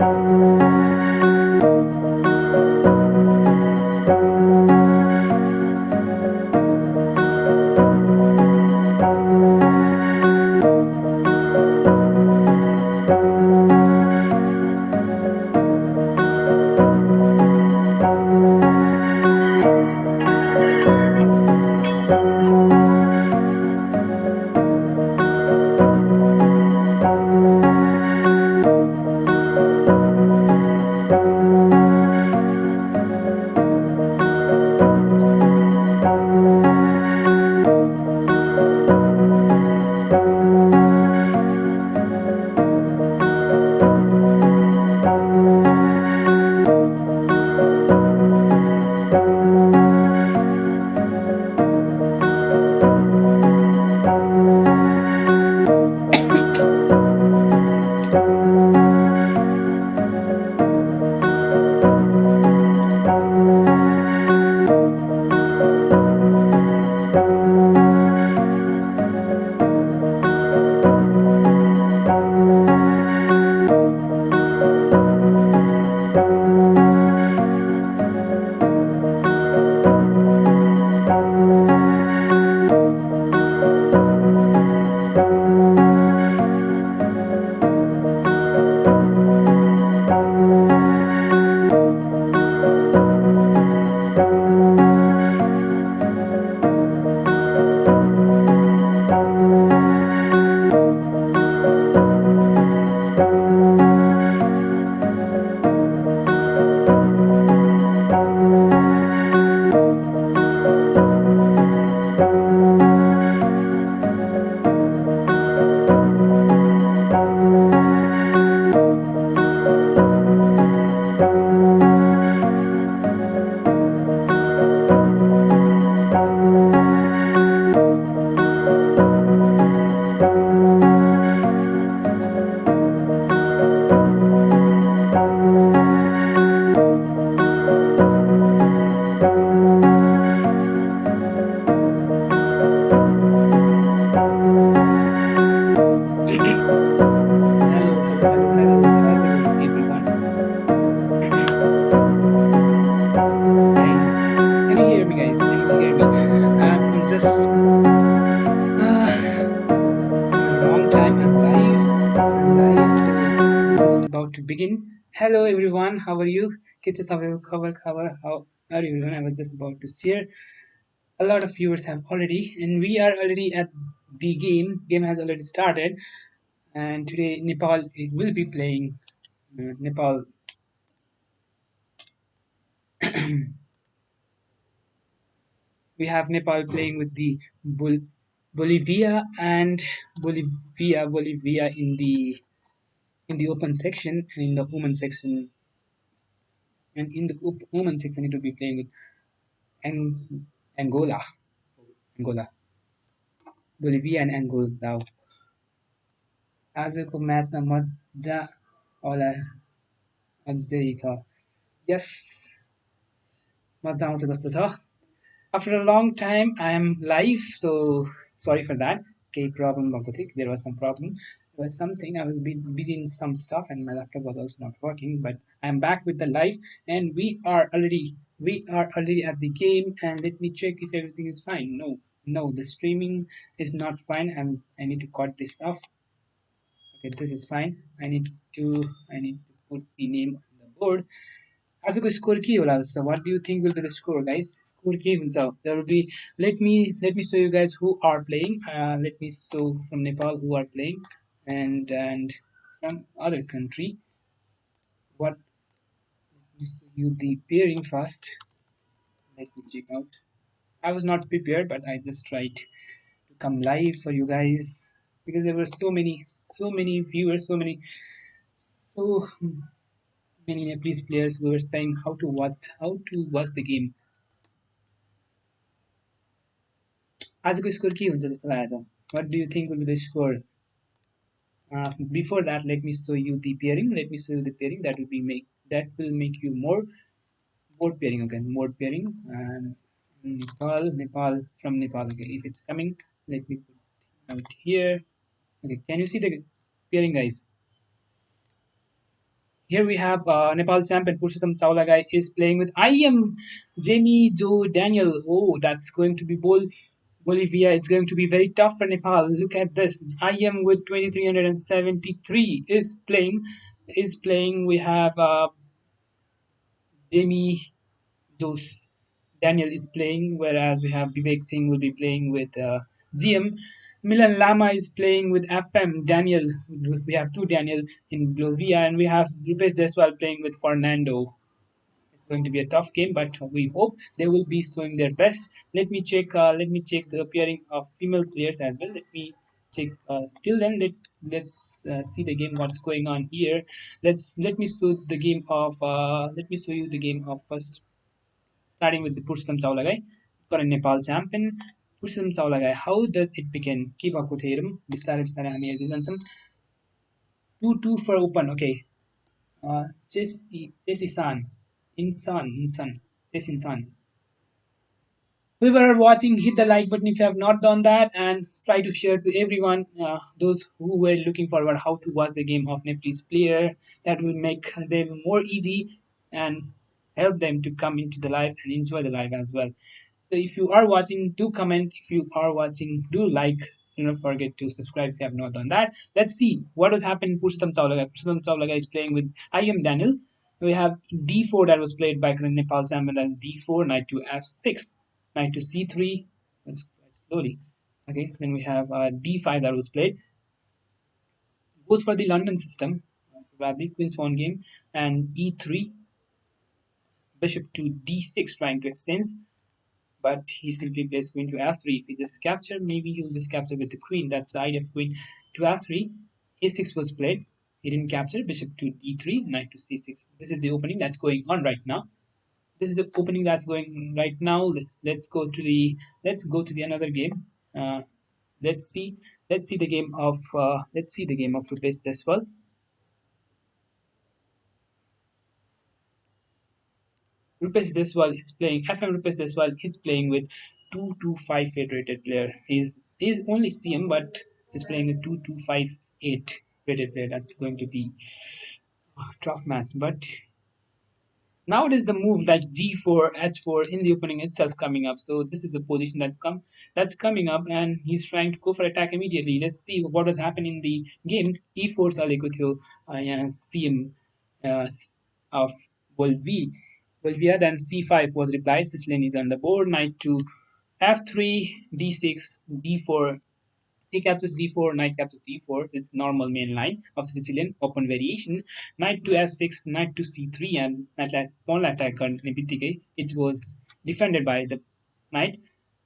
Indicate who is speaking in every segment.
Speaker 1: Hello, everyone. Guys, can you hear me, guys? Can you hear me? I'm just after a long time. I'm live. I'm live, so I'm just about to begin. Hello, everyone. How are you? Kids, how are you, everyone? I was just about to share. A lot of viewers have already, and we are already at the game. Game has already started, and today Nepal it will be playing. Nepal we have Nepal playing with the Bolivia and Bolivia in the open section, and in the women section, women section it will be playing with Angola, Angola, Bolivia and Angola. आजको म्याचमा मजा होला अझै छ yes मजा आउँछ जस्तो छ after a long time I am live, so sorry for that. Okay, problem भएको थियो. There was some problem. There was something. I was busy in some stuff, and my laptop was also not working. But I'm back with the live, and we are already at the game. And let me check if everything is fine. No, no, the streaming is not fine. I need to cut this off. Okay, this is fine. I need to put the name on the board. आजको score के होला जस्तो what do you think will be the score, guys? Score के हुन्छ? There will be let me show you guys who are playing. Let me show from Nepal who are playing, and from other country. What Let me show you the pairing first. Let me check out. I was not prepared, but I just tried to come live for you guys because there were so many viewers, so many Nepalese players who were saying how to watch the game. आजको score के हुन्छ जस्तो लाग्यो त? What do you think will be the score? Before that, let me show you the pairing. Let me show you the pairing that will make you more pairing. Okay, more pairing. And Nepal from Nepal. Okay, if it's coming, let me put it out here. Okay, can you see the pairing, guys? Here we have Nepal champion Purushottam Chaulagai is playing with IM Jamie Joe Daniel. Oh, that's going to be Bolivia. It's going to be very tough for Nepal. Look at this. IM with 2373 is playing. We have Jamie Jose Daniel is playing, whereas we have Vivek Singh will be playing with GM. Milan Lama is playing with FM Daniel. We have two Daniel in Bolivia, and we have Rupesh Deswal playing with Fernando. It's going to be a tough game, but we hope they will be showing their best. Let me check. Let me check the appearing of female players as well. Let me check. Till then, let's see the game. What's going on here? Let me show the game of. Let me show you the game of first, starting with the Purushottam Chaulagai, current Nepal champion. Purushottam Chaulagai, how does it begin? के भएको थियो हेरौँ बिस्तारै बिस्तारै हामी हेर्दै जान्छौँ 2-2 for open. Okay. Chess Isan. Insan. Chess Insan. Whoever are watching, hit the like button if you have not done that, and try to share to everyone, those who were looking forward how to watch the game of Nepalese player. That will make them more easy and help them to come into the live and enjoy the live as well. So if you are watching, do comment. If you are watching, do like. Do not forget to subscribe if you have not done that. Let's see what has happened. Purushottam Chaulaga. Purushottam Chaulaga is playing with I am Daniel. We have d4 that was played by Nepal Champion. That is d4, knight to f6, knight to c3. Let's quite slowly. Okay, then we have d5 that was played. Goes for the London system, probably Queen's pawn game, and e3, bishop to d6, trying to extend, but he simply plays queen to f3. If he just capture, maybe he'll just capture with the queen. That's the idea of queen to f3. a6 was played. He didn't capture. Bishop to d3, knight to c6. This is the opening that's going on right now. This is the opening that's going right now. Let's go to the another game. Let's see the game of Rupesh as well. Rupesh Deswal is playing. FM Rupesh Deswal is playing with 2258 rated player. He's only CM, but he's playing a 2258 rated player. That's going to be a tough match. But nowadays the move like G4, H4 in the opening itself coming up. So this is the position that's coming up, and he's trying to go for attack immediately. Let's see what was happening in the game. E4 Salikuthio CM uh, of Bolivia. Then C5 was replied. Sicilian is on the board. Knight to F3, D6, D4, C captures d4, knight captures d4. This is normal main line of Sicilian open variation. Knight to f6, knight to c3, and pawn attack on Nibitike. It was defended by the knight.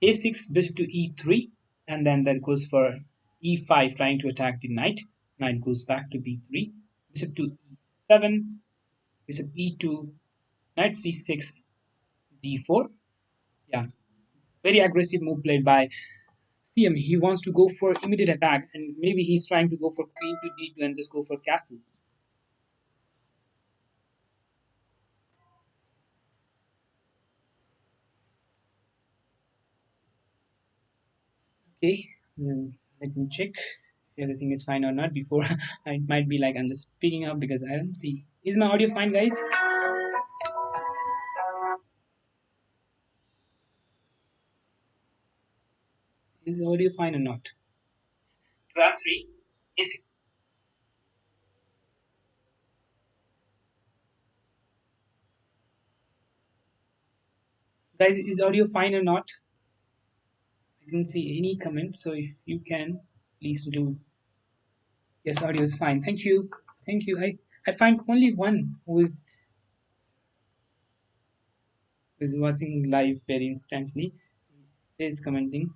Speaker 1: a6, bishop to e3, and then that goes for e5, trying to attack the knight. Knight goes back to b3, bishop to e7, bishop e2, knight c6, g4. Yeah, very aggressive move played by CM. He wants to go for immediate attack, and maybe he's trying to go for queen to d2 and just go for castle. Okay, let me check if everything is fine or not before I might be like I'm just picking up because I don't see. Is my audio fine, guys? Is the audio fine or not? 12-3. Is guys, is audio fine or not? I didn't see any comment, so if you can, please do. Yes, audio is fine. Thank you. Thank you. I find only one who is watching live very instantly is commenting.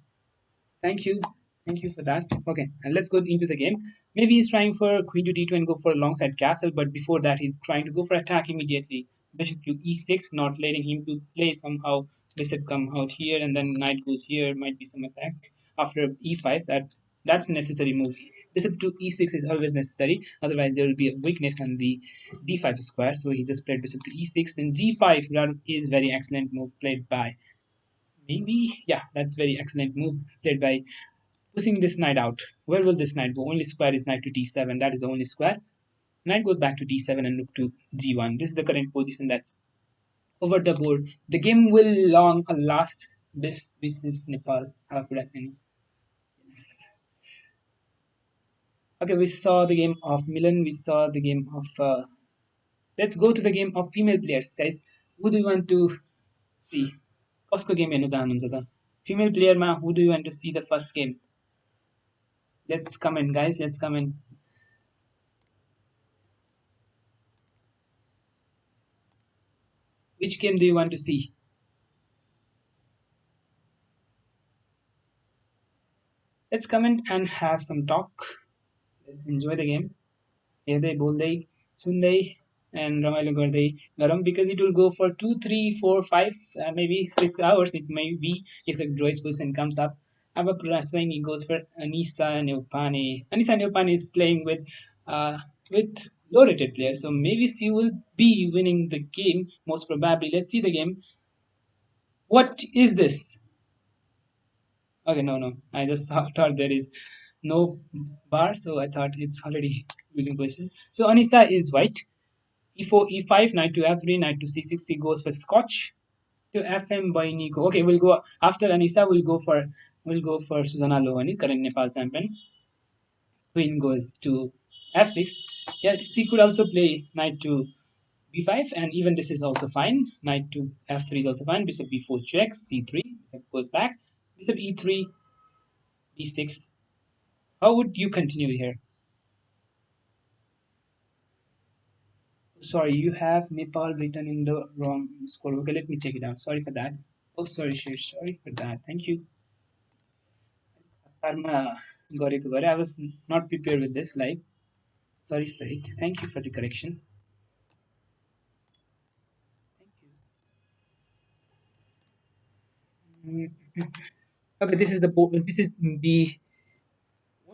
Speaker 1: Thank you. Thank you for that. Okay, and let's go into the game. Maybe he's trying for queen to d2 and go for a long side castle, but before that he's trying to go for attack immediately. Bishop to e6, not letting him to play somehow. Bishop come out here and then knight goes here. Might be some attack after e5. That's necessary move. Bishop to e6 is always necessary. Otherwise there will be a weakness on the d5 square. So he just played bishop to e6. Then g5. That is very excellent move played by maybe, yeah, that's very excellent move played by pushing this knight out. Where will this knight go? Only square is knight to d7. That is the only square. Knight goes back to d7 and rook to g1. This is the current position that's over the board. The game will last. This is Nepal. How good as any. Yes. Okay, we saw the game of Milan. We saw the game of. Let's go to the game of female players, guys. Who do you want to see? कसको game हेर्न चाहनुहुन्छ त female प्लेयरमा who do you want to see the first game? Let's comment, guys. Let's comment. Which game do you want to see? Let's comment and have some talk. Let's enjoy the game. हेर्दै बोल्दै सुन्दै and रमाइलो गर्दै गरौँ because it will go for 2 3 4 5 maybe 6 hours it may be if the Joyce person comes up. Abba Prasani goes for Anissa Neopane. Anissa Neopane is playing with low rated players, so maybe she will be winning the game most probably. Let's see the game. What is this? Okay, no. I just thought there is no bar, so I thought it's already losing position. So Anissa is white. E4, E5, knight to F3, knight to C6. He goes for Scotch to FM by Nico. Okay, we'll go after Anissa. We'll go for Susanna Lohani, current Nepal champion. Queen goes to F6. Yeah, she could also play knight to B5, and even this is also fine. Knight to F3 is also fine. Bishop B4 checks. C3. Bishop goes back. Bishop E3, D6. How would you continue here? Sorry, you have Nepal written in the wrong score. Okay, let me check it out. Sorry for that. Oh, sorry, Shir. Sorry for that. Thank you. Karma गरेको गरे. I was not prepared with this live. Sorry for it. Thank you for the correction. Thank you. Okay, this is the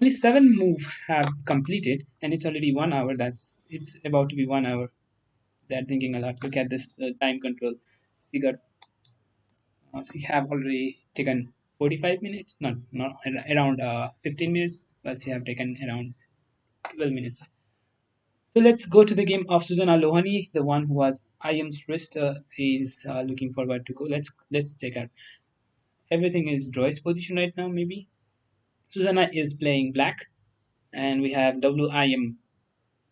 Speaker 1: only seven move have completed, and it's already 1 hour. It's about to be 1 hour. They're thinking a lot. Look at this time control. She got she have already taken 45 minutes, not around 15 minutes, but she have taken around 12 minutes. So let's go to the game of Susanna Lohani, the one who was IM's wrist is looking forward to go. Let's check out. Everything is Joy's position right now, maybe. Susanna is playing black, and we have WIM.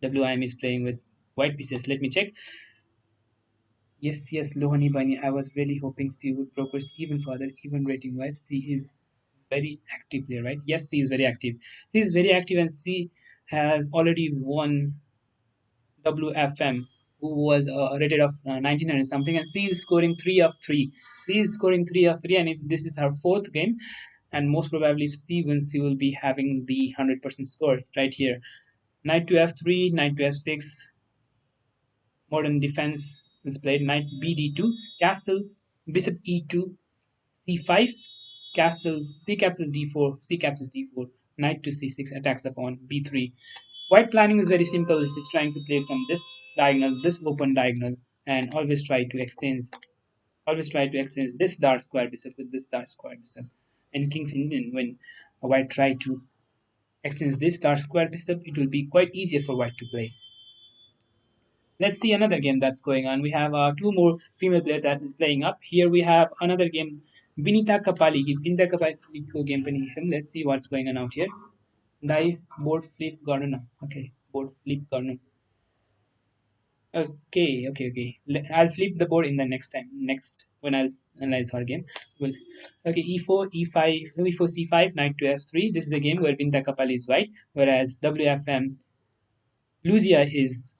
Speaker 1: WIM is playing with white pieces. Let me check. Yes, Lohani Bani. I was really hoping she would progress even further, even rating wise. She is very active player, right? Yes, she is very active. She is very active, and she has already won WFM, who was rated of 1900 something, and she is scoring 3 of 3. She is scoring 3 of 3, and this is her fourth game. And most probably, if she wins, she will be having the 100% score right here. Knight to F3, knight to F6, modern defense is played. Knight BD2, castle, bishop E2, C5, castle, C captures D4, C captures D4, knight to C6 attacks the pawn, B3. White planning is very simple. He's trying to play from this diagonal, this open diagonal, and always try to exchange this dark square bishop with this dark square bishop. In King's Indian, when a white try to exchange this dark square bishop, it will be quite easier for white to play. Let's see another game that's going on. We have two more female players that is playing up. Here we have another game, Binita Kapali. Binita Kapali ko game pani heरौँ. Let's see what's going on out here. Dai board flip गर्नु न. Okay, board flip गर्नु. Okay. I'll flip the board in the next time. Next, when I'll analyze her game. Well, okay, E4, E5, E4, C5, knight to F3. This is a game where Binta Kapali is white, whereas WFM Lucia is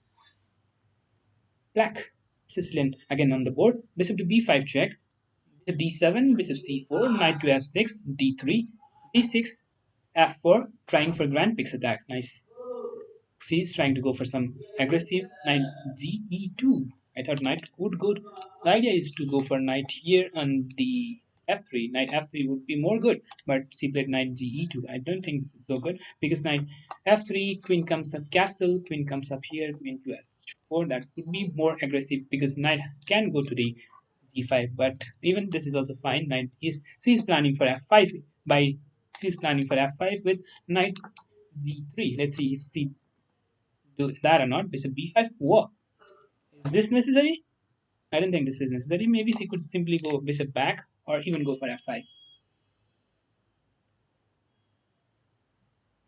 Speaker 1: black. Sicilian again on the board. Bishop to B5 check. Bishop D7, Bishop C4, knight to F6, D3, D6, F4, trying for grand picks attack. Nice. C is trying to go for some aggressive knight G E2. I thought knight would go. The idea is to go for knight here on the F3. Knight F3 would be more good, but she played knight G E2. I don't think this is so good because knight F3, queen comes up castle, queen comes up here, queen to F4. That would be more aggressive because knight can go to the G5. But even this is also fine. Knight is she's planning for F5 by she's planning for F5 with knight G3. Let's see if she do that or not. Bishop b5. Whoa. Is this necessary? I don't think this is necessary. Maybe she could simply go bishop back or even go for f5.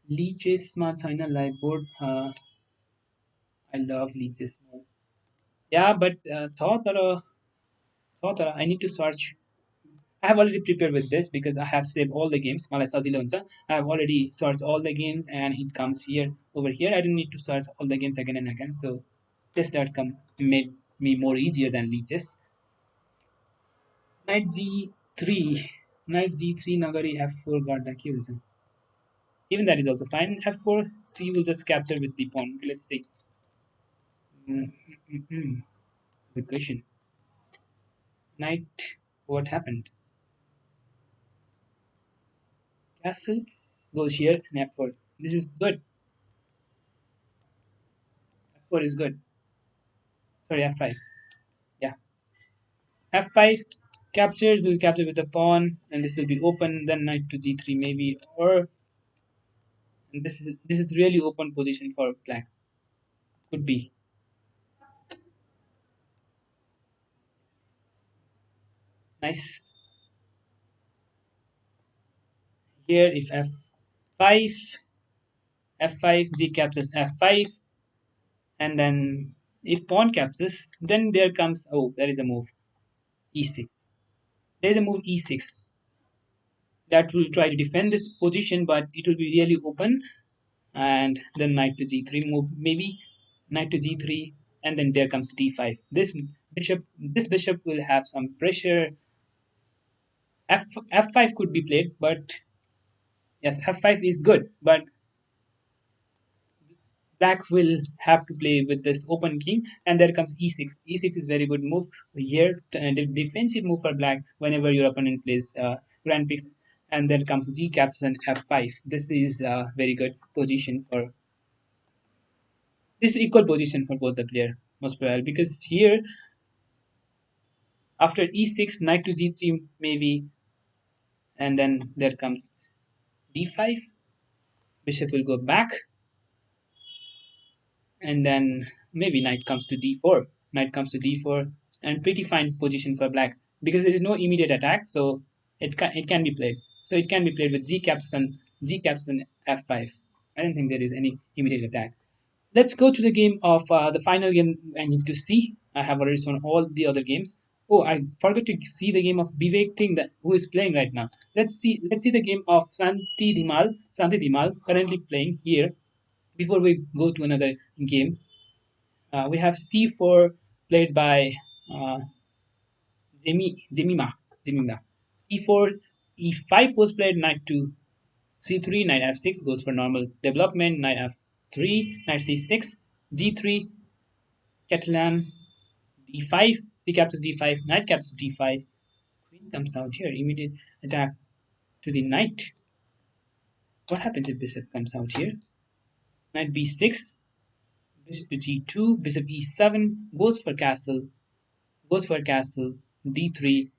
Speaker 1: Leeches ma China live board. I love leeches more. Yeah, but thought I need to search. I have already prepared with this because I have saved all the games. Malai sajilo huncha. I have already searched all the games and it comes here over here. I don't need to search all the games again and again. So this outcome made me more easier than leeches. Knight g3. Knight g3 nagari f4 got the kills. Even that is also fine. F4 c will just capture with the pawn. Let's see. Mm, mm, mm, mm. Good question. Knight. What happened? Castle goes here and f4. This is good. F4 is good. Sorry, f5. Yeah. F5 captures will capture with the pawn, and this will be open. Then knight to g3 maybe, or and this is really open position for black. Could be nice here if f5, f5 g captures f5, and then if pawn captures, then there comes there is a move e6. There is a move e6 that will try to defend this position, but it will be really open. And then knight to g3 move maybe knight to g3, and then there comes d5. This bishop will have some pressure. F5 could be played, but yes, f5 is good, but black will have to play with this open king, and there comes e6. E6 is very good move here, and a defensive move for black whenever your opponent plays grand picks. And then comes g captures and f5. This is a very good position for this is equal position for both the player most probably, because here after e6 knight to g3 maybe, and then there comes d5. Bishop will go back, and then maybe knight comes to d4. Knight comes to d4, and pretty fine position for black because there is no immediate attack, so it can be played. So it can be played with g captain f5. I don't think there is any immediate attack. Let's go to the game of the final game. I need to see. I have already shown all the other games. Oh, I forgot to see the game of Vivek thing that who is playing right now. Let's see the game of Santi Dhimal currently playing here. Before we go to another game, we have c4 played by uh, Jemima. Jemima. c4 e5 was played. Knight to c3, knight f6 goes for normal development. Knight f3, knight c6, g3, Catalan d5, c captures d5, knight captures d5, queen comes out here, immediate attack to the knight. What happens if bishop comes out here? Knight b6, bishop to g2, bishop e7, goes for castle, d3.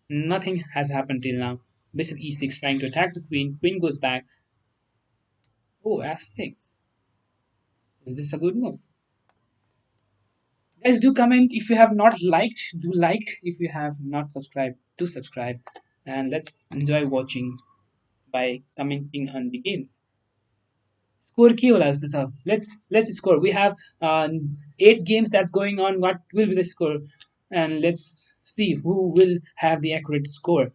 Speaker 1: Nothing has happened till now. Bishop e6 trying to attack the queen, queen goes back. Oh, f6. Is this a good move? Guys, do comment if you have not liked. Do like if you have not subscribed. Do subscribe, and let's enjoy watching by commenting on the games. Score key hola is this up. Let's score. We have 8 games that's going on. What will be the score? And let's see who will have the accurate score.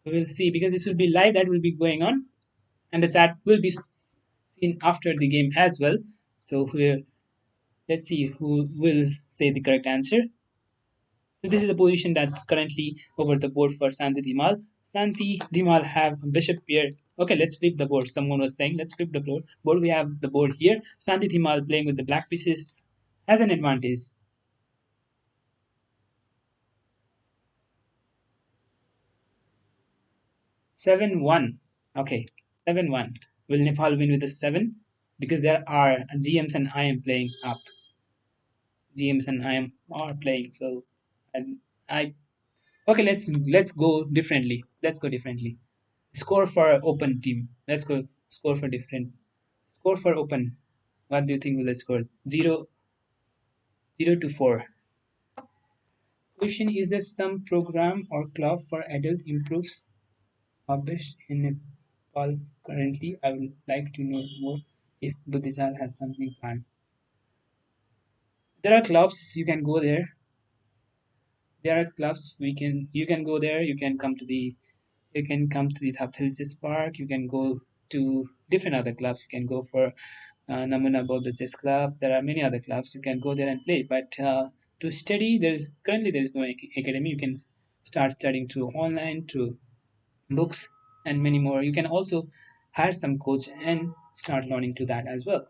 Speaker 1: We will see because this will be live. That will be going on, and the chat will be seen after the game as well. So let's see who will say the correct answer. So this is the position that's currently over the board for Santi Dhimal. Santi Dhimal have a bishop pair. Okay, let's flip the board. Someone was saying, let's flip the board. We have the board here. Santi Dhimal playing with the black pieces has an advantage. 7-1. Okay, 7-1. Will Nepal win with a 7? Because there are GMs and I am playing up. GMs and I am are playing. So, and I okay. Let's go differently. Let's go differently. Score for open team. Let's go score for different. Score for open. What do you think will the score? 0 to 4. Question: is there some program or club for adult improves published in Nepal currently? I would like to know more if Buddhizar had something planned. There are clubs you can go there. There are clubs we can you can go there. You can come to the Thapthil Park. You can go to different other clubs. You can go for Namuna Bodha Chess Club. There are many other clubs. You can go there and play. But to study, there is no academy. You can start studying through online, through books, and many more. You can also hire some coach and start learning to that as well.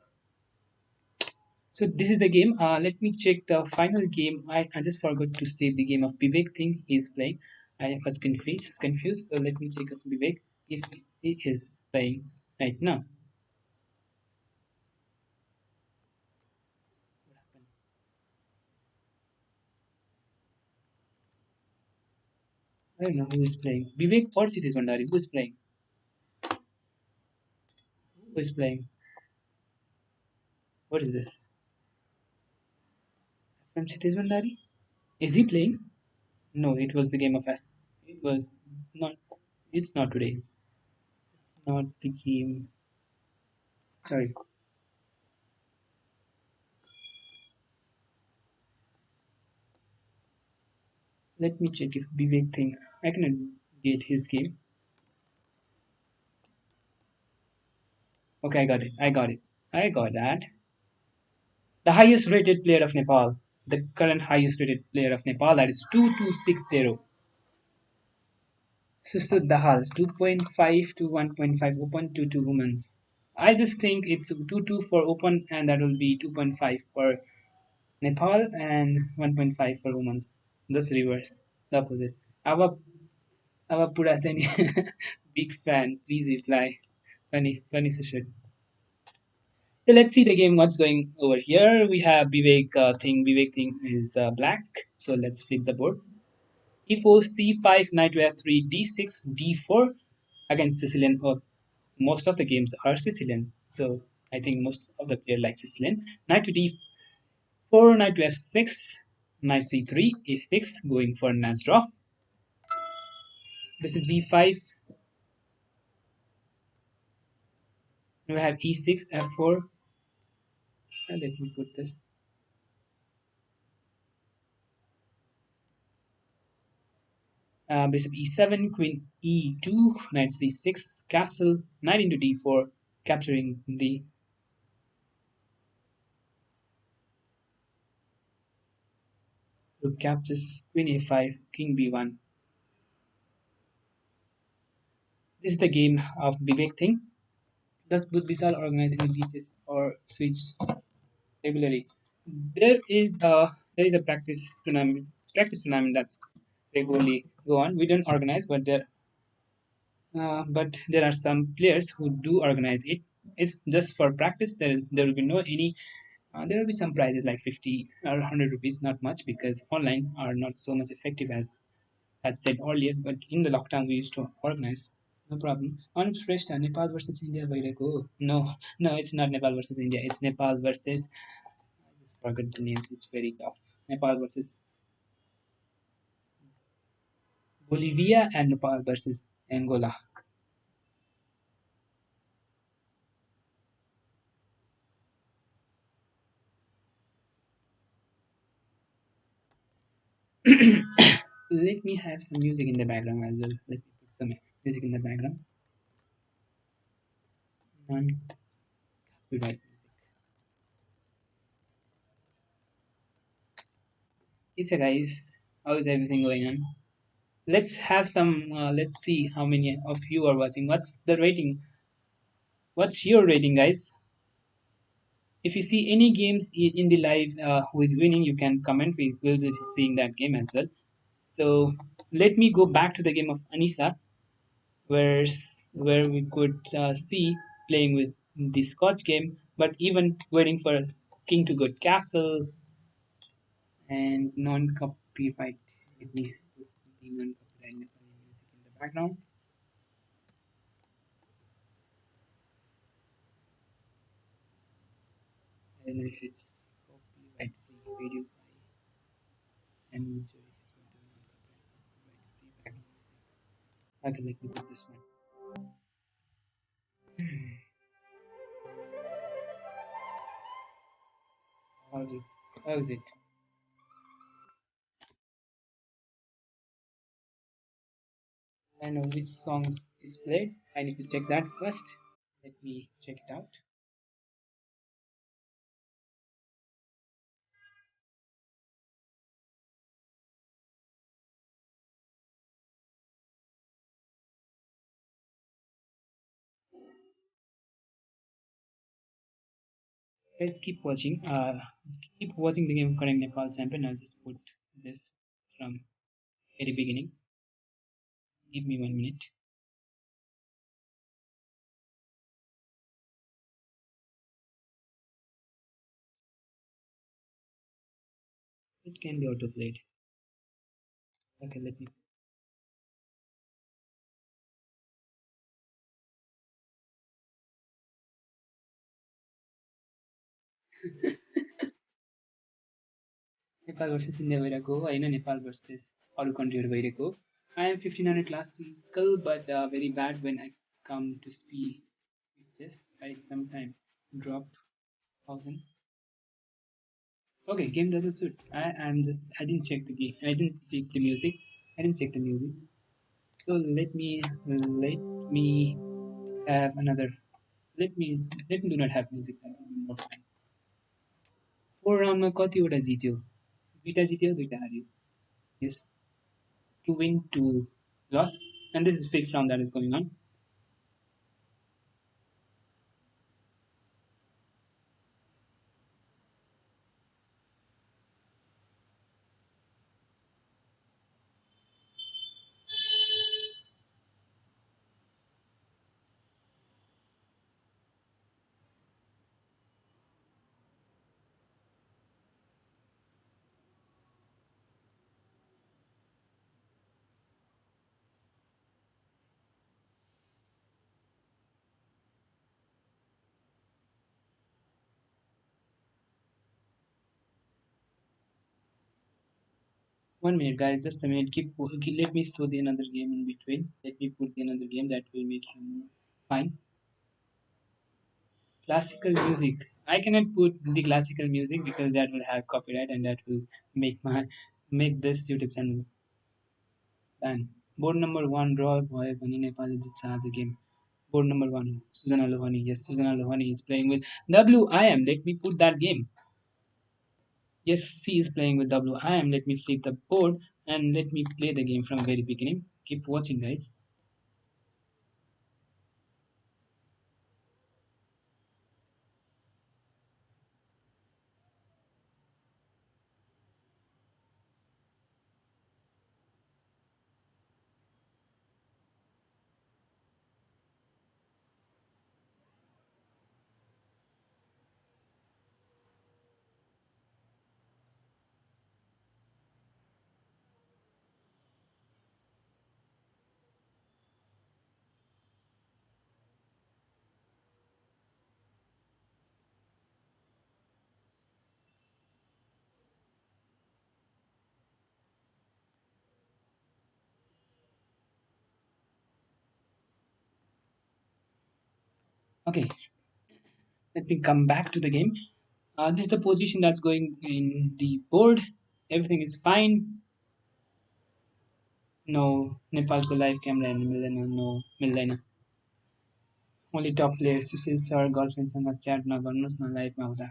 Speaker 1: So this is the game. Let me check the final game. I just forgot to save the game of Vivek thing he is playing. I was confused. So let me check of Vivek if he is playing right now. I don't know who is playing. Vivek or Sitish Bandari. Who is playing? Who is playing? What is this? From Sitish Bandari? Is he playing? No, it was the game of S. It was not. It's not today. It's not the game. Sorry. Let me check if Vivek thing. I cannot get his game. Okay, I got it. I got it. I got that. The highest rated player of Nepal. The current highest rated player of Nepal, that is 2260. Susud Dahal 2.5 to 1.5 open to 2 women's. I just think it's 2 for open and that will be 2.5 for Nepal and 1.5 for women's. Just reverse, the opposite. Our Puraseni big fan. Please reply. Funny Sushil. So let's see the game. What's going over here? We have Vivek thing. Vivek thing is black. So let's flip the board. E4, C5, knight to F3, D6, D4 against Sicilian. Or most of the games are Sicilian. So I think most of the player like Sicilian. Knight to D4, knight to F6, knight C3, A6, going for Nazdorf. Bishop G5. We have E6, F4. Let me put this. Bishop e7, queen e2, knight c6, castle, knight into d4, capturing the rook captures, queen a5, king b1. This is the game of Vivek thing. Does Buddhism organize any leeches or switch regularly? There is a practice tournament that's regularly go on. We don't organize, but there are some players who do organize it. It's just for practice. There will be no any. There will be some prizes like 50 or 100 rupees, not much because online are not so much effective as said earlier. But in the lockdown, we used to organize. No problem. On Shrestha, Nepal versus India. Go. No, no, it's not Nepal versus India. It's Nepal versus. I just forgot the names. It's very tough. Nepal versus Bolivia and Nepal versus Angola. Let me have some music in the background as well. Let me put some music in the background. Non-copyright music. Hey, so guys, how is everything going on? Let's have some. Let's see how many of you are watching. What's the rating? What's your rating, guys? If you see any games in the live who is winning, you can comment. We will be seeing that game as well. So let me go back to the game of Anisa, where where we could see playing with the Scotch game, but even waiting for King to Good Castle and non-copyright. Let me put the non-copyright music in the background. don't know if it's copyright free video. I'm not sure if it's going to be copyright free background music. Okay, let me put this one. How's it? How's it? I know which song is played. I need to check that first. Let me check it out. Let's keep watching the game current Nepal champion. I'll just put this from very beginning. Give me 1 minute. It can be autoplayed. Okay, let me. Nepal versus India भइरहेको हो होइन Nepal versus अरू कन्ट्रीहरू भइरहेको हो. I am 1500 classical but very bad when I come to speed. Just I sometime dropped 1000. Okay, game doesn't suit. I didn't check the game. I didn't check the music. I didn't check the music. So let me have another. Let me let me do not have music. That will be more fun. 4 राउन्डमा कतिवटा जित्यो? दुईटा जित्यो दुईटा हार्यो. Yes, to win to loss. And this is fifth round that is going on. 1 minute, guys. Just a minute. Let me show the another game in between. Let me put the another game that will make you more fine. Classical music. I cannot put the classical music because that will have copyright and that will make this YouTube channel ban. Board number one draw भयो भने नेपालले जित्छ आज game. Board number one. Suzana Lohani. Yes, Suzana Lohani is playing with WIM. Let me put that game. Yes, C is playing with WIM. Let me flip the board and let me play the game from very beginning. Keep watching, guys. Okay, let me come back to the game. This is the position that's going in the board. Everything is fine. No, नेपालको live camera हेर्नु मिल्दैन. No मिल्दैन. Only top players. सुशील sir गर्लफ्रेन्डसँग chat नगर्नुहोस् न लाइभमा हुँदा.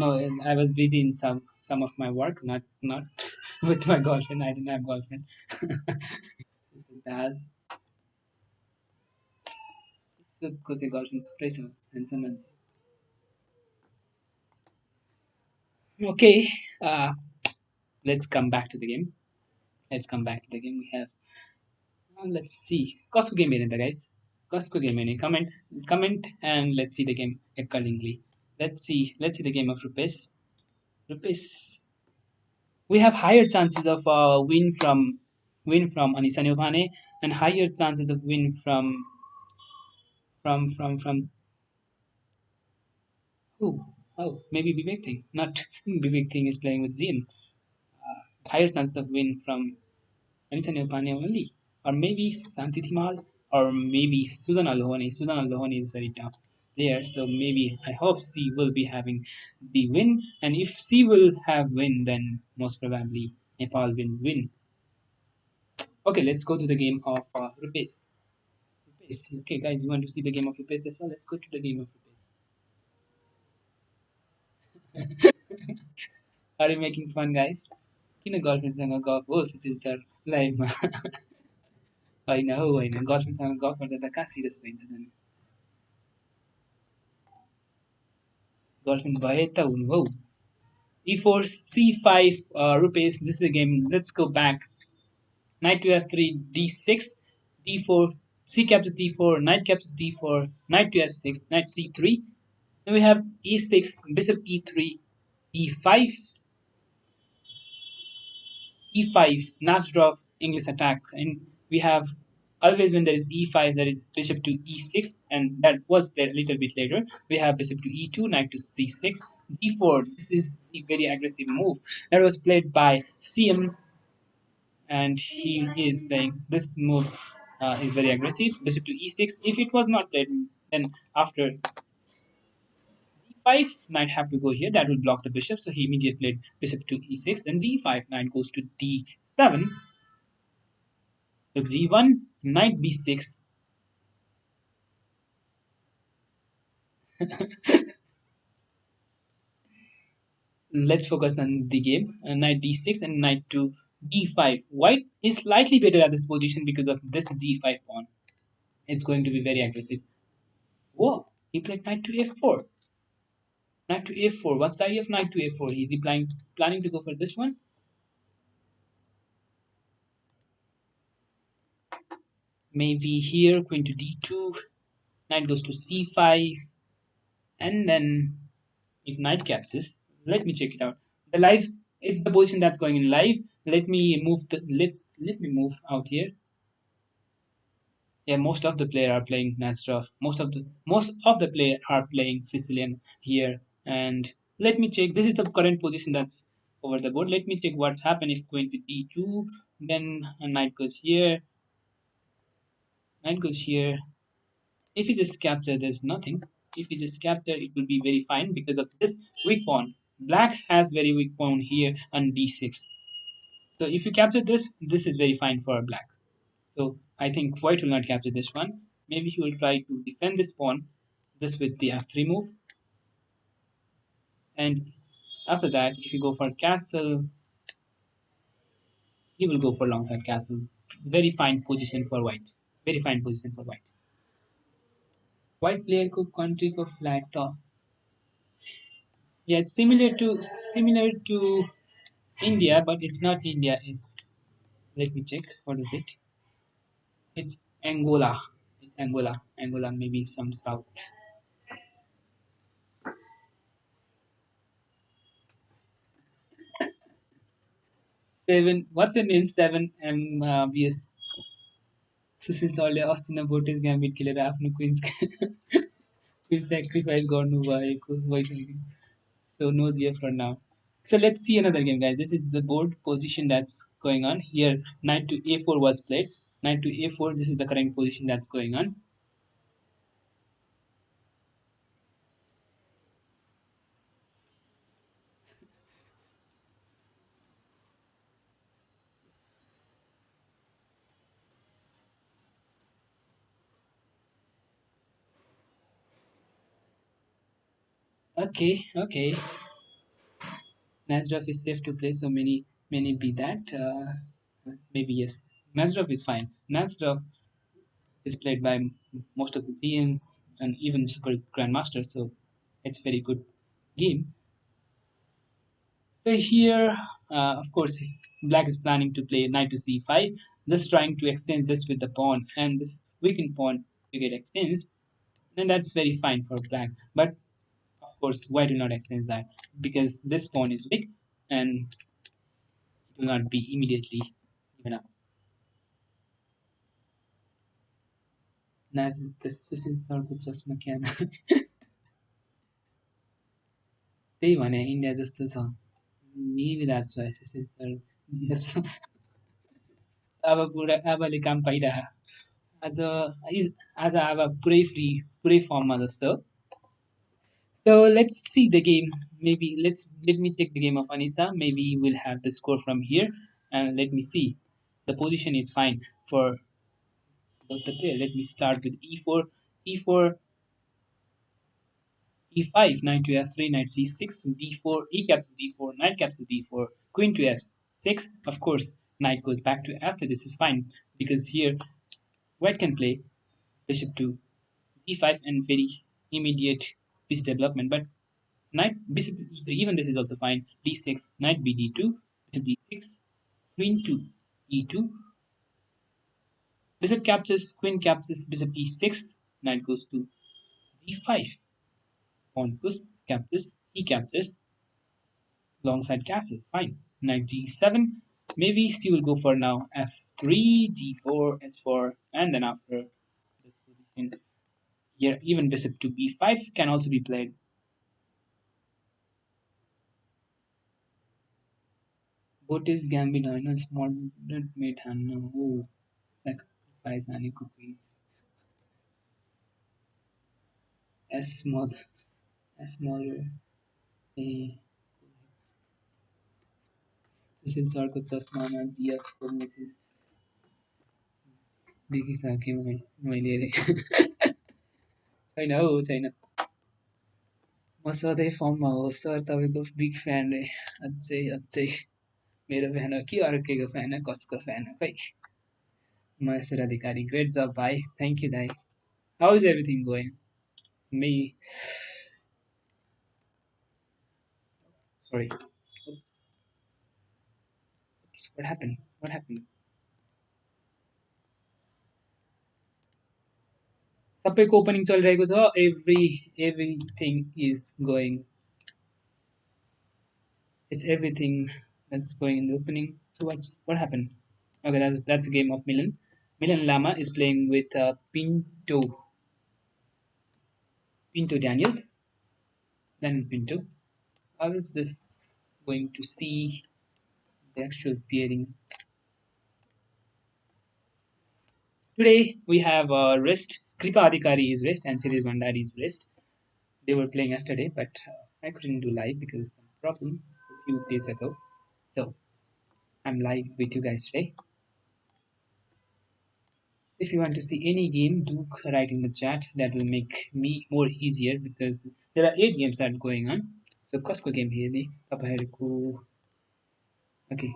Speaker 1: No, I was busy in some of my work, not with my girlfriend. I didn't have girlfriend. Just like that. को चाहिँ girlfriend थुप्रै छ, ह्यान्डसम मान्छे. Okay, let's come back to the game. Let's come back to the game. We have. Let's see. कसको game हेर्ने त guys? कसको game हेर्ने? Comment and let's see the game accordingly. Let's see the game of Rupesh. Rupesh. We have higher chances of win from Anisa Neopane and higher chances of win from who? Oh, maybe Vivek Thing. Not Vivek Thing is playing with Zim. Higher chance of win from Anissa Neopania only. Or maybe Santi Thimal. Or maybe Susan Alohoni. Susan Alohoni is very tough player. So maybe I hope C will be having the win. And if C will have win, then most probably Nepal will win. Okay, let's go to the game of rupees. Rupees. Okay, guys, you want to see the game of rupees as well? Let's go to the game of rupees. Are you making fun, guys? किन गर्लफ्रेन्डसँग गफ हो सुशील sir लाइभमा होइन हौ होइन गर्लफ्रेन्डसँग गफ गर्दा त कहाँ serious भइन्छ त नि गर्लफ्रेन्ड भए त हुनु हौ e4 c5 rupees. This is a game. Let's go back. Knight to f3 d6 d4 c captures d4 knight captures d4 knight to f6 knight c3. Then we have e6 bishop e3 e5 e5 Nasdorf English attack, and we have always when there is e5 there is bishop to e6, and that was played a little bit later. We have bishop to e2 knight to c6 g4. This is a very aggressive move that was played by CM, and he is playing this move is very aggressive. Bishop to e6. If it was not played, then after g5 knight have to go here, that will block the bishop, so he immediately played bishop to e6. Then g5 knight goes to d7. Rook g1 knight b6. Let's focus on the game. Knight d6 and knight to d5. White is slightly better at this position because of this g5 pawn. It's going to be very aggressive. Whoa, he played knight to f4. Knight to f4. What's the idea of knight to f4? Is he planning to go for this one? Maybe here, queen to d2. Knight goes to c5. And then if knight captures, let me check it out. The live is the position that's going in live. Let me move the let me move out here. Yeah, most of the player are playing Nastrov. Most of the player are playing Sicilian here. And let me check. This is the current position that's over the board. Let me check what happened if queen to d2. Then a knight goes here. Knight goes here. If you just capture, there's nothing. If you just capture, it will be very fine because of this weak pawn. Black has very weak pawn here on d6. So if you capture this, this is very fine for black. So I think white will not capture this one. Maybe he will try to defend this pawn just with the f3 move. And after that, if you go for castle, he will go for longside castle. Very fine position for white. Very fine position for white. White player could country को flat top. Yeah, it's similar to India, but it's not India. It's let me check. What is it? It's Angola. It's Angola. Angola maybe from south. Seven. What's your name? Seven MBS. सुशील सरले अस्ति नै भोटेज ग्याम्बिट खेलेर आफ्नो Quinn sacrifice गर्नुभएको भइसक्यो so no GF for now. So let's see another game, guys. This is the board position that's going on here. Knight to a4 was played. Knight to a4. This is the current position that's going on. Okay, okay. Nasdaq is safe to play, so many be that. Maybe yes. Nasdaq is fine. Nasdaq is played by most of the GMs and even super grandmasters, so it's very good game. So here, of course, black is planning to play knight to c5, just trying to exchange this with the pawn and this weakened pawn to get exchanged, and that's very fine for black. But of course, white will not exchange that because this pawn is weak and it will not be immediately given up. Naz the Susan Sarko just mechanic. त्यही भने India जस्तो छ maybe that's why अब पुरा आबाले काम पाइरह आज आज आबा पुरै फ्री पुरै फर्ममा जस्तो So let's see the game. Maybe let me check the game of Anisa. Maybe we'll have the score from here, and let me see. The position is fine for both the player. Let me start with e4, e4, e5, knight to f3, knight c6, d4, e captures d4, knight captures d4, queen to f6. Of course, knight goes back to f3. This is fine because here white can play bishop to e5 and very immediate piece development. But knight bishop e3, even this is also fine. d6, knight b d2, bishop d6, queen to e2, bishop captures, queen captures, bishop e6, knight goes to g5, pawn captures, he captures, alongside castle, fine. Knight g7, maybe she will go for now f3, g4, h4, and then after this position here, even bishop to b5 can also be played. Botis Gambit होइन small met हान्न हो sacrifice हानेको queen as small as smaller चाहिँ सुशील सरको चस्मामा जिएफको message देखिसकेँ मैले छैन हौ छैन म सधैँ फर्ममा हो सर तपाईँको बिग फ्यान रे अझै अझै मेरो फ्यान हो कि अर्कैको फ्यान हो कसको फ्यान हो खै महेश्वर अधिकारी ग्रेट जब भाइ थ्याङ्क यू दाइ हाउ इज एभ्रिथिङ गोइङ मे sorry what happened what happened सबैको ओपनिङ चलिरहेको छ everything is going it's everything that's going in the opening. So what happened? Okay, that's a game of Milan. Milan Lama is playing with Pinto Daniel Pinto. How is this going to see the actual pairing? Today we have wrist. Kripa Adhikari is wrist and Siddhis Bandari is wrist. They were playing yesterday, but I couldn't do live because some problem a few days ago. So I'm live with you guys today. If you want to see any game, do write in the chat. That will make me more easier because there are 8 games that are going on. So कसको game हेर्ने तपाईँहरूको okay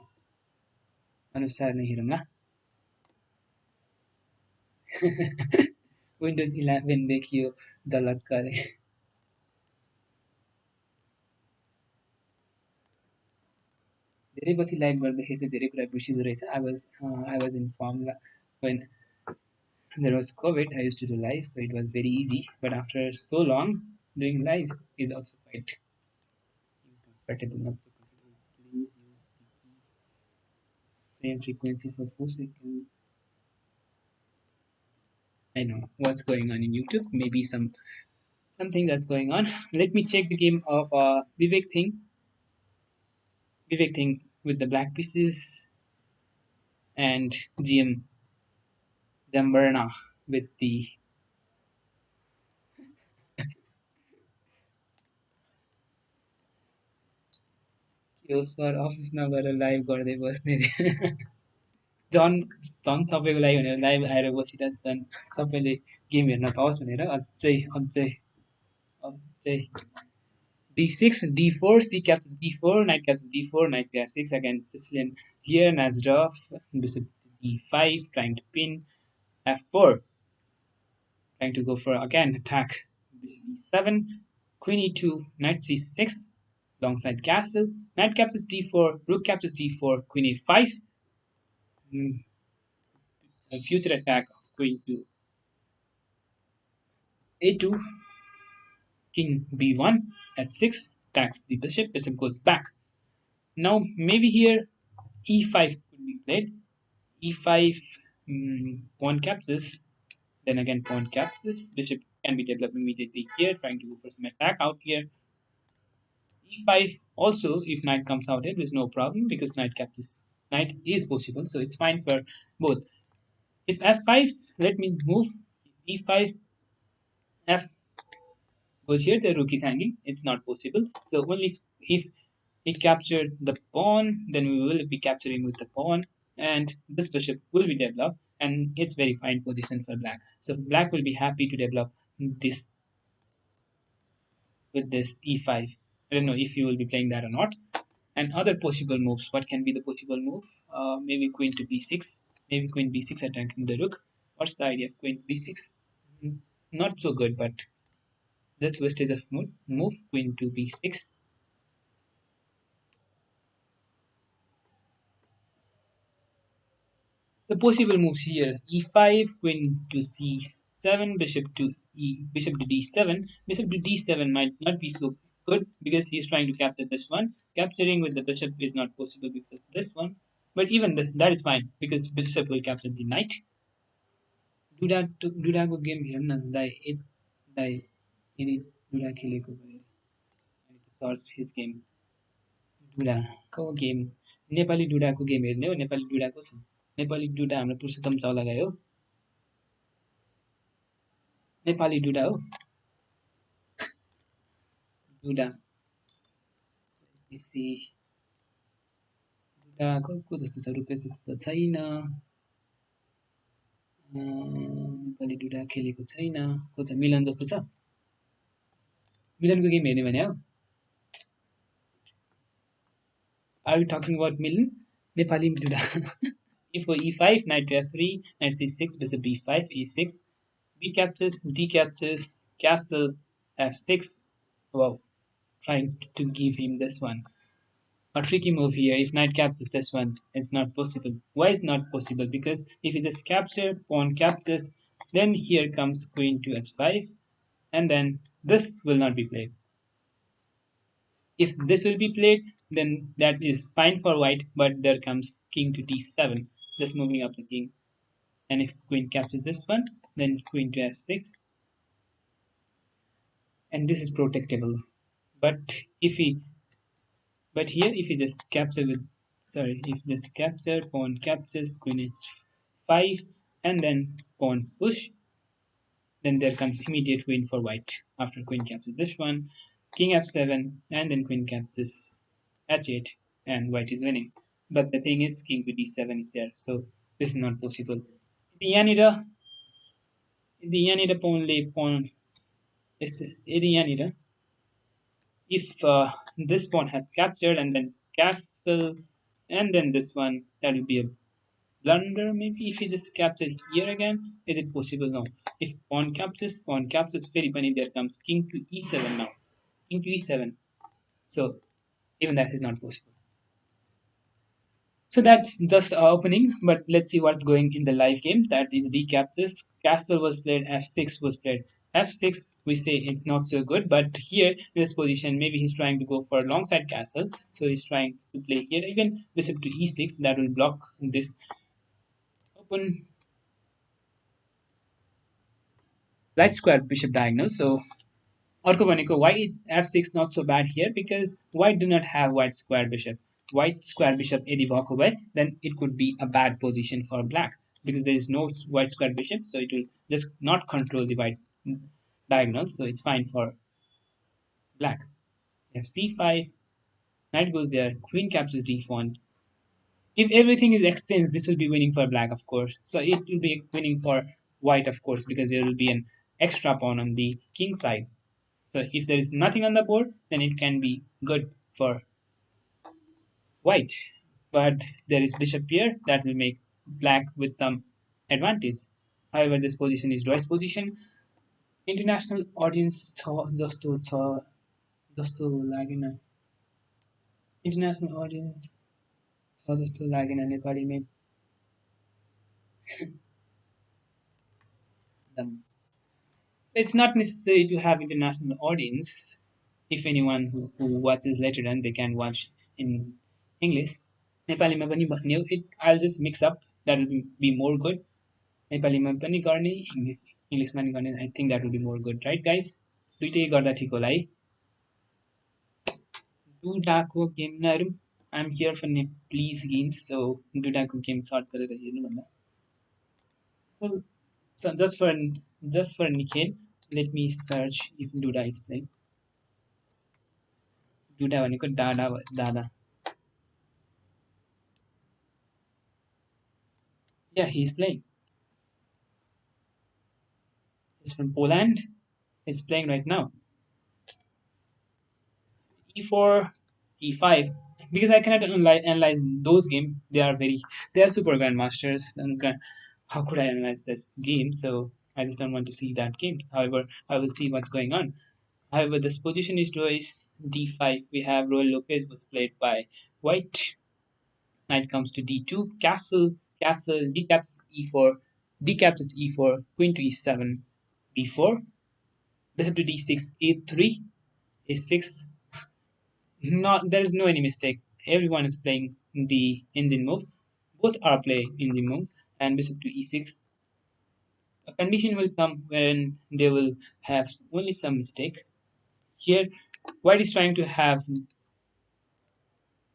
Speaker 1: अनुसार नै हेरौँला windows 11 देखियो झलक गरे धेरै पछि लाइभ गर्दाखेरि त धेरै कुरा बिर्सिँदो रहेछ I was informed when there was COVID, I used to do live, so it was very easy. But after so long, doing live is also quite incompatible, not so comfortable. Please use the frame frequency for 4 seconds. I know what's going on in YouTube. Maybe something that's going on. Let me check the game of Vivek Thing. Vivek Thing with the black pieces and GM Jambarna with the yo sir अफिसमा गएर live गर्दै बस्ने रे झन् झन् सबैको लागि भनेर लाइभ आएर बसिरहेको छ झन् सबैले गेम हेर्न पाओस् भनेर अझै अझै अझै d6 d4 c captures d4 knight captures d4 knight b6 against Sicilian here Nazdorf bishop d5 trying to pin f4 trying to go for again attack bishop e7 queen e2 knight c6 alongside castle knight captures d4 rook captures d4 queen a5 a future attack of queen to a2 king b1 at 6 attacks the bishop bishop goes back now maybe here e5 could be played e5 pawn captures then again pawn captures bishop can be developed immediately here trying to go for some attack out here e5 also, if knight comes out here, there's no problem because knight is possible, so it's fine for both. If f5, let me move e5, f goes here, the rook is hanging. It's not possible. So only if we capture the pawn, then we will be capturing with the pawn, and this bishop will be developed, and it's very fine position for black. So black will be happy to develop this with this e5. I don't know if you will be playing that or not. And other possible moves. What can be the possible move? Maybe queen to b6. Maybe queen b6 attacking the rook. What's the idea of queen b6? Mm, Not so good, but this wastage of move queen to b6. The possible moves here: e5, queen to c7, bishop to d7. Bishop to d7 might not be so good because he's trying to capture this one. Capturing with the bishop is not possible because of this one. But even this, that is fine because bishop will capture the knight. डुडाको game हेर्न दाइ दाइ यदि Duda खेलेको भए search his game डुडाको game Nepali डुडाको game हेर्ने हो नेपाली डुडाको छ नेपाली डुडा हाम्रो पुरुषोत्तम चौलागाई हो नेपाली डुडा हो डुडा पिसी डुडा कसको जस्तो छ रुपेश जस्तो त छैन नेपाली डुडा खेलेको छैन को छ मिलन जस्तो छ मिलनको गेम हेर्ने भने हो are you talking about Milan Nepali Duda e4 e5 knight to f3 knight c6 bishop b5 e6 b captures d captures castle f6 wow trying to give him this one. A tricky move here. If knight captures this one, it's not possible. Why is not possible? Because if you just capture, pawn captures, then here comes queen to h5, and then this will not be played. If this will be played, then that is fine for white, but there comes king to d7, just moving up the king. And if queen captures this one, then queen to f6, and this is protectable. But if he But here, if you just capture with, sorry, if this capture, pawn captures, queen h5, and then pawn push, then there comes immediate win for white after queen captures this one, king f7, and then queen captures h8, and white is winning. But the thing is, king to d7 is there, so this is not possible. यहाँनिर यहाँनिर pawnले pawn यदि यहाँनिर if this pawn had captured and then castle and then this one, that will be a blunder. Maybe if he just captured here again, is it possible? No. If pawn captures very funny, there comes king to e7 now. King to e7. So even that is not possible. So that's just our opening, but let's see what's going in the live game. That is D captures, castle was played, f6 was played. f6, we say it's not so good, but here in this position, maybe he's trying to go for a long side castle, so he's trying to play here. Even bishop to e6, that will block this open light square bishop diagonal. So अर्को भनेको why is f6 not so bad here because white do not have white square bishop. White square bishop यदि भएको भए then it could be a bad position for black because there is no white square bishop, so it will just not control the white diagonal, so it's fine for black. fc5, knight goes there, queen captures d4. If everything is exchanged, this will be winning for black, of course. So it will be winning for white, of course, because there will be an extra pawn on the king side. So if there is nothing on the board, then it can be good for white. But there is bishop here that will make black with some advantage. However, this position is Joyce position. International audience जस्तो लागेन international audience छ जस्तो लागेन नेपालीमै it's not necessary to have international audience. If anyone who watches later on, they can watch in English. नेपालीमा पनि भन्ने हो. I'll just mix up. That will be more good. नेपालीमा पनि गर्ने इङ्ग्लिसमा पनि गर्ने. I think that will be more good, right, guys? दुइटै गर्दा ठिक होला है. डुडाको गेम नहरू I'm here for Nepalese games, so डुडाको गेम सर्च गरेर हेर्नु भन्दा. So, so just for Nikhil, let me search if Duda is playing. Duda भनेको दादा दादा. Yeah, he's playing. He's from Poland. He's playing right now. E4, E5. Because I cannot analyze those games. They are super grandmasters. And how could I analyze this game? So I just don't want to see that games. However, I will see what's going on. However, this position is choice D5. We have Royal Lopez was played by White. Knight comes to D2. Castle, D caps E4. D caps is E4. Queen to E7. B4. Bishop to D6. A3. A6. Not there is no any mistake. Everyone is playing the engine move. Both are playing engine move. And bishop to E6. A condition will come when they will have only some mistake. Here, White is trying to have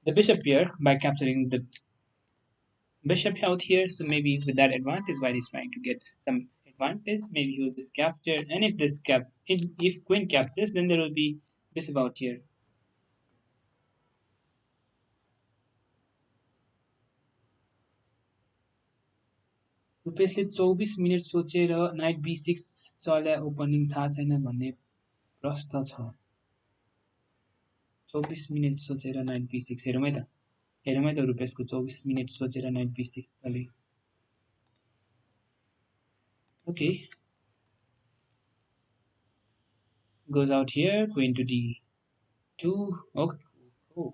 Speaker 1: the bishop here by capturing the bishop out here. So maybe with that advantage, White is trying to get some advantage. Maybe he will just capture. And if if queen captures, then there will be bishop out here. रुपेशले 24 minute सोचेर night B6 चल्या opening थाहा छैन भन्ने प्रश्न छ. 24 minute सोचेर night B6 हेरौँ है त रुपेशको 24 मिनट सोचेर नाइट B6 चल्यो. Okay, goes out here, queen to D2. Okay. Oh,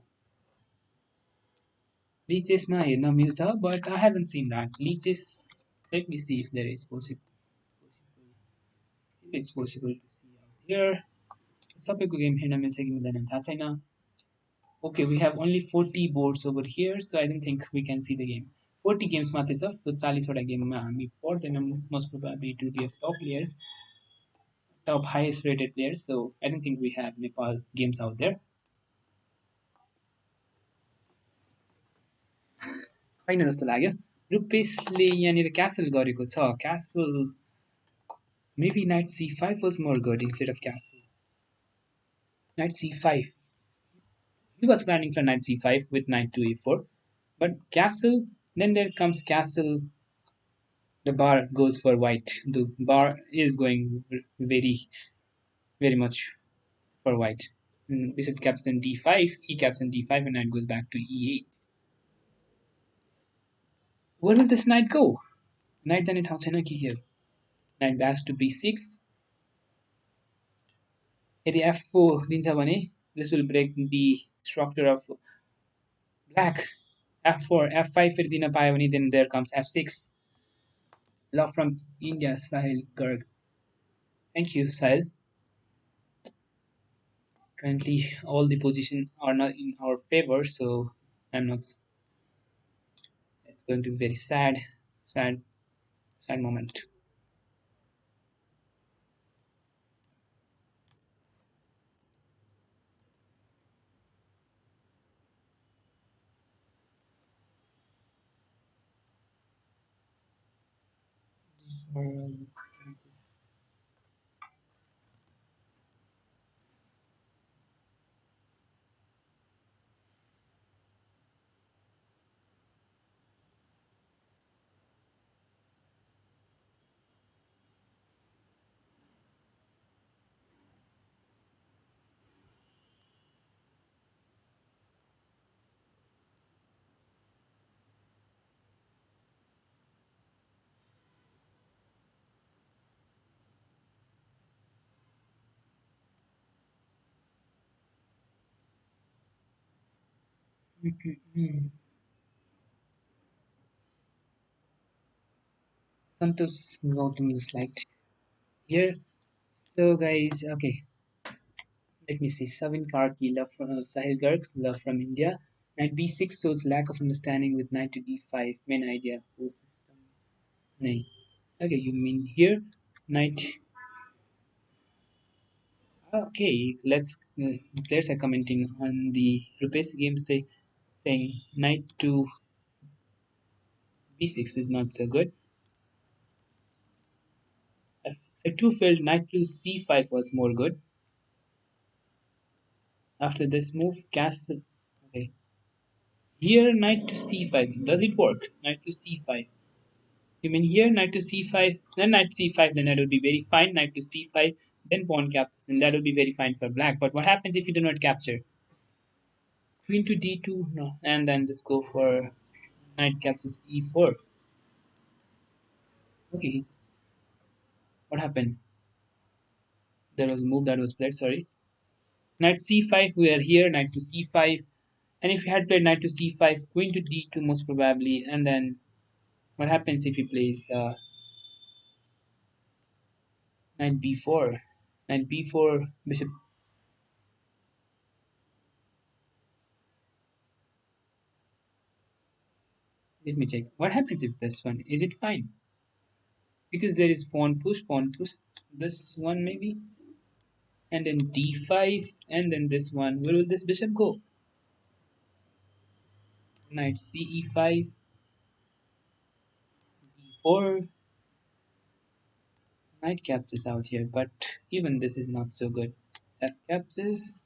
Speaker 1: leechesमा हेर्न मिल्छ, but I haven't seen that. Leeches, let me see if there is possible. If it's possible to see out here. सबैको game हेर्न मिल्छ कि मिल्दैन थाहा छैन. Okay, we have only 40 boards over here, so I don't think we can see the game. 40 games मात्रै छ. त्यो 40 वटा गेममा हामी पर्दैनौँ. Most probably to be of top players, top highest rated players. So I don't think we have Nepal games out there. होइन जस्तो लाग्यो. रुपेशले यहाँनिर क्यासल गरेको छ. Castle maybe knight C5 was more good instead of castle. Knight C5. He was planning for knight C5 with knight to E4. But castle, then there comes castle. The bar goes for white. The bar is going very, very much for white. Bishop captain D5, E captain D5, and knight goes back to E8. Where will this knight go? Knight then it has here. Knight back to B6. यदि F4 दिन्छ भने this will break the structure of black. F4, F5 फेरि दिन पायो भने then there comes F6. Love from India, Sahil Garg. Thank you, Sahil. Currently, all the positions are not in our favor, so I'm not. It's going to be very sad, sad moment. Santos Gautam is liked here. So guys, okay. Let me see. Savin Karki, love from Sahil Garg, love from India. Knight B6 shows lack of understanding with knight to D5. Main idea. Okay, you mean here? Knight. Okay, let's. Players are commenting on the Rupees game, saying knight to b6 is not so good. F2 failed, knight to c5 was more good. After this move, castle. Okay, here knight to c5. Does it work? Knight to c5. You mean here knight to c5, then knight c5, then that would be very fine. Knight to c5, then pawn captures, and that would be very fine for black. But what happens if you do not capture? Queen to d2, no, and then just go for knight captures e4. Okay, what happened? There was a move that was played. Sorry, knight c5. We are here. Knight to c5, and if you had played knight to c5, queen to d2 most probably, and then what happens if he plays knight b4? Knight b4, bishop. Let me check. What happens if this one? Is it fine? Because there is pawn push, this one maybe, and then d5, and then this one. Where will this bishop go? Knight ce5, d4, knight captures out here, but even this is not so good. F captures,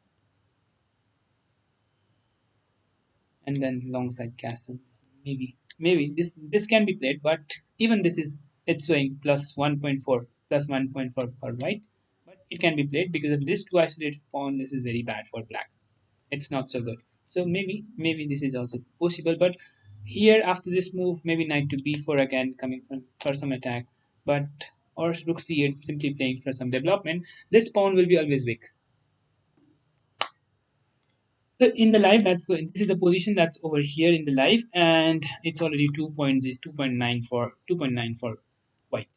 Speaker 1: and then long side castle. Maybe this can be played, but even this is, it's showing plus 1.4, plus 1.4 for white, but it can be played because of this two isolated pawn. This is very bad for black. It's not so good. So maybe this is also possible. But here after this move, maybe knight to b4 again coming from for some attack, but or rook c8 simply playing for some development. This pawn will be always weak. So in the live, this is a position that's over here in the live, and it's already 2.9 for 2.9 for white.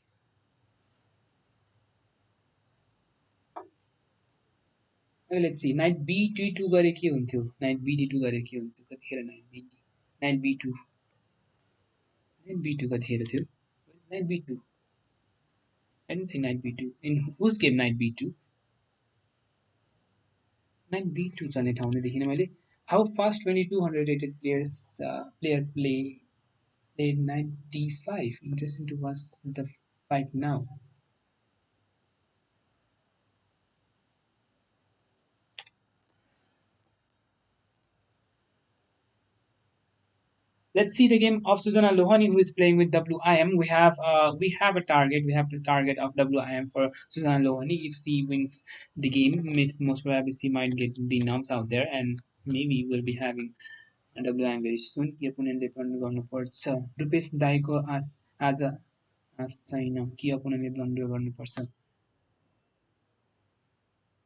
Speaker 1: Okay, let's see. Knight b2 गरे के हुन्थ्यो Knight b2 गरे के हुन्थ्यो कतिखेर knight b2 knight b2 कतिखेर थियो knight b2 I didn't see knight b2 in whose game knight b2 knight b2 चल्ने ठाउँले देखिन मैले how fast 2200 rated player played knight d5 interesting to watch the fight now. Let's see the game of Susanna Lohani, who is playing with WIM. We have a target. We have the target of WIM for Susanna Lohani. If she wins the game, most probably she might get the norms out there, and maybe we'll be having a WIM very soon. Your opponent depend गर्नुपर्छ. रुपेश दाईको आज छैन कि opponentले blunder गर्नुपर्छ.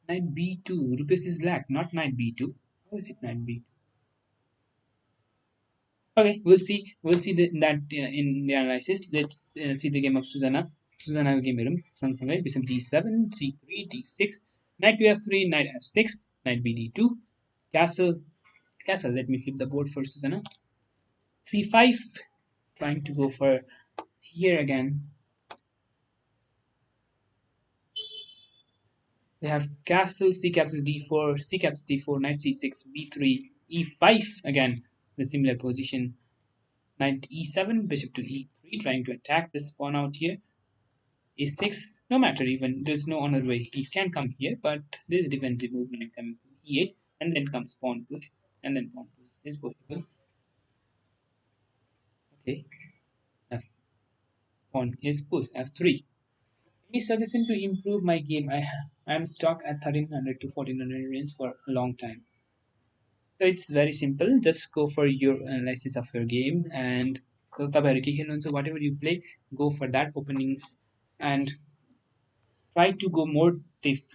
Speaker 1: Knight b2. Rupees is black, not knight b2. How is it knight b2? Okay, that in the analysis. Let's see the game of Susanna. Susanna game heरौँ सँगसँगै bishop g7, c3, d6, knight to f3, knight f6, knight bd2, castle. Let me flip the board for Susanna. c5, trying to go for here again. We have castle, c captures d4, c captures d4, knight c6, b3, e5 again. The similar position. Knight e7, bishop to e3, trying to attack this pawn out here. A6, no matter, even there's no other way. He can come here, but this defensive movement coming to e8, and then comes pawn push, and then pawn push is possible. Okay, f pawn is push, f3. Any suggestion to improve my game? I'm stuck at 1300 to 1400 range for a long time. So it's very simple. Just go for your analysis of your game and whatever you play, go for that openings and try to go more depth.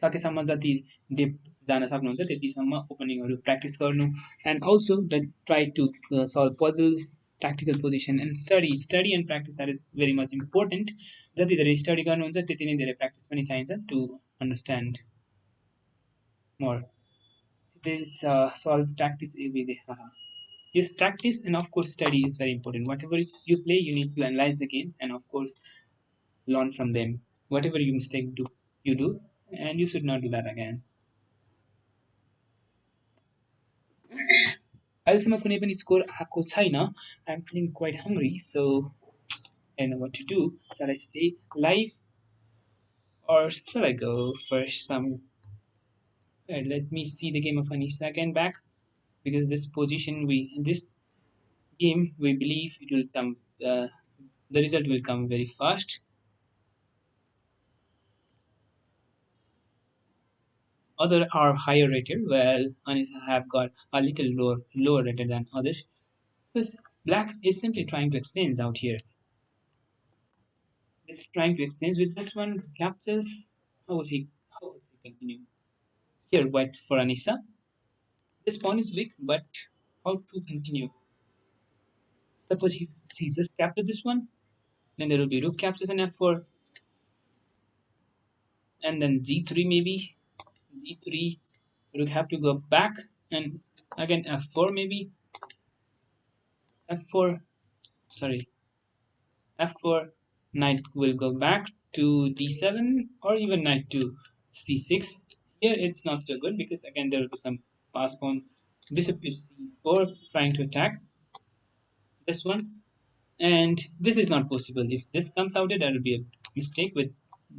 Speaker 1: सकेसम्म जति deep जान सक्नुहुन्छ त्यतिसम्म ओपनिङहरू practice गर्नु and also try to solve puzzles tactical position and study and practice that is very much important. जति धेरै study गर्नुहुन्छ त्यति नै धेरै प्र्याक्टिस पनि चाहिन्छ to understand more. This solve tactics every day. Yes, practice and of course study is very important. Whatever you play, you need to analyze the games and of course learn from them. Whatever you mistake do, you do, and you should not do that again. अहिलेसम्म कुनै पनि score आएको छैन. I'm feeling quite hungry, so I don't know what to do. Shall I stay live or shall I go for some? Let me see the game of Anissa again back, because this game we believe it will come. The result will come very fast. Other are higher rated, while Anissa have got a little lower rated than others. So Black is simply trying to exchange out here. Is trying to exchange with this one. Captures. How will he? How will he continue? Here, white for Anissa. This pawn is weak, but how to continue? Suppose he seizes capture this one, then there will be rook captures an f4, and then g3 maybe. G3, rook have to go back, and again f4 maybe. F4, sorry, f4. Knight will go back to d7, or even knight to c6. Here it's not so good because again there will be some pass pawn. Bishop to c4 trying to attack this one. And this is not possible. If this comes out, there will be a mistake with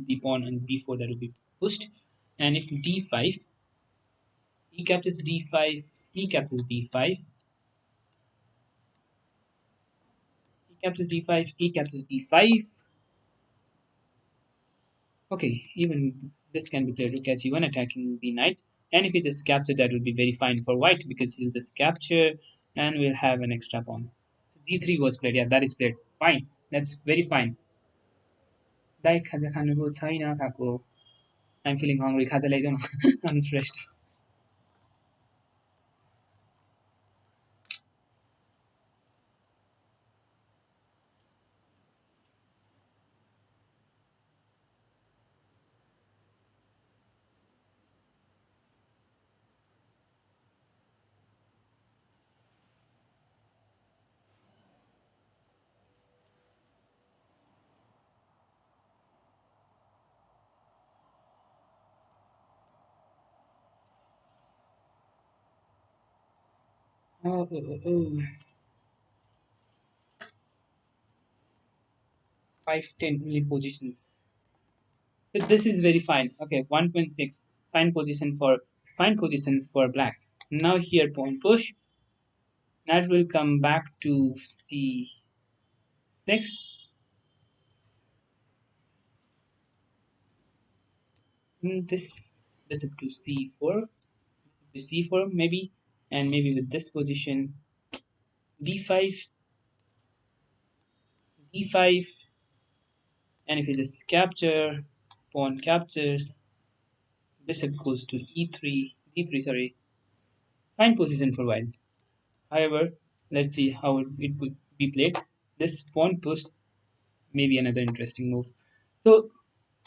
Speaker 1: the pawn and b4 that will be pushed. And if d5, e captures d5, e captures d5, e captures d5, e captures d5. Okay, even this can be played rook h1 attacking the knight. And if he just captures, that will be very fine for white because he'll just capture and we'll have an extra pawn. So d3 was played. Yeah, that is played. Fine. That's very fine. दाइ खाजा खानुको छैन खाएको. I'm feeling hungry. खाजा ल्याइदेऊ न. I'm stressed. Oh. 510 only positions. So this is very fine. Okay, 1.6. Fine position for black. Now here pawn push. Knight will come back to c6. This bishop to c4. To c4 maybe. And maybe with this position d5, d5. And if you just capture, pawn captures, bishop goes to e3, d3, sorry. Fine position for white. However, let's see how it would be played. This pawn push may be another interesting move. So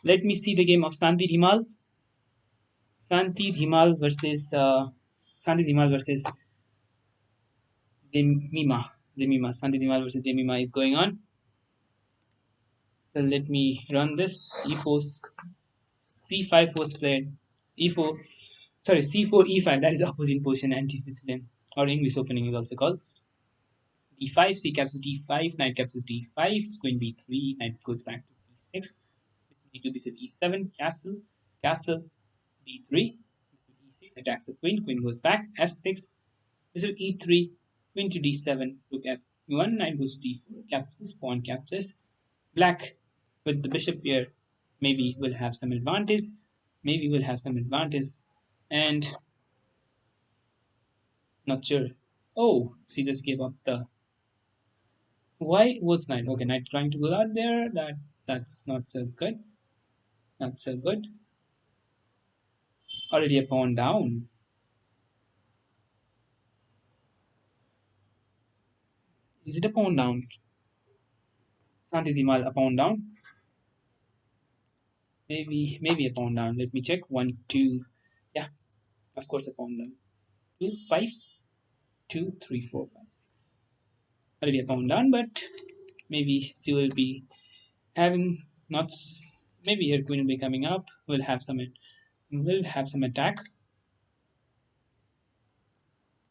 Speaker 1: let me see the game of Santi Dhimal. Santi Dhimal versus Jemima. Jemima. Santi Dhimal versus Jemima is going on. So let me run this. E4, C5 was played. E4, sorry, C4, E5. That is opposite position, anti-Sicilian or English opening is also called. D5, C captures D5, knight captures D5, queen B3, knight goes back to E6, D2, bishop E7, castle, castle, D3, bishop E6 attacks the queen, queen goes back, F6, bishop E3, queen to D7, rook F1, knight goes to D4, captures, pawn captures, black with the bishop here, maybe will have some advantage, and not sure. Oh, she just gave up the. Why was knight? Okay, knight trying to go out there. That's not so good. Not so good. Already a pawn down. Is it a pawn down? Santi Dimal a pawn down. Maybe a pawn down. Let me check. One, two. Yeah, of course a pawn down. Two, five, two, three, four, five, six. Already a pawn down, but maybe she will be having not. Maybe her queen will be coming up. We'll have some We'll have some attack.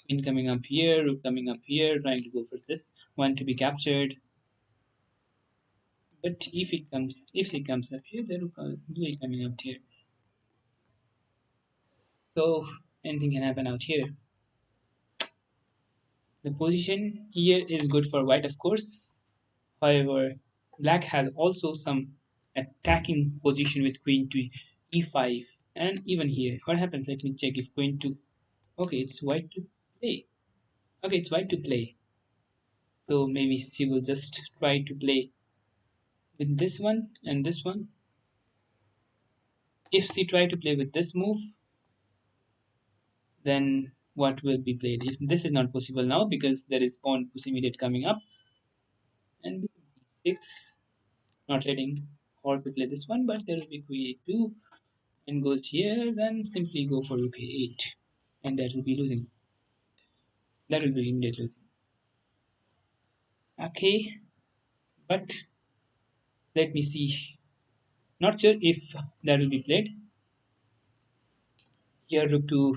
Speaker 1: Queen coming up here, rook coming up here, trying to go for this one to be captured. But if he comes up here, the rook will be coming up here. So anything can happen out here. The position here is good for white, of course. However, black has also some attacking position with queen to e5, and even here. What happens? Let me check if queen to. Okay, it's white to play. Okay, it's white to play. So maybe she will just try to play with this one and this one. If she try to play with this move, then what will be played? If this is not possible now because there is pawn push immediate coming up, and bishop d6, not letting her to play this one, but there will be queen a2 and goes here, then simply go for rook a8, and that will be losing. That will be immediate losing. Okay, but let me see. Not sure if that will be played. Here rook to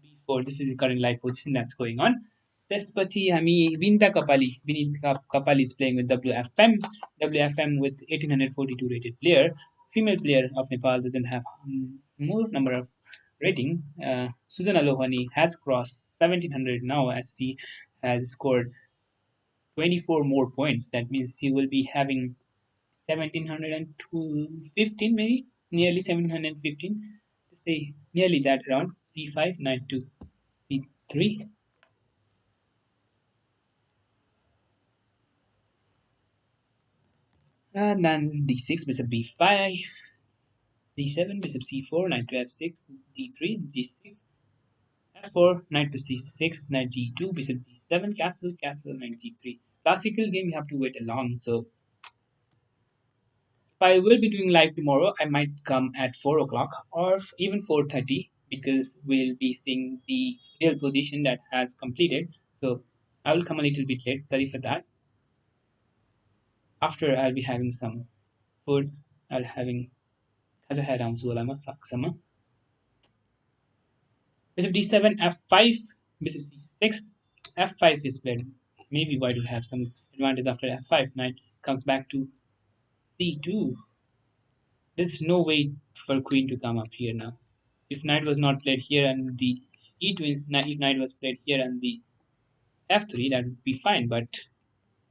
Speaker 1: b4. This is the current live position that's going on. त्यसपछि हामी विनिता कपाली is playing with WFM with 1842 rated player. Female player of Nepal doesn't have more number of rating. Suzana Lohani has crossed 1700 now as she has scored 24 more points. That means she will be having 1715 maybe, nearly 1715. Say nearly that around c5, knight to c3. And then d6, bishop b5, d7, bishop c4, knight to f6, d3, g6, f4, knight to c6, knight g2, bishop g7, castle, castle, knight g3. Classical game, you have to wait along. So if I will be doing live tomorrow, I might come at 4 o'clock or even 4:30 because we'll be seeing the real position that has completed. So I will come a little bit late. Sorry for that. After I'll be having some food, I'll having كذا حاجة عم سوالها ما saksama. Bishop d7, f5, bishop c6, f5 is played. Maybe white will have some advantage after f5. Knight comes back to c2. There's no way for queen to come up here now. If knight was not played here and the e2 is if knight was played here and the f3, that would be fine. But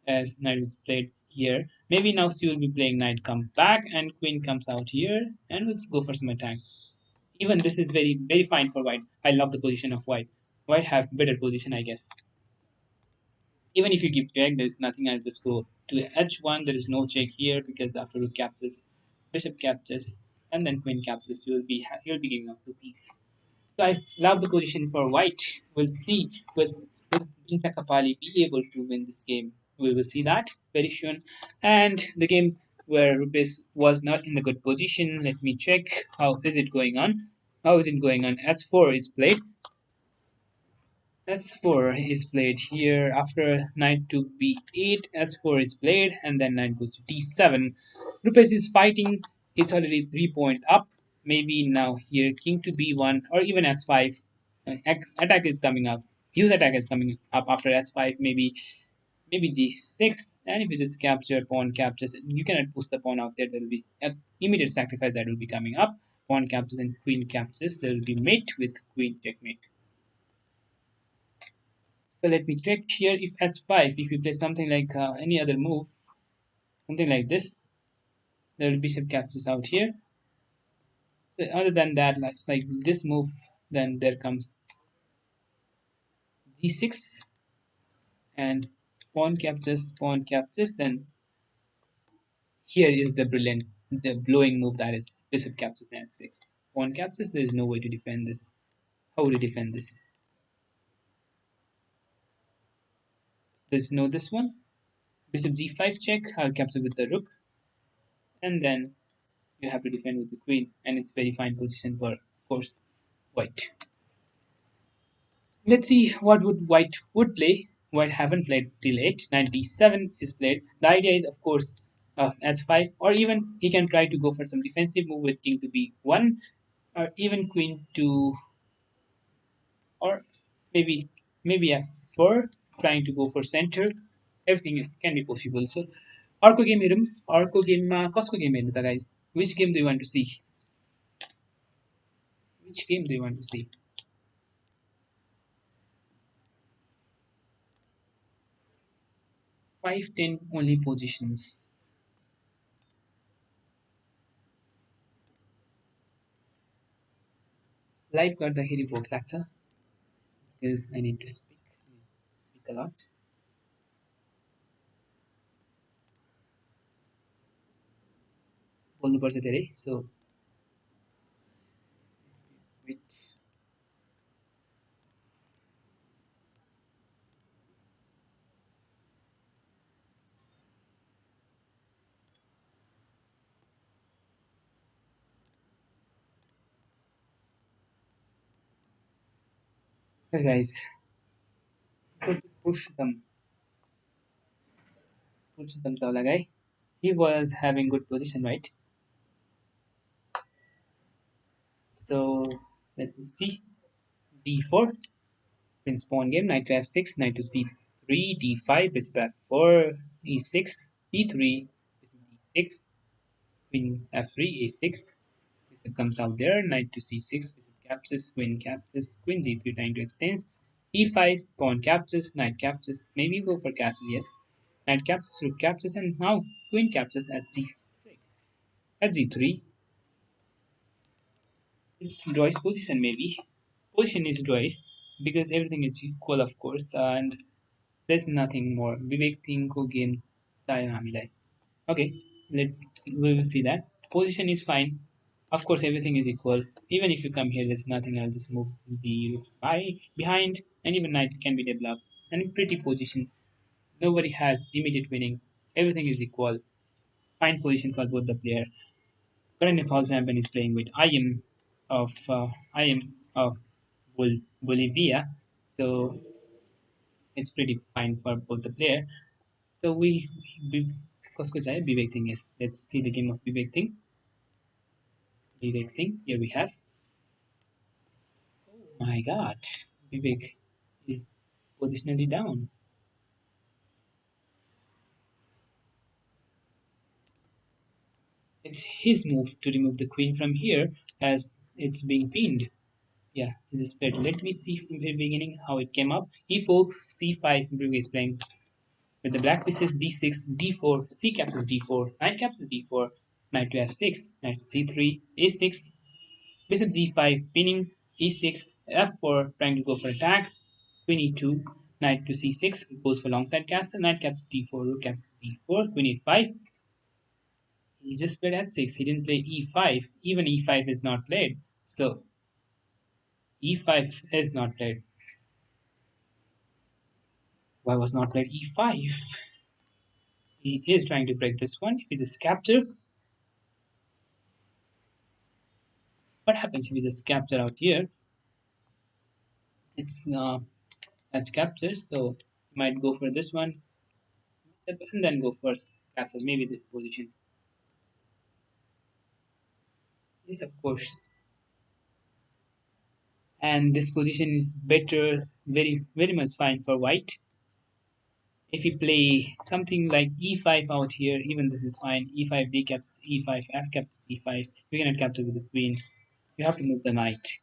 Speaker 1: as knight was played here, maybe now she will be playing knight come back and queen comes out here, and let's go for some attack. Even this is very fine for white. I love the position of white. White have better position, I guess. Even if you give check, there is nothing. I'll just go to h1. There is no check here because after rook captures, bishop captures, and then queen captures, you'll be giving up two pieces. So I love the position for white. We'll see. Will Binta Kapali be able to win this game? We will see that very soon. And the game where Rupesh was not in the good position. Let me check. How is it going on? How is it going on? H4 is played. S4 is played here after knight to b8. S4 is played and then knight goes to d7. Rupesh is fighting. It's already 3 point up. Maybe now here king to b1 or even s5. Attack is coming up. Huge attack is coming up after s5. Maybe g6. And if you just capture pawn captures, you cannot push the pawn out there. There will be an immediate sacrifice that will be coming up. Pawn captures and queen captures. There will be mate with queen checkmate. So let me check here if h5, if you play something like any other move, something like this, there will be bishop captures out here. So other than that, like this move, then there comes d6 and pawn captures. Then here is the brilliant, the blowing move that is bishop captures and h6. Pawn captures, there is no way to defend this. How would you defend this? There's no this one. Bishop g5 check, I'll capture with the rook, and then you have to defend with the queen, and it's very fine position for, of course, white. Let's see what would white would play. White haven't played till 8. Knight d7 is played. The idea is, of course, That's 5, or even he can try to go for some defensive move with king to b1, or even queen to, or maybe f4, trying to go for center. Everything can be possible. So अर्को game हेरौँ. अर्को गेममा कसको game हेर्नु त guys? Which game do you want to see? Which game do you want to see? 5-10 only positions. Live गर्दाखेरि भोक लाग्छ because I need to speak a lot. बोल्नुपर्छ धेरै. So wait. Hey guys, go to push them Tawla guy. He was having good position, right? So let me see. D4, Prince pawn game, knight to f6, knight to c3, d5, bishop f4, e6, e3, bishop d6, queen f3, a6, bishop comes out there, knight to c6, bishop captures, queen g3, trying to exchange, e5, pawn captures, knight captures, maybe go for castle, yes, knight captures, rook captures, and now queen captures at g3. It's Joyce position maybe. Position is Joyce because everything is equal of course, and there's nothing more. Vivek को game चाहियो हामीलाई. Okay, we will see that. Position is fine. Of course, everything is equal. Even if you come here, there's nothing. I'll just move the by behind, and even knight can be developed. And pretty position. Nobody has immediate winning. Everything is equal. Fine position for both the player. Current Nepal champion is playing with I am of Bolivia, so it's pretty fine for both the player. So we कसको चाहियो विवेक thing is, let's see the game of Vivek thing. Vivek thing, here we have. Oh my God, Vivek is positionally down. It's his move to remove the queen from here as it's being pinned. Yeah, this is better. Let me see from the beginning how it came up. E4, C5, Vivek is playing with the black pieces d6, d4, c captures d4, knight captures d4, knight to f6, knight c3, a6, bishop g5, pinning, e6, f4, trying to go for attack, queen e2, knight to c6, goes for longside castle, knight captures d4, rook captures d4, queen e5. He just played h6, he didn't play e5, even e5 is not played. So e5 is not played. Why was not played e5? He is trying to break this one. If he just capture, what happens if we just capture out here? It's that's captures, so might go for this one and then go for castle, maybe this position. Yes, of course. And this position is better, very much fine for white. If you play something like e5 out here, even this is fine. E5, d captures e5, f captures e5. You cannot capture with the queen. You have to move the knight.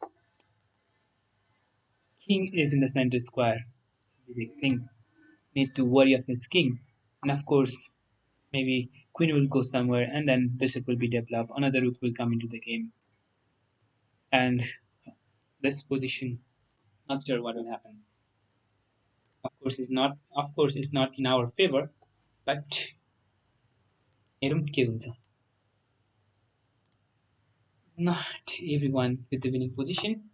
Speaker 1: King is in the center square. It's a big thing. Need to worry of his king. And of course, maybe queen will go somewhere and then bishop will be developed. Another rook will come into the game. And this position, not sure what will happen. Of course, it's not in our favor, but हेरौँ के हुन्छ. Not everyone with the winning position,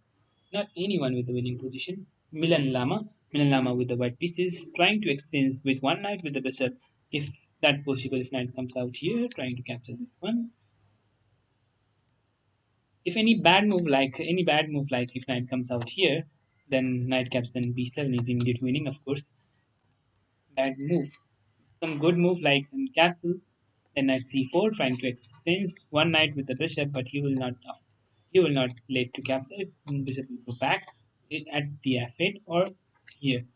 Speaker 1: not anyone with the winning position. Milan Lama with the white pieces, trying to exchange with one knight with the bishop. If that possible, if knight comes out here, trying to capture this one. If any bad move like if knight comes out here, then knight captures and b7 is immediate winning. Of course, bad move. Some good move like in castle, Then knight c4, trying to exchange one knight with the bishop, but he will not let to capture it. Bishop will go back at the f8 or here.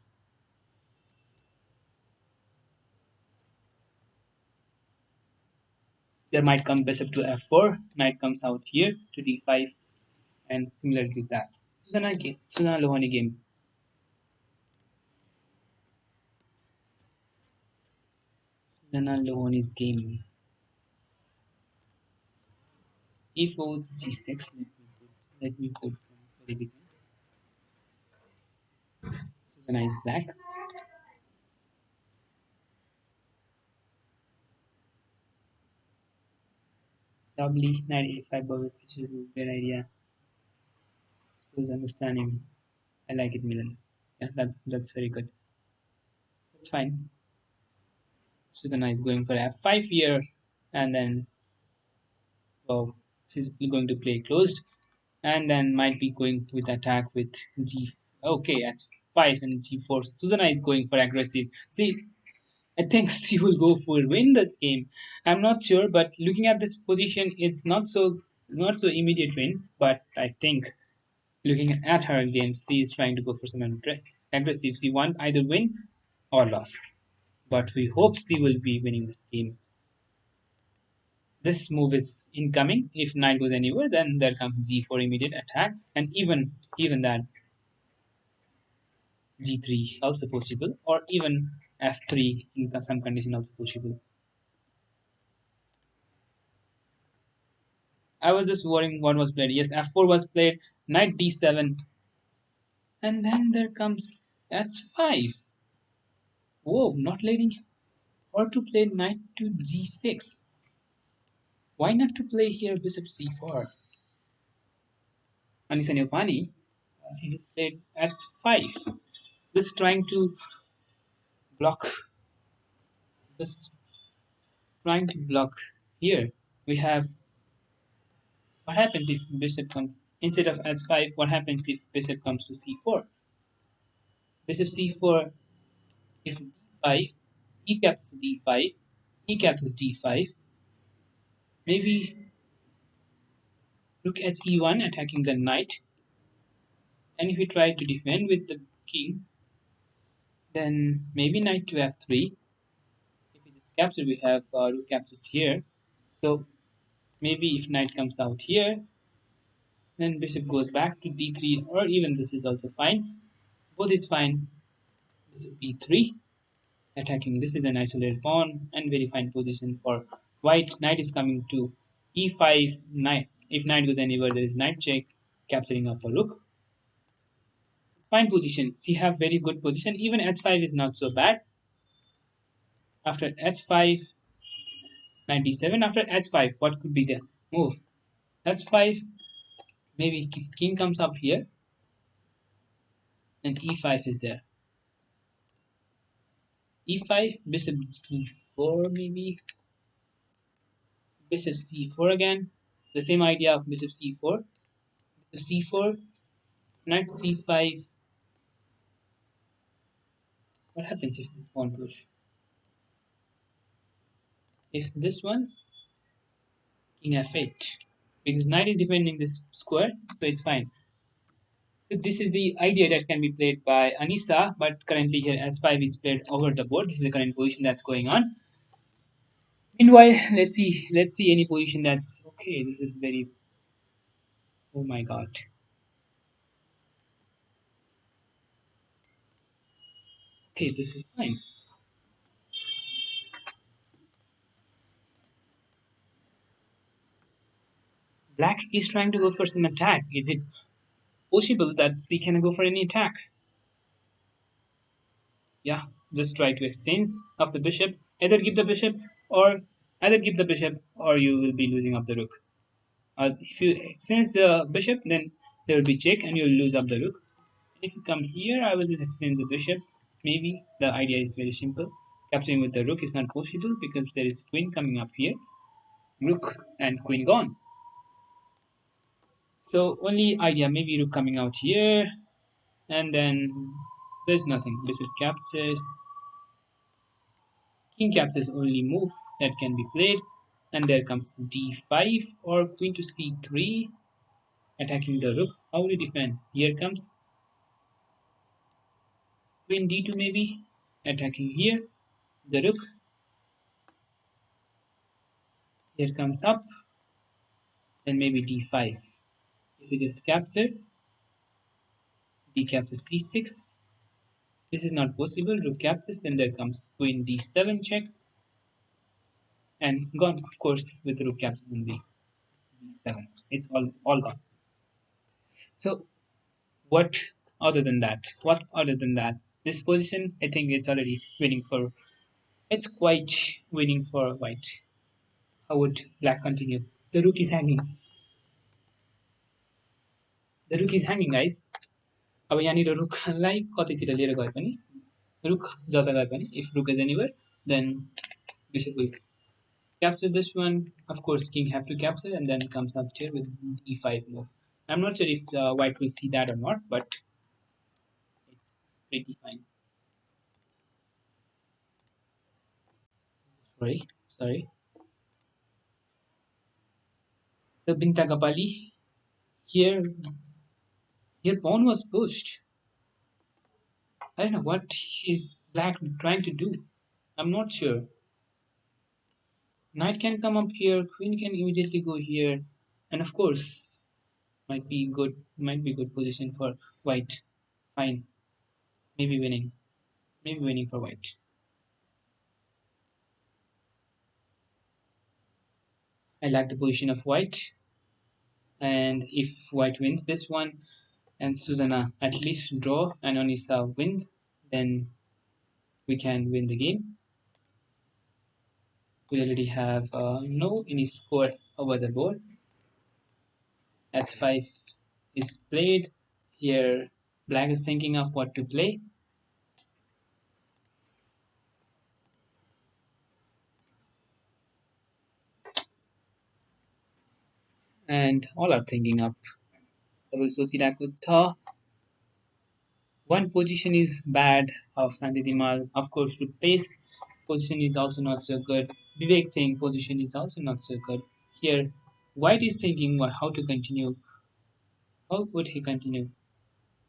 Speaker 1: There might come bishop to f4, knight comes out here to d5, and similarly that. Susanna Lohani game. Susanna Lohani's game. E4 g6. Let me put from very beginning. Susanna is black. Probably knight a5 bubble, which is a great idea. Who's understanding? I like it, Milan. Yeah, that's very good. That's fine. Susanna is going for f5 here, and then well, she's going to play closed, and then might be going with attack with g. Okay, that's 5 and g4. Susanna is going for aggressive. See, I think she will go for win this game. I'm not sure, but looking at this position, it's not so immediate win. But I think looking at her game, she is trying to go for some aggressive. She want either win or loss. But we hope she will be winning this game. This move is incoming. If knight goes anywhere, then there comes g4 immediate attack, and even that g3 also possible, or even f3 in some condition also possible. I was just worrying what was played. Yes, f4 was played, knight d7, and then there comes h5. Whoa, not letting or to play knight to g6. Why not to play here bishop c4? Anisa Neopani, she just played h5. Just trying to block this, trying to block here. We have what happens if bishop comes instead of h5? What happens if bishop comes to c4? Bishop c4. If d5, e captures d5, e captures d5. Maybe rook at e1 attacking the knight. And if we try to defend with the king, then maybe knight to f3. If it is captured, we have rook captures here. So maybe if knight comes out here, then bishop goes back to d3, or even this is also fine. Both is fine. Bishop b3, attacking. This is an isolated pawn and very fine position for white. Knight is coming to e5. Knight. If knight goes anywhere, there is knight check, capturing up a rook. Fine position. She have very good position. Even h5 is not so bad. After h5, 97. After h5, what could be the move? h5, maybe king comes up here, and e5 is there. e5, bishop g4 maybe, bishop c4 again. The same idea of bishop c4. Bishop c4, knight c5. What happens if this pawn push? If this one, king f8. Because knight is defending this square, so it's fine. So this is the idea that can be played by Anisa, but currently here s5 is played over the board. This is the current position that's going on. Meanwhile, let's see any position that's okay. This is very, oh my god. Okay, this is fine. Black is trying to go for some attack. Is it possible that C can go for any attack? Yeah, just try to exchange of the bishop. Either give the bishop or you will be losing up the rook. If you exchange the bishop, then there will be check and you'll lose up the rook. If you come here, I will just exchange the bishop. Maybe the idea is very simple. Capturing with the rook is not possible because there is queen coming up here. Rook and queen gone. So only idea, maybe rook coming out here, and then there's nothing. Bishop captures, King captures only move that can be played. And there comes d5 or queen to c3, attacking the rook. How will you defend? Here comes queen d2 maybe, attacking here. The rook, here comes up, then maybe d5. If it is captured, d captures c6. This is not possible. Rook captures, then there comes queen d7 check, and gone, of course, with rook captures in the d7. It's all gone. So what other than that? What other than that? This position, I think it's already winning for. It's quite winning for white. How would black continue? The rook is hanging. The rook is hanging, guys. अब यहाँनिर रुखलाई कतैतिर लिएर गए पनि रुख जता गए पनि if rook is anywhere then bishop will capture this one. Of course, king have to capture and then comes up here with d5 move. I'm not sure if white will see that or not, but it's pretty fine. Sorry. So Binta Kapali, here here pawn was pushed. I don't know what is black trying to do. I'm not sure. Knight can come up here, queen can immediately go here, and of course might be good position for white. Fine, maybe winning, maybe winning for white. I like the position of white, and if white wins this one and Susanna at least draw and Onisa wins, then we can win the game. We already have no any score over the board. H5 is played. Here, black is thinking of what to play. And all are thinking up. One position is bad of Santi Dimal. Of course, pace position is also not so good. Vivek Singh position is also not so good. Here, White is thinking how to continue. How would he continue?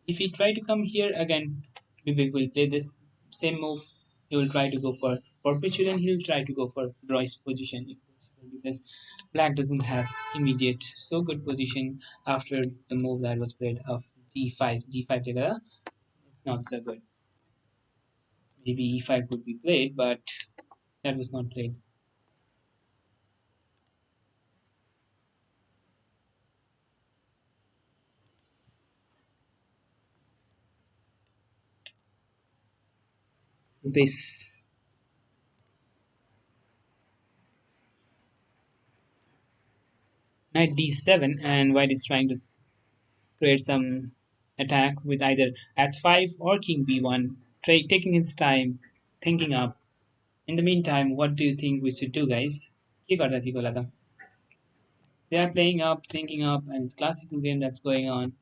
Speaker 1: If he try to come here again, Vivek will play this same move. He will try to go for perpetual and he will try to go for Roy's position if possible, because Black doesn't have immediate so good position after the move that was played of g5. G5 together, it's not so good. Maybe e5 could be played, but that was not played. Base knight d7, and white is trying to create some attack with either h5 or king b1, taking his time, thinking up. In the meantime, what do you think we should do, guys? के गर्दा थियो होला त? They are playing up, thinking up, and it's classical game that's going on.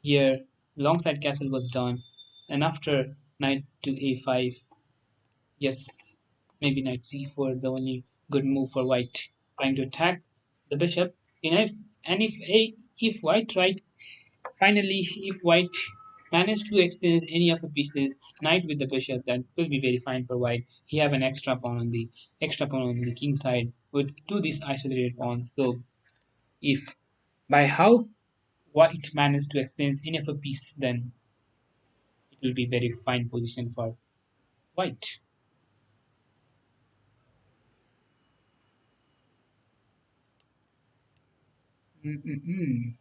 Speaker 1: Here, longside castle was done, and after knight to a5, yes, maybe knight c4, the only good move for white, trying to attack the bishop. And if white tried, finally, if white managed to exchange any of the pieces, knight with the bishop, that will be very fine for white. He have an extra pawn on the king side with two these isolated pawns. So if by how white managed to exchange any of a piece, then it will be very fine position for white. Mm-mm-mm.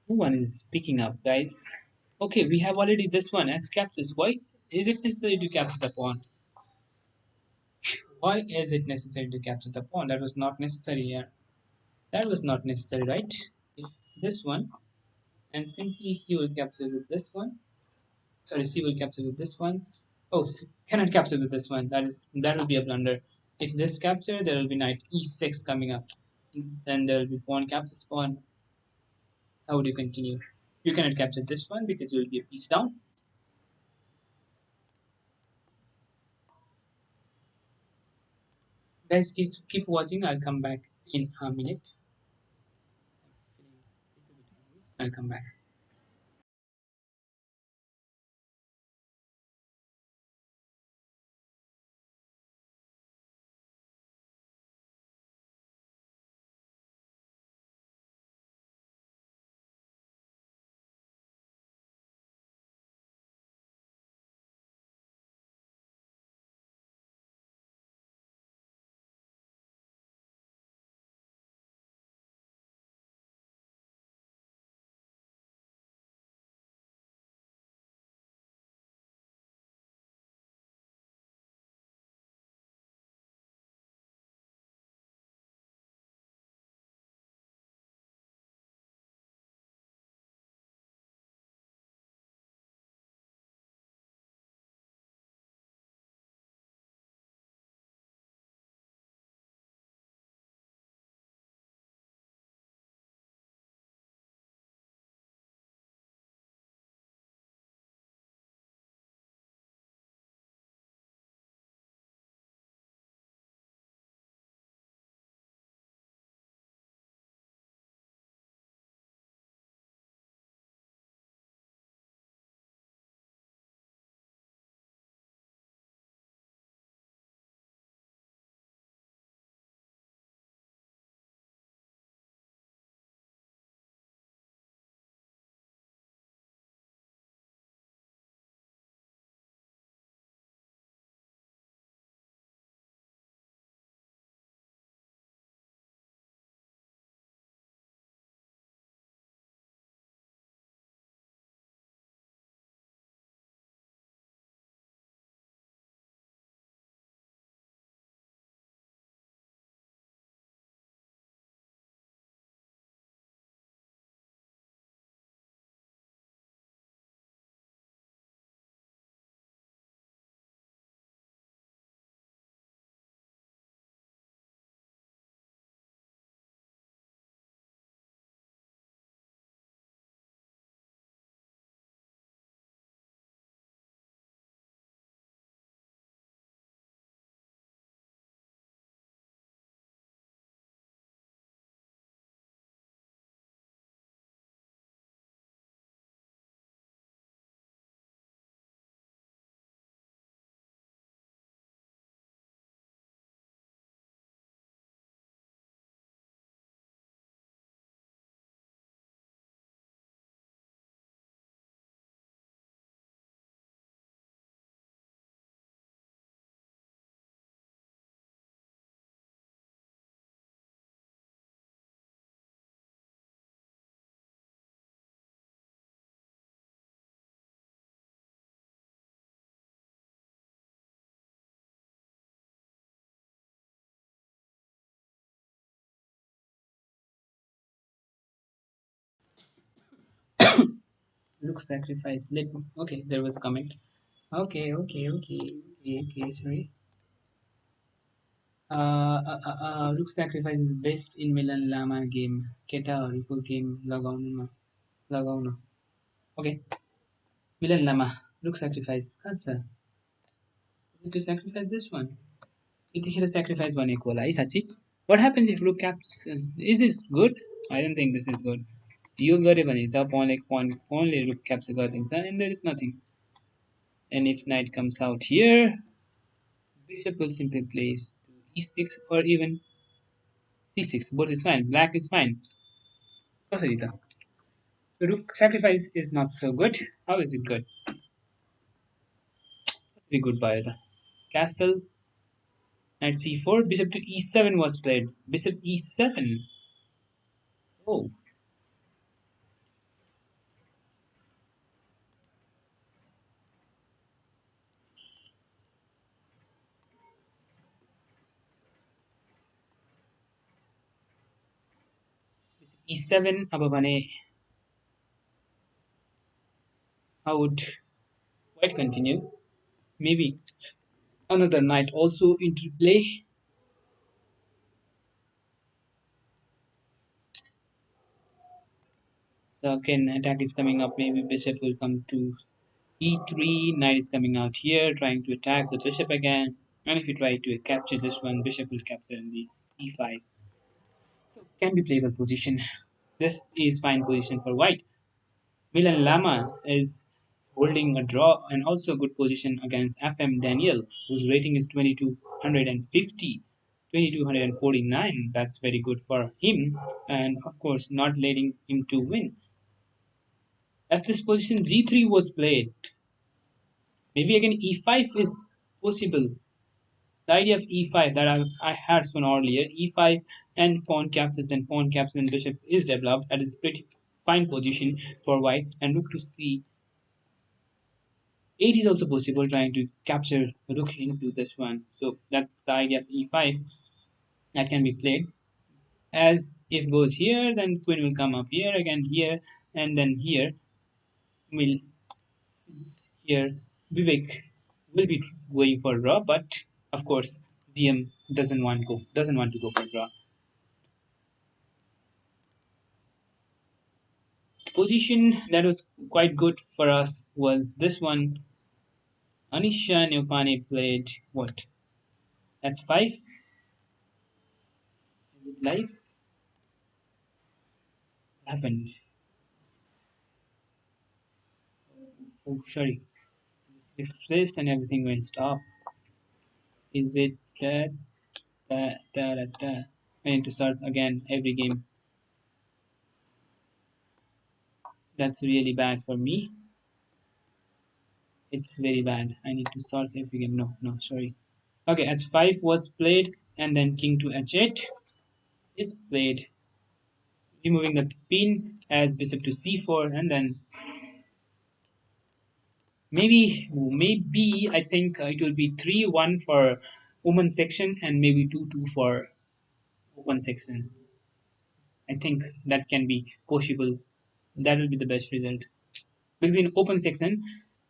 Speaker 1: No one is picking up, guys. Okay, we have already this one as captures. Why is it necessary to capture the pawn? Why is it necessary to capture the pawn? That was not necessary here. That was not necessary, right? If this one, and simply he will capture with this one. Sorry, C will capture with this one. Oh, cannot capture with this one. That will be a blunder. If this capture, there will be knight e6 coming up. Then there will be pawn captures pawn. How would you continue? You cannot capture this one because you will be a piece down. Guys, keep watching. I'll come back in a minute. I'll come back. Look, sacrifice. Let me. Okay, there was comment. Okay. Sorry. Rook sacrifice is best in Milan Lama game. Keta Ruko game Lagauna. Okay. Milan Lama. Rook sacrifice. Katsa. To sacrifice this one. यतिखेर sacrifice भनेको होला है साँच्ची. What happens if rook caps? Is this good? I don't think this is good. यो गऱ्यो भने त pawnले rook capture गरिदिन्छ and there is nothing. And if knight comes out here, bishop will simply place to e6 or even c6. Both is fine. Black is fine. कसरी त? The rook sacrifice is not so good. How is it good? Very good भयो त. Castle, knight c4, bishop to e7 was played. Bishop e7. Oh, bishop e7 अब भने I would quite continue. Maybe another knight also into play. Again, attack is coming up. Maybe bishop will come to e3. Knight is coming out here, trying to attack the bishop again. And if you try to capture this one, bishop will capture in the e5. So can be playable position. This is fine position for white. Milan Lama is holding a draw and also a good position against FM Daniel, whose rating is 2250, 2249. That's very good for him, and of course, not letting him to win. As this position g3 was played, maybe again e5 is possible. The idea of e5 that I had shown earlier, e5 and pawn captures, then pawn captures and bishop is developed. That is pretty fine position for white. And rook to c8 is also possible, trying to capture rook into this one. So that's the idea of e5 that can be played. As if goes here, then queen will come up here again here, and then here will here Vivek will be going for draw, but of course GM doesn't want to go for draw. Position that was quite good for us was this one. Anisha Neopane played what? That's five. Is it live? Happened. Oh, sorry. Refreshed and everything went stop. Is it that? I need to search again every game. That's really bad for me. It's very bad. I need to search every game. No, sorry. Okay, h5 was played, and then king to h8 is played, removing the pin as bishop to c4, and then maybe I think it will be 3-1 for woman section and maybe 2-2 for open section. I think that can be possible. That will be the best result. Because in open section,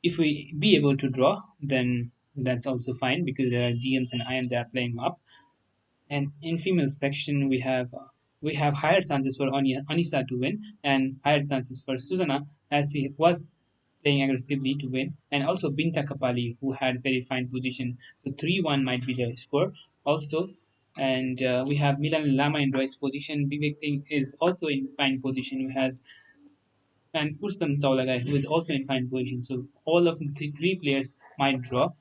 Speaker 1: if we be able to draw, then that's also fine because there are GMs and IMs that are playing up. And in female section, we have higher chances for Anisa to win and higher chances for Susanna as she was playing aggressively to win, and also Binta Kapali who had very fine position. So 3-1 might be the score also. And we have Milan Lama in Roy's position. Vivek Singh is also in fine position. Who has and Pustam Chaulagai who is also in fine position. So all of the three players might draw,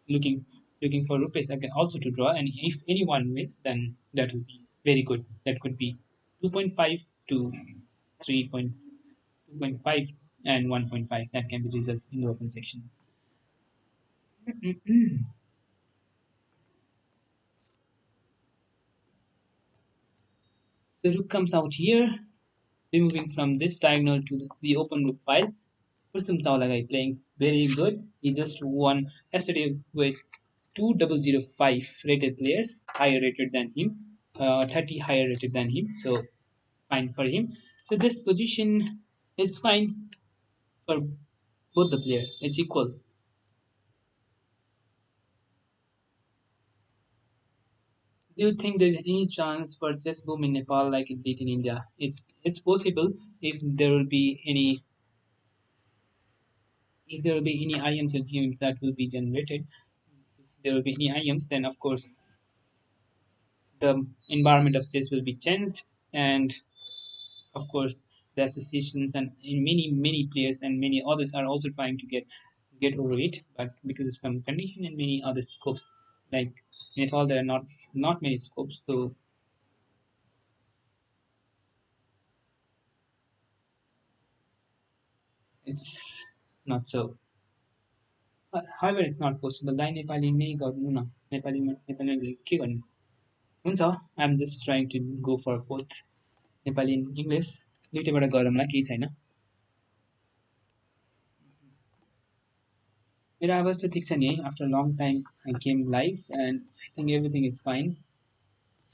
Speaker 1: looking for Rupees again also to draw. And if anyone wins, then that will be very good. That could be 2.5 to 3.2.5 and 1.5. That can be reserved in the open section. So rook comes out here, removing from this diagonal to the open rook file. Pustam Chaulagai playing very good. He just won yesterday with 2005 rated players, higher rated than him, 30 higher rated than him. So fine for him. So this position is fine for both the player. It's equal. Do you think there's any chance for chess boom in Nepal like it did in India? It's possible if there will be any IMs or GMs that will be generated. If there will be any IMs, then of course the environment of chess will be changed, and of course the associations and in many players and many others are also trying to get over it, but because of some condition and many other scopes, like in Nepal there are not many scopes, so it's not so. However, it's not possible. दाइ नेपाली नै गर्नु न नेपालीमा नेपाली के गर्नु हुन्छ I'm just trying to go for both Nepali English दुइटैबाट गरौँला केही छैन मेरो आवाज त ठिक छ नि है after long time I came live and I think everything is fine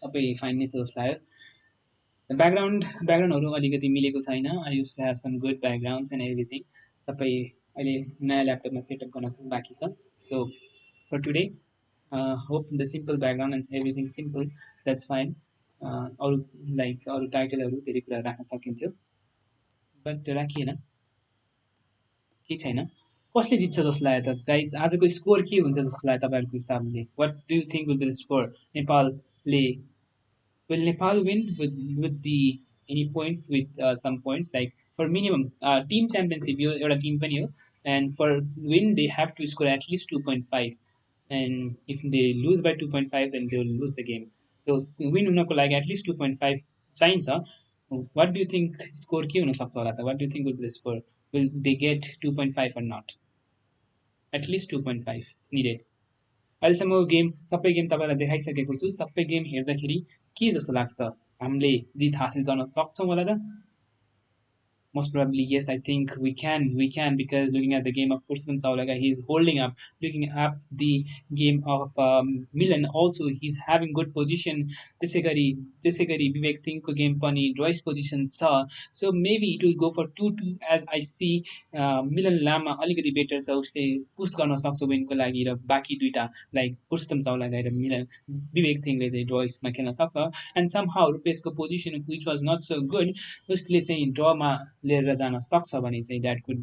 Speaker 1: सबै फाइन नै छ जस्तो लाग्यो ब्याकग्राउन्डहरू अलिकति मिलेको छैन I used to have some good backgrounds and everything सबै अहिले नयाँ ल्यापटपमा सेटअप गर्न बाँकी छ so for today hope the simple background and everything simple, that's fine. अरू लाइक अरू टाइटलहरू धेरै कुरा राख्न सकिन्थ्यो, बट राखिएन, केही छैन। कसले जित्छ जस्तो लाग्यो त गाइज, आजको स्कोर के हुन्छ जस्तो लाग्यो तपाईँहरूको हिसाबले? What do you think will be the score? नेपालले, will Nepal win with the any points with some points like for minimum team championship यो एउटा टिम पनि हो, and for win they have to score at least 2.5, and if they lose by 2.5 then they will lose the game. So win हुनको लागि at least 2.5 चाहिन्छ. What do you think score के हुन सक्छ होला त? What do you think will be the score? Will they get 2.5 or not? At least 2.5 needed. अहिलेसम्म game सबै गेम तपाईँलाई देखाइसकेको छु। सबै गेम हेर्दाखेरि के जस्तो लाग्छ त? हामीले जित हासिल गर्न सक्छौँ होला त? Most probably, yes. I think we can because looking at the game of Purushottam Chawlaga, he is holding up. Looking at the game of Milan, also he's having good position. त्यसै गरी विवेक सिंहको गेम पनि ड्रइस position छ. So maybe it will go for 2-2 as I see. मिलन लामा अलिकति better छ, उसले पुस गर्न सक्छ विनको लागि, र बाँकी दुईटा लाइक पुरुषोत्तम चावला र मिलन विवेक थिङले चाहिँ ड्रइसमा खेल्न सक्छ. एन्ड समहाउ रुपेसको position which was not so good, उसले चाहिँ ड्रमा लिएर जान सक्छ भने चाहिँ that could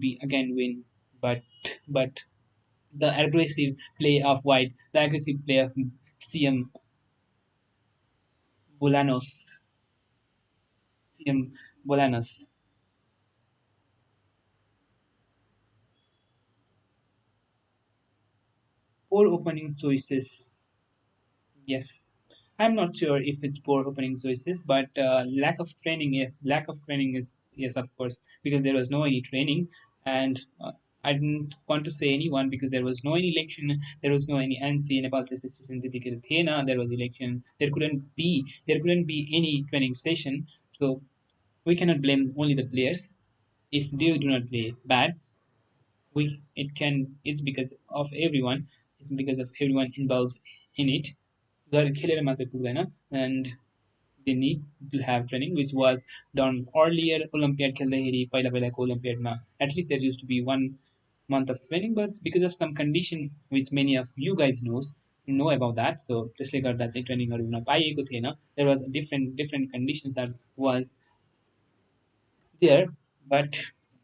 Speaker 1: be again win. But the aggressive play of white, the aggressive play of Siem Bolanos Siem Bolanos. Poor opening choices. Yes, I'm not sure if it's poor opening choices, but lack of training. Yes, lack of training is, yes, of course, because there was no any training, and I didn't want to say anyone because there was no any election, there was no any NC Nepal Association त्यतिखेर थिएन, there was election, there couldn't be any training session, so we cannot blame only the players if they do not play bad. It's because of everyone, it's because of everyone involved in it. गरेर खेलेर मात्रै पुग्दैन, and they need to have training which was done earlier. Olympiad खेल्दाखेरि पहिलाको Olympiadमा at least there used to be 1 month of training, but because of some condition which many of you guys know about that, so त्यसले गर्दा चाहिँ ट्रेनिङहरू हुन पाइएको थिएन. There was different conditions that was there, but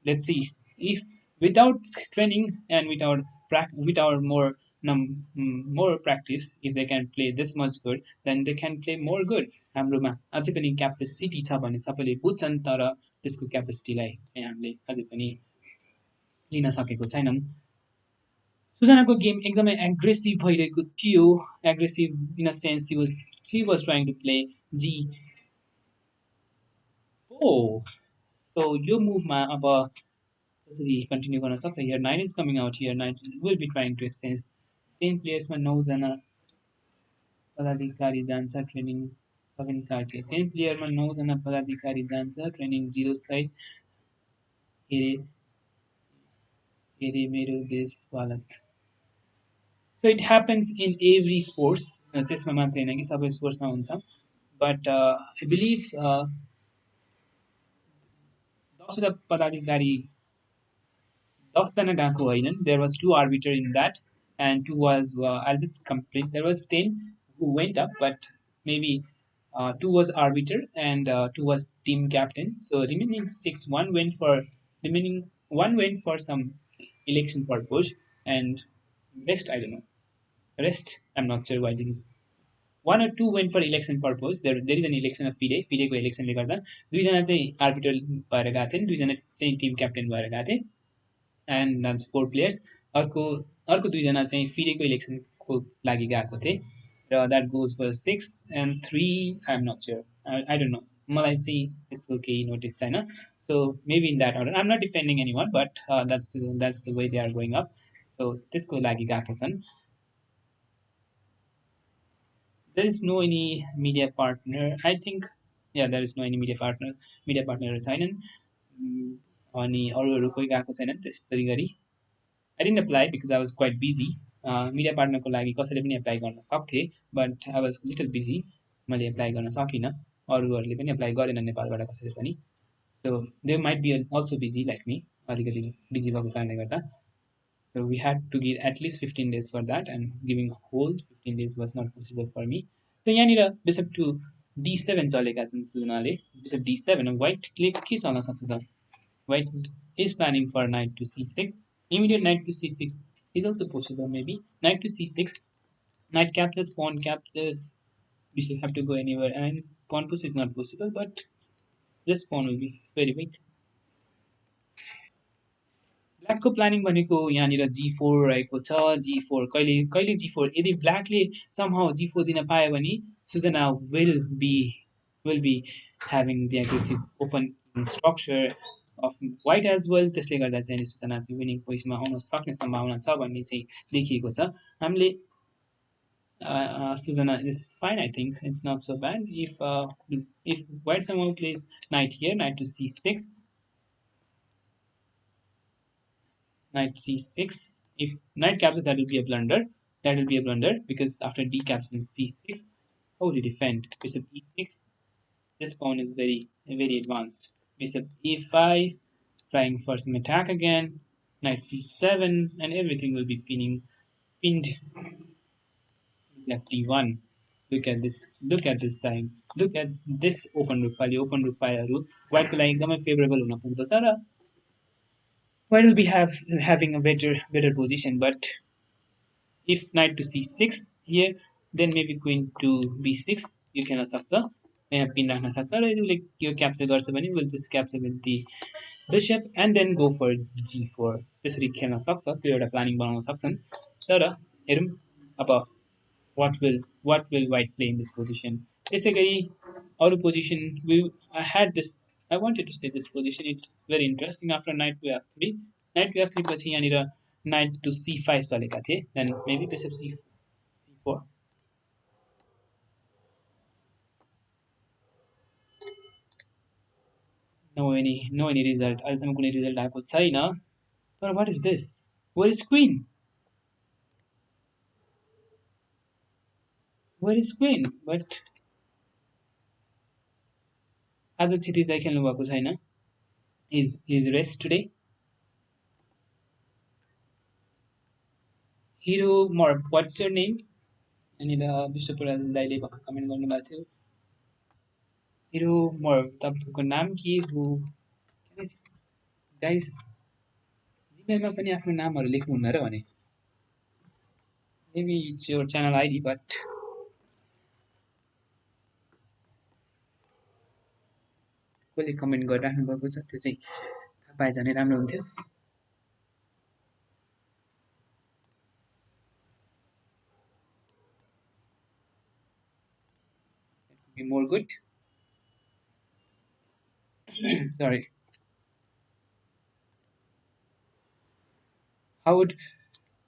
Speaker 1: let's see if without training and without more practice, if they can play this much good, then they can play more good. हाम्रोमा अझै पनि क्यापेसिटी छ भने सबैले बुझ्छन्, तर त्यसको क्यापेसिटीलाई चाहिँ हामीले अझै पनि लिन सकेको छैनौँ. सुजनाको गेम एकदमै एग्रेसिभ भइरहेको थियो. Aggressive in a sense she was trying to play G4. So यो मुभमा अब कसरी कन्टिन्यू गर्न सक्छ? Here 9 is coming out. Here 9 will be trying to exchange 10 प्लेयर्समा 9 जना पदाधिकारी जान्छ ट्रेनिङ 7 कार्डले. 10 प्लेयरमा 9 जना पदाधिकारी जान्छ ट्रेनिङ 0 सहित. हेरे हेरे मेरो देश वालत. So it happens in every sports. चेसमा मात्रै होइन कि सबै स्पोर्ट्समा हुन्छ. But I believe 10 वटा पदाधिकारी 10जना गएको होइनन्. There was 2 arbiter in that, and 2 was I'll just complete. There was 10 who went up, but maybe 2 was arbiter and 2 was team captain. So remaining 6, one went for some election purpose, and rest I don't know. Rest I'm not sure why didn't. 1 or 2 went for election purpose. There is an election of FIDE. FIDE को इलेक्सनले गर्दा 2 जना चाहिँ orbiter भएर गएको थिए, 2 जना चाहिँ Tim captain भएर गएको थिए. And that's 4 players. अर्को 2 जना चाहिँ फिडेको इलेक्सनको लागि गएको थिए, र that goes for 6 and 3 I am not sure. I don't know, मलाई चाहिँ त्यसको केही नोटिस छैन. So maybe in that order. I am not defending any one, but that's the way they are going up. So त्यसको लागि गएको छन्. There is no any media partner. I think, yeah, there is no any media partner छैनन्. अनि अरूहरू कोही गएको छैनन् त्यसरी गरी. I didn't apply because I was quite busy. Media पार्टनरको लागि कसैले पनि एप्लाई गर्न सक्थे, but I was little busy. मैले एप्लाई गर्न सकिनँ. अरूहरूले पनि एप्लाई गरेनन् नेपालबाट कसैले पनि. So they might be also busy like me. अलिकति बिजी भएको कारणले गर्दा. So we had to give at least 15 days for that, and giving a whole 15 days was not possible for me. So यहाँनिर bishop to d7 चलेका छन् सुजनाले bishop d7 white ले के चल्न सक्छ त white is planning for knight to c6 immediate knight to c6 is also possible maybe knight to c6 knight captures pawn captures bishop have to go anywhere and pawn push is not possible but this pawn will be very weak. ब्ल्याकको planning भनेको यहाँनिर जी4 रहेको छ जी4 कहिले कहिले जी4 यदि ब्ल्याकले somehow जी4 दिन पायो भने Sujana will be having the aggressive open structure of white as well त्यसले गर्दा चाहिँ सुजना चाहिँ विनिङ पोजिसनमा आउन सक्ने सम्भावना छ भन्ने चाहिँ देखिएको छ हामीले Susanna is fine. I think it's not so bad. If white somehow plays knight here, knight to c6, knight c6. If knight captures, that will be a blunder. That will be a blunder because after d captures c6, how would you defend? Bishop e6. This pawn is very advanced. Bishop e5, trying for some attack again. Knight c7, and everything will be pinned left d1. Look at this time. Look at this open rook file. Open rook file. White को लागि एकदमै favorable हुन पुग्दछ र white will be having a better position. But if knight to c6 here, then maybe queen to b6 you can सक्छ यहाँ pin राख्न सक्छ र यदि यो capture गर्छ भने will just capture with the bishop and then go for g4 त्यसरी खेल्न सक्छ त्यो एउटा प्लानिङ बनाउन सक्छन् तर हेरौँ अब what will white play in this position त्यसै गरी अरू position I wanted to say this position it's very interesting after knight to f3 knight to f3 पछि यहाँनिर knight to c5 चलेका थिए then maybe bishop c4 no any result अहिलेसम्म कुनै result आएको छैन तर what is this where is queen but आज क्षितिजलाई खेल्नु भएको छैन is rest today hero more what's your name यहाँनिर विश्वपुराज दाइले भर्खर कमेन्ट गर्नुभएको थियो हिरो मोर तपाईँको नाम के हो गाइस जिमेलमा पनि आफ्नो नामहरू लेख्नुहुन्न र भने maybe it's your channel ID but कसले कमेन्ट गरिराख्नु भएको छ त्यो चाहिँ थाहा पाए झनै राम्रो हुन्थ्यो be more good sorry how would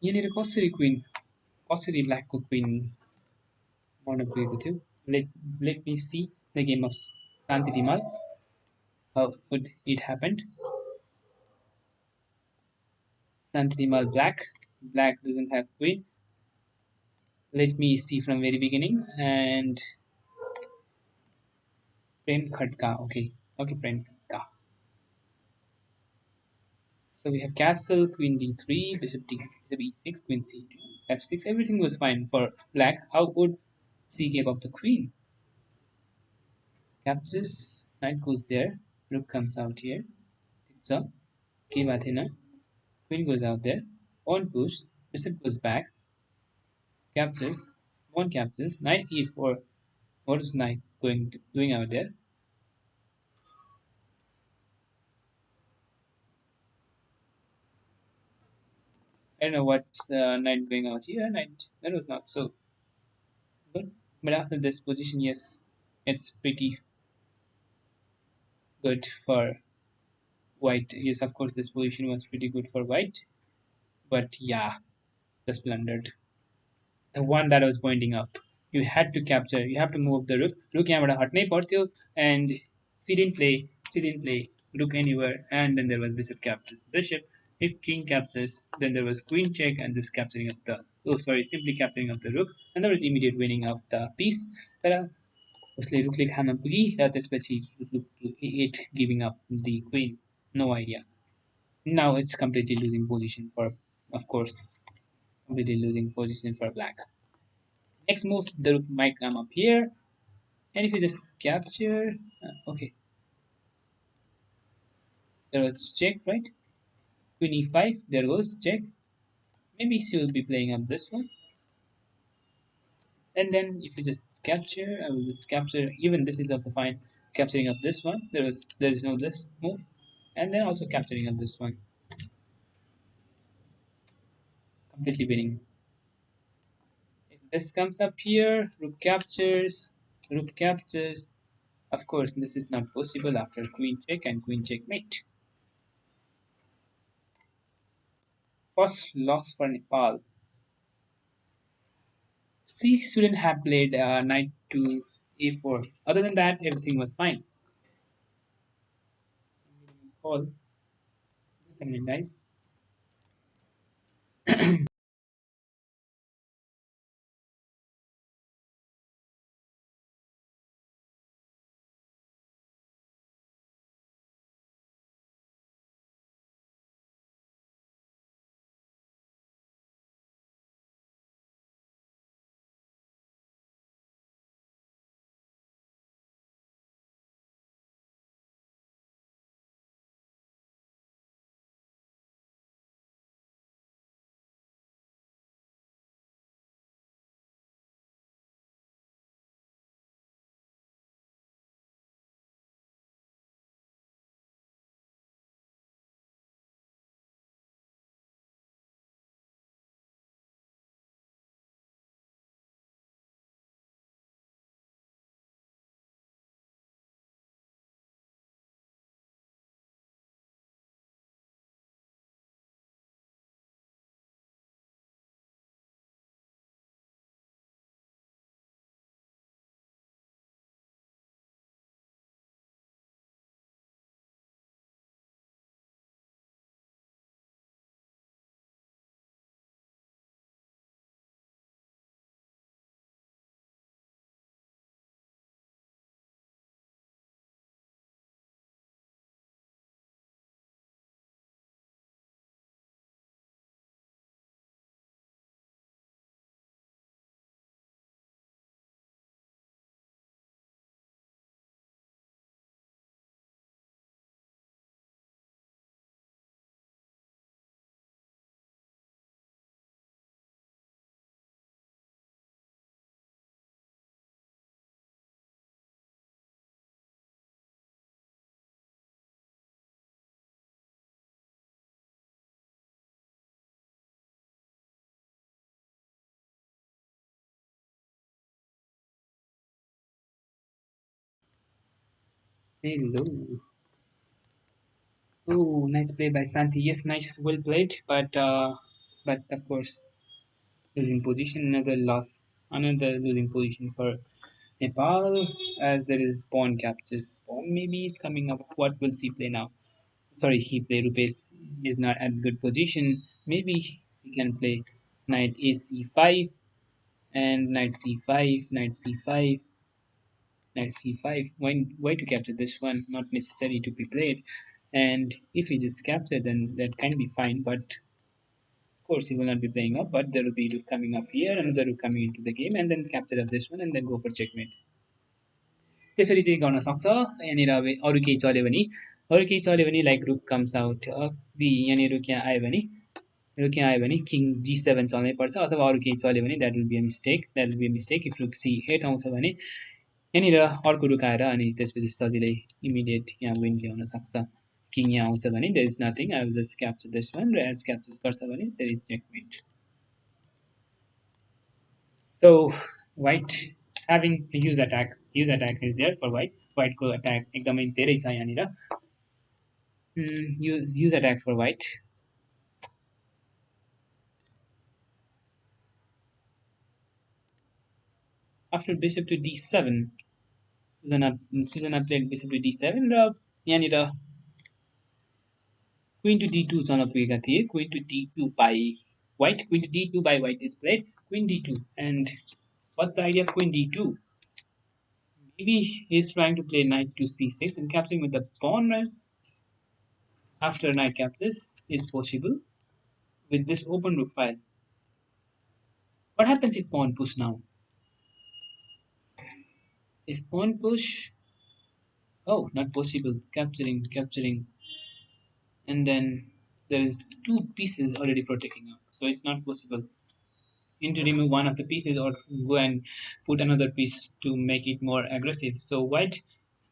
Speaker 1: यहाँनिर कसरी ब्ल्याकको क्विन मर्न पुगेको थियो let me see the game of Shanti Timal how would it happened Shanti Timal black doesn't have queen let me see from very beginning and Prem Khatka okay Prem Khatka so we have castle queen d3 bishop e6 queen c2 f6 everything was fine for black how would c gave up the queen captures knight goes there rook comes out here so के भएको थिएन queen goes out there pawn push bishop goes back captures pawn captures knight e4 what is knight doing out there I don't know what's knight going out here. Knight that was not so good. But after this position, yes, it's pretty good for white. Yes, of course, this position was pretty good for white. But yeah, just blundered. The one that I was pointing up. You had to capture. You have to move the rook. Rook यहाँबाट हट्नै पर्थ्यो and she didn't play rook anywhere. And then there was bishop captures bishop. If king captures, then there was queen check and this capturing of the simply capturing of the rook and there was immediate winning of the piece. तर उसले रुकले खान पुगी र त्यसपछि rook to a8 giving up the queen. No idea. Now it's completely losing position for, of course, completely losing position for black. Next move, the rook might come up here, and if you just capture, okay, there was check, right? Queen e5, there goes check. Maybe she will be playing up this one, and then if you just capture, I will just capture. Even this is also fine. Capturing of this one, there is no this move, and then also capturing of this one, completely winning. If this comes up here, rook captures. Of course, this is not possible after queen check and queen checkmate. First loss for Nepal. She shouldn't have played knight to a4. Other than that, everything was fine. Call. Just a minute, guys. Hello. Oh, nice play by Santi. Yes, nice, well played. But of course, losing position, another losing position for Nepal, as there is pawn captures. Pawn maybe is coming up. What will she play now? Sorry, he play Rupesh is not at good position. Maybe he can play knight a c5 and knight c5, knight c5, knight c5. Why to capture this one? Not necessary to be played. And if he just capture, then that can be fine. But of course, he will not be playing up. But there will be rook coming up here, another rook coming into the game, and then capture of this one, and then go for checkmate. त्यसरी चाहिँ गर्न सक्छ यहाँनिर अब अरू केही चल्यो भने लाइक रुक कम्स आउट यहाँनिर रुक यहाँ आयो भने किङ जी7 चल्नै पर्छ अथवा अरू केही चल्यो भने that will be a mistake if रुक सी8 आउँछ भने यहाँनिर अर्को रुक आएर अनि त्यसपछि सजिलै इमिडिएट यहाँ विन ल्याउन सक्छ किङ यहाँ आउँछ भने there is nothing I will just capture this one र एज क्याप्चर गर्छ भने there is checkmate so white having use attack is there for white को attack एकदमै धेरै छ यहाँनिर use attack for white after bishop to d7 Suzana played bishop to d7 र यहाँनिर queen to d2 चल्न पुगेका थिए queen to d2 by white queen to d2 by white is played queen d2 and what's the idea of queen d2 maybe he's trying to play knight to c6 and capturing with the pawn right after knight captures is possible with this open rook file what happens if pawn push now If pawn push, oh, not possible. Capturing, capturing, and then there is two pieces already protecting up, so it's not possible. You need to remove one of the pieces or go and put another piece to make it more aggressive. So white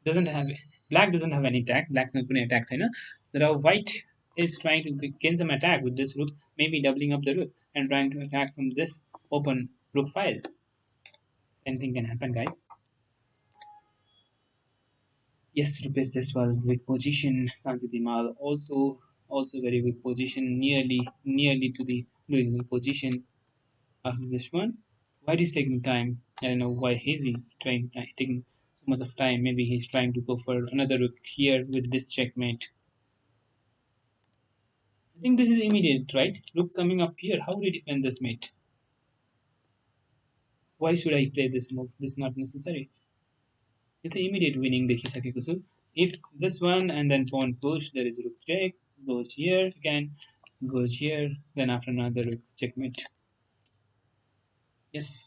Speaker 1: doesn't have black doesn't have any attack. Black's not putting attacks in. There are white is trying to gain some attack with this rook, maybe doubling up the rook and trying to attack from this open rook file. Anything can happen, guys. Yes, to replace this well weak position. Santi Dimal also very weak position, nearly to the losing position after this one. Why is taking time? I don't know why is he trying taking so much of time. Maybe he's trying to go for another rook here with this checkmate. I think this is immediate, right? Rook coming up here. How would he defend this mate? Why should I play this move? This is not necessary. It's an immediate winning the Kisaki Kusu. If this one and then pawn push, there is rook check, goes here again, goes here, then after another rook checkmate. Yes.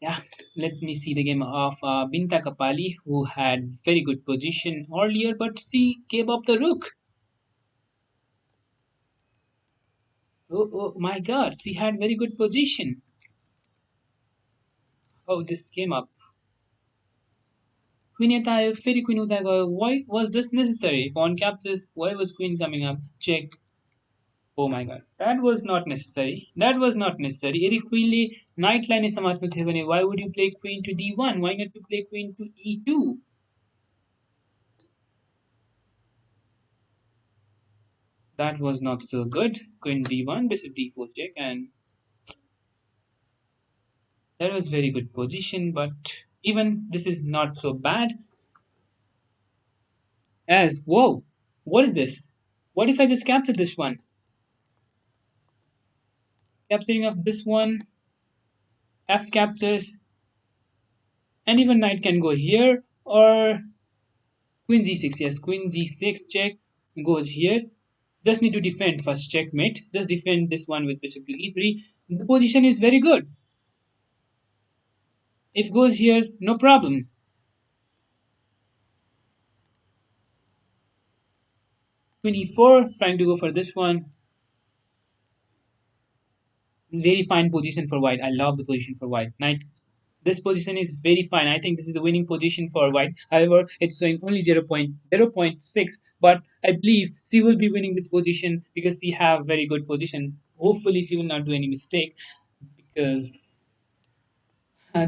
Speaker 1: Yeah, let me see the game of Binta Kapali, who had very good position earlier, but she gave up the rook. Oh my God, she had very good position. Oh, this came up. Queen eta very queen uta go. Why was this necessary? Pawn captures. Why was queen coming up? Check. Oh my God, that was not necessary. That was not necessary. यदि queenले knightलाई नै समात्नु थियो भने why would you play queen to d1? Why not to play queen to e2? That was not so good. Queen d1, bishop d4 check, and that was very good position. But even this is not so bad. As whoa, what is this? What if I just capture this one? Capturing of this one, f captures, and even knight can go here or queen g6. Yes, queen g6 check goes here. Just need to defend first checkmate. Just defend this one with bishop to e3. The position is very good. If goes here, no problem. Queen e4, trying to go for this one. Very fine position for white. I love the position for white. Knight. This position is very fine. I think this is a winning position for white. However, it's showing only 0.6, but I believe she will be winning this position because she have very good position. Hopefully, she will not do any mistake because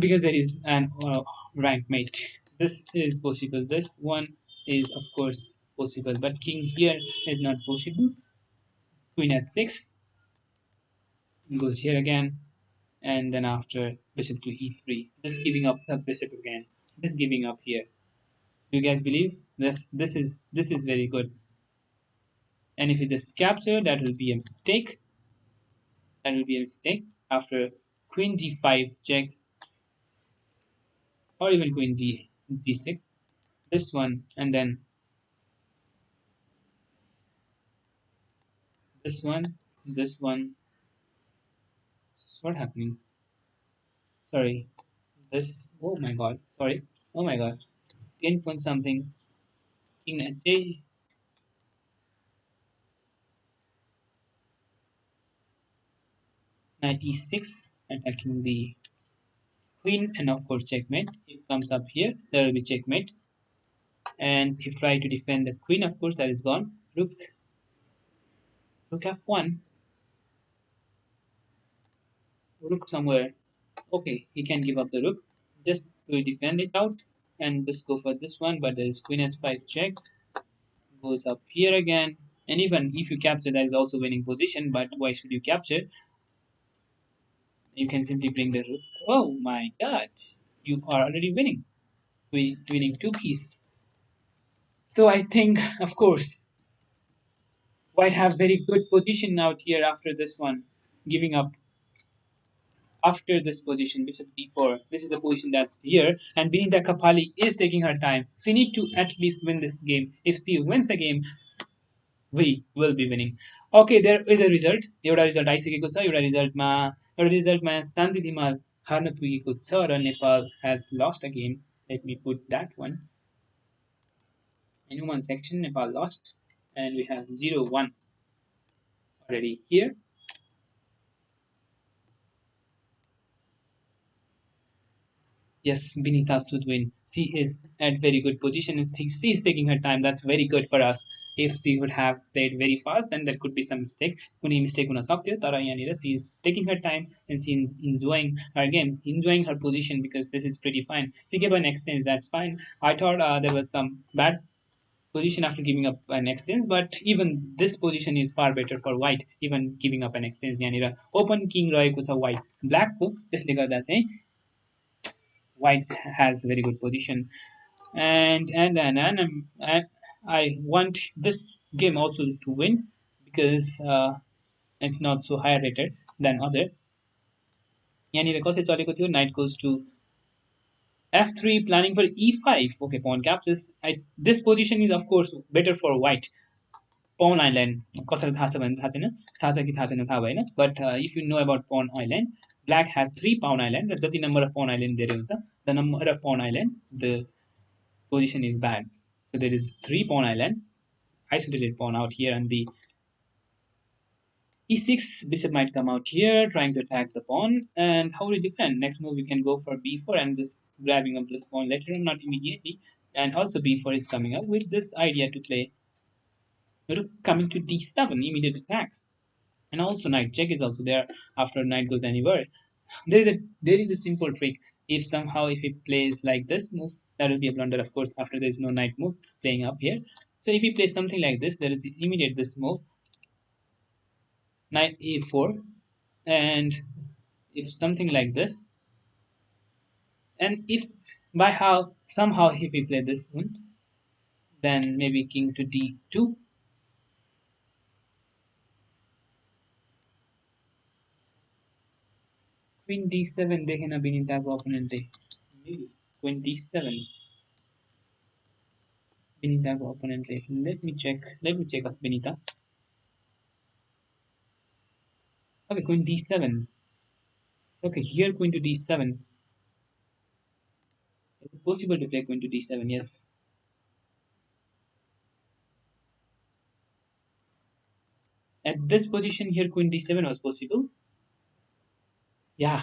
Speaker 1: because there is an rank mate. This is possible. This one is of course possible, but king here is not possible. Queen at 6 goes here again, and then after bishop to e3, just giving up the bishop again, just giving up here. Do you guys believe this? This is very good. And if you just capture, that will be a mistake. That will be a mistake. After queen g5 check, or even queen g6, this one, and then this one, this one. What happening? Sorry. This. Oh my god. Sorry. Oh my god. 10 point something. King at J. 96. Attacking the queen, and of course checkmate. It comes up here. There will be checkmate. And if try to defend the queen, of course that is gone. Rook f1. Rook somewhere. Okay, he can give up the rook. Just to defend it out and just go for this one. But there is queen h5 check. Goes up here again. And even if you capture, that is also winning position. But why should you capture? You can simply bring the rook. Oh my god, you are already winning. Winning two piece. So I think, of course, white have very good position out here after this one, giving up after this position, bishop d4. This is the position that's here, and Bininda Kapali is taking her time. She need to at least win this game. If she wins the game, we will be winning. Okay, there is a result. एउटा result आइसकेको छ. एउटा रिजल्टमा शान्ति Dimal horn पुगेको छ र Nepal has lost a game. Let me put that one. In one section, Nepal lost, and we have 0-1 already here. Yes, Binita should win. She is at very good position and she is taking her time. That's very good for us. If she would have played very fast, then there could be some mistake. कुनै mistake हुन सक्थ्यो तर यहाँनिर she is taking her time and she is enjoying her game, enjoying her position because this is pretty fine. She gave an exchange, that's fine. I thought there was some bad position after giving up an exchange, but even this position is far better for white, even giving up an exchange. यहाँनिर open king रहेको छ white black को, त्यसले गर्दा चाहिँ white has very good position. And I want this game also to win because it's not so high rated than other. यहाँनिर कसरी चलेको थियो knight goes to f3 planning for e5. Okay, pawn captures. This position is of course better for white. Pawn island कसैलाई थाहा छ भने थाहा छैन, थाहा छ कि थाहा छैन थाहा भएन, but if you know about pawn island, black has 3 pawn island र जति number of pawn island धेरै हुन्छ, the number of pawn island, the position is bad. So there is 3 pawn island, isolated pawn out here, and the e6 bishop might come out here, trying to attack the pawn. And how do we defend? Next move we can go for b4 and just grabbing up this pawn later on, not immediately. And also b4 is coming up with this idea to play rook coming to d7, immediate attack. And also knight check is also there after knight goes anywhere. There is a simple trick. If he plays like this move, that will be a blunder, of course, after there is no knight move playing up here. So if he plays something like this, there is immediate this move, knight a4, and if something like this, and if by how somehow if we play this one, then maybe king to d2, queen d7 देखेन विनिताको opponent maybe queen d7 विनिताको opponent let me check of Vinita. Okay, queen d7. Okay, here queen to d7. Is it possible to play queen to d7? Yes. At this position here, queen d7 was possible. Yeah.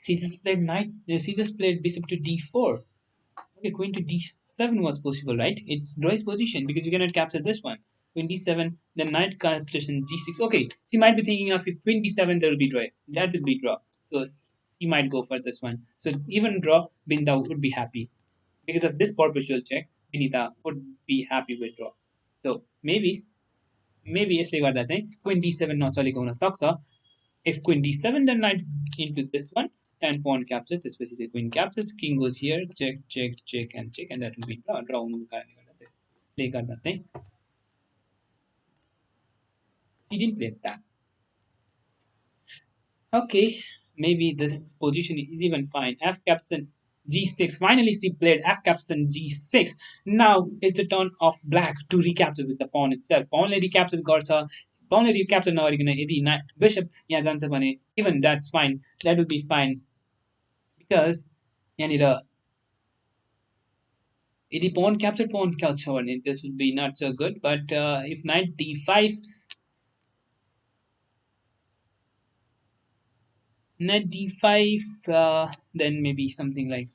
Speaker 1: She just played knight. She just played bishop to d4. Okay, queen to d7 was possible, right? It's draw's position because you cannot capture this one. Queen d7, then knight captures in g6. Okay, she might be thinking of if queen d7, there will be draw. That will be draw. So she might go for this one. So even draw, Binda would be happy. Because of this perpetual check, Vinita would be happy with draw. So maybe यसले गर्दा चाहिँ queen d7 नचलेको हुन सक्छ. If queen d7, then knight into this one and pawn captures. त्यसपछि चाहिँ queen captures, king goes here, check, check, check, and that will be draw हुनुको कारणले गर्दा त्यसले गर्दा चाहिँ she didn't play that. Okay, maybe this position is even fine. F captain g6. Finally, she played F captain g6. Now it's the turn of black to recapture with the pawn itself. Pawnले recapture गर्छ. Pawnले recapture नगरिकन यदि bishop यहाँ जान्छ भने even that's fine. That will be fine because यहाँनिर यदि pawn capture pawn छ भने this would be not so good. But if knight d5, knight d5, then maybe something like,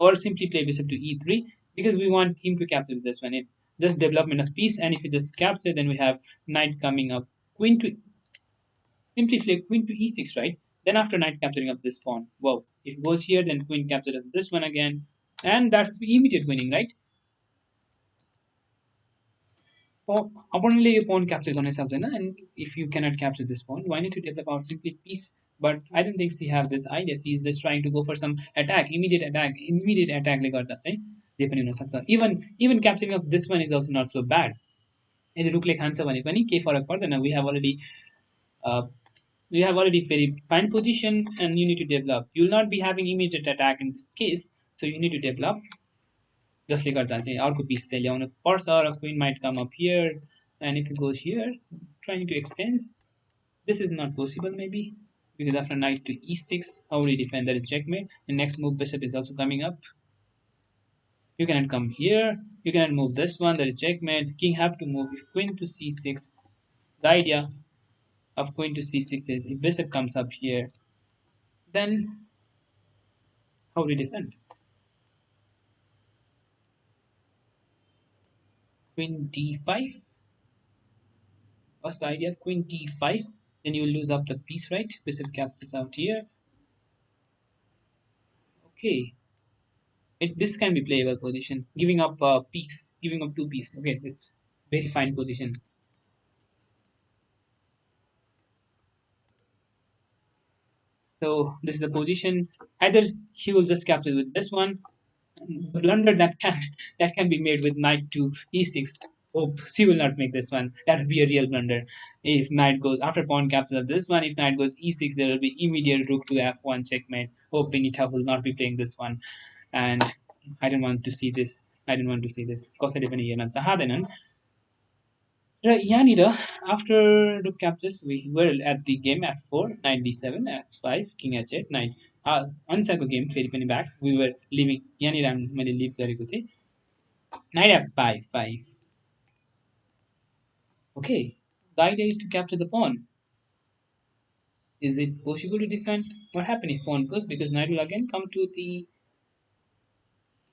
Speaker 1: or simply play bishop to e3 because we want him to capture this one. It just development of piece, and if you just capture, then we have knight coming up. Queen to simply play queen to e6, right? Then after knight capturing of this pawn, wow! If it goes here, then queen captures of this one again, and that's immediate winning, right? Opponentले yo pawn capture गर्न सक्दैन, and if you cannot capture this pawn, why need to develop out simply piece? But I don't think she have this idea. She is just trying to go for some attack, immediate attack ले गर्दा चाहिँ जे पनि हुन सक्छ. Even capturing of this one is also not so bad. यदि रुकले खान्छ भने पनि केही फरक पर्दैन. Uh, we have already very fine position, and you need to develop. You will not be having immediate attack in this case, so you need to develop. जसले गर्दा चाहिँ अर्को पिस चाहिँ ल्याउनु पर्छ र queen might come up here, and if it goes here trying to exchange, this is not possible maybe because after knight to e6, how will you defend? That is checkmate. The next move, bishop is also coming up. You cannot come here. You cannot move this one. That is checkmate. King have to move. If queen to c6, the idea of queen to c6 is if bishop comes up here, then how do you defend? Queen d5. What's the idea of queen d5? Then you will lose up the piece, right? Bishop captures out here. Okay, this can be playable position. Giving up piece, giving up two piece. Okay, very fine position. So this is the position. Either he will just capture with this one. The blunder that can be made with knight to e6. Oh, she will not make this one. That would be a real blunder. If knight goes after pawn captures of this one, if knight goes e6, there will be immediate rook to f1 checkmate. Oh, Benita will not be playing this one, and I don't want to see this. I didn't want to see this. कसैले पनि हेर्न चाहँदैनन्. र यहाँनिर after rook captures, we were at the game f4, knight d7, h5, king h8, knight. अनुसारको game फेरि पनि back. We were leaving. यहाँनिर मैले live गरेको थिएँ. Knight f5, 5. Okay. The idea is to capture the pawn. Is it possible to defend? What happened if pawn goes? Because knight will again come to the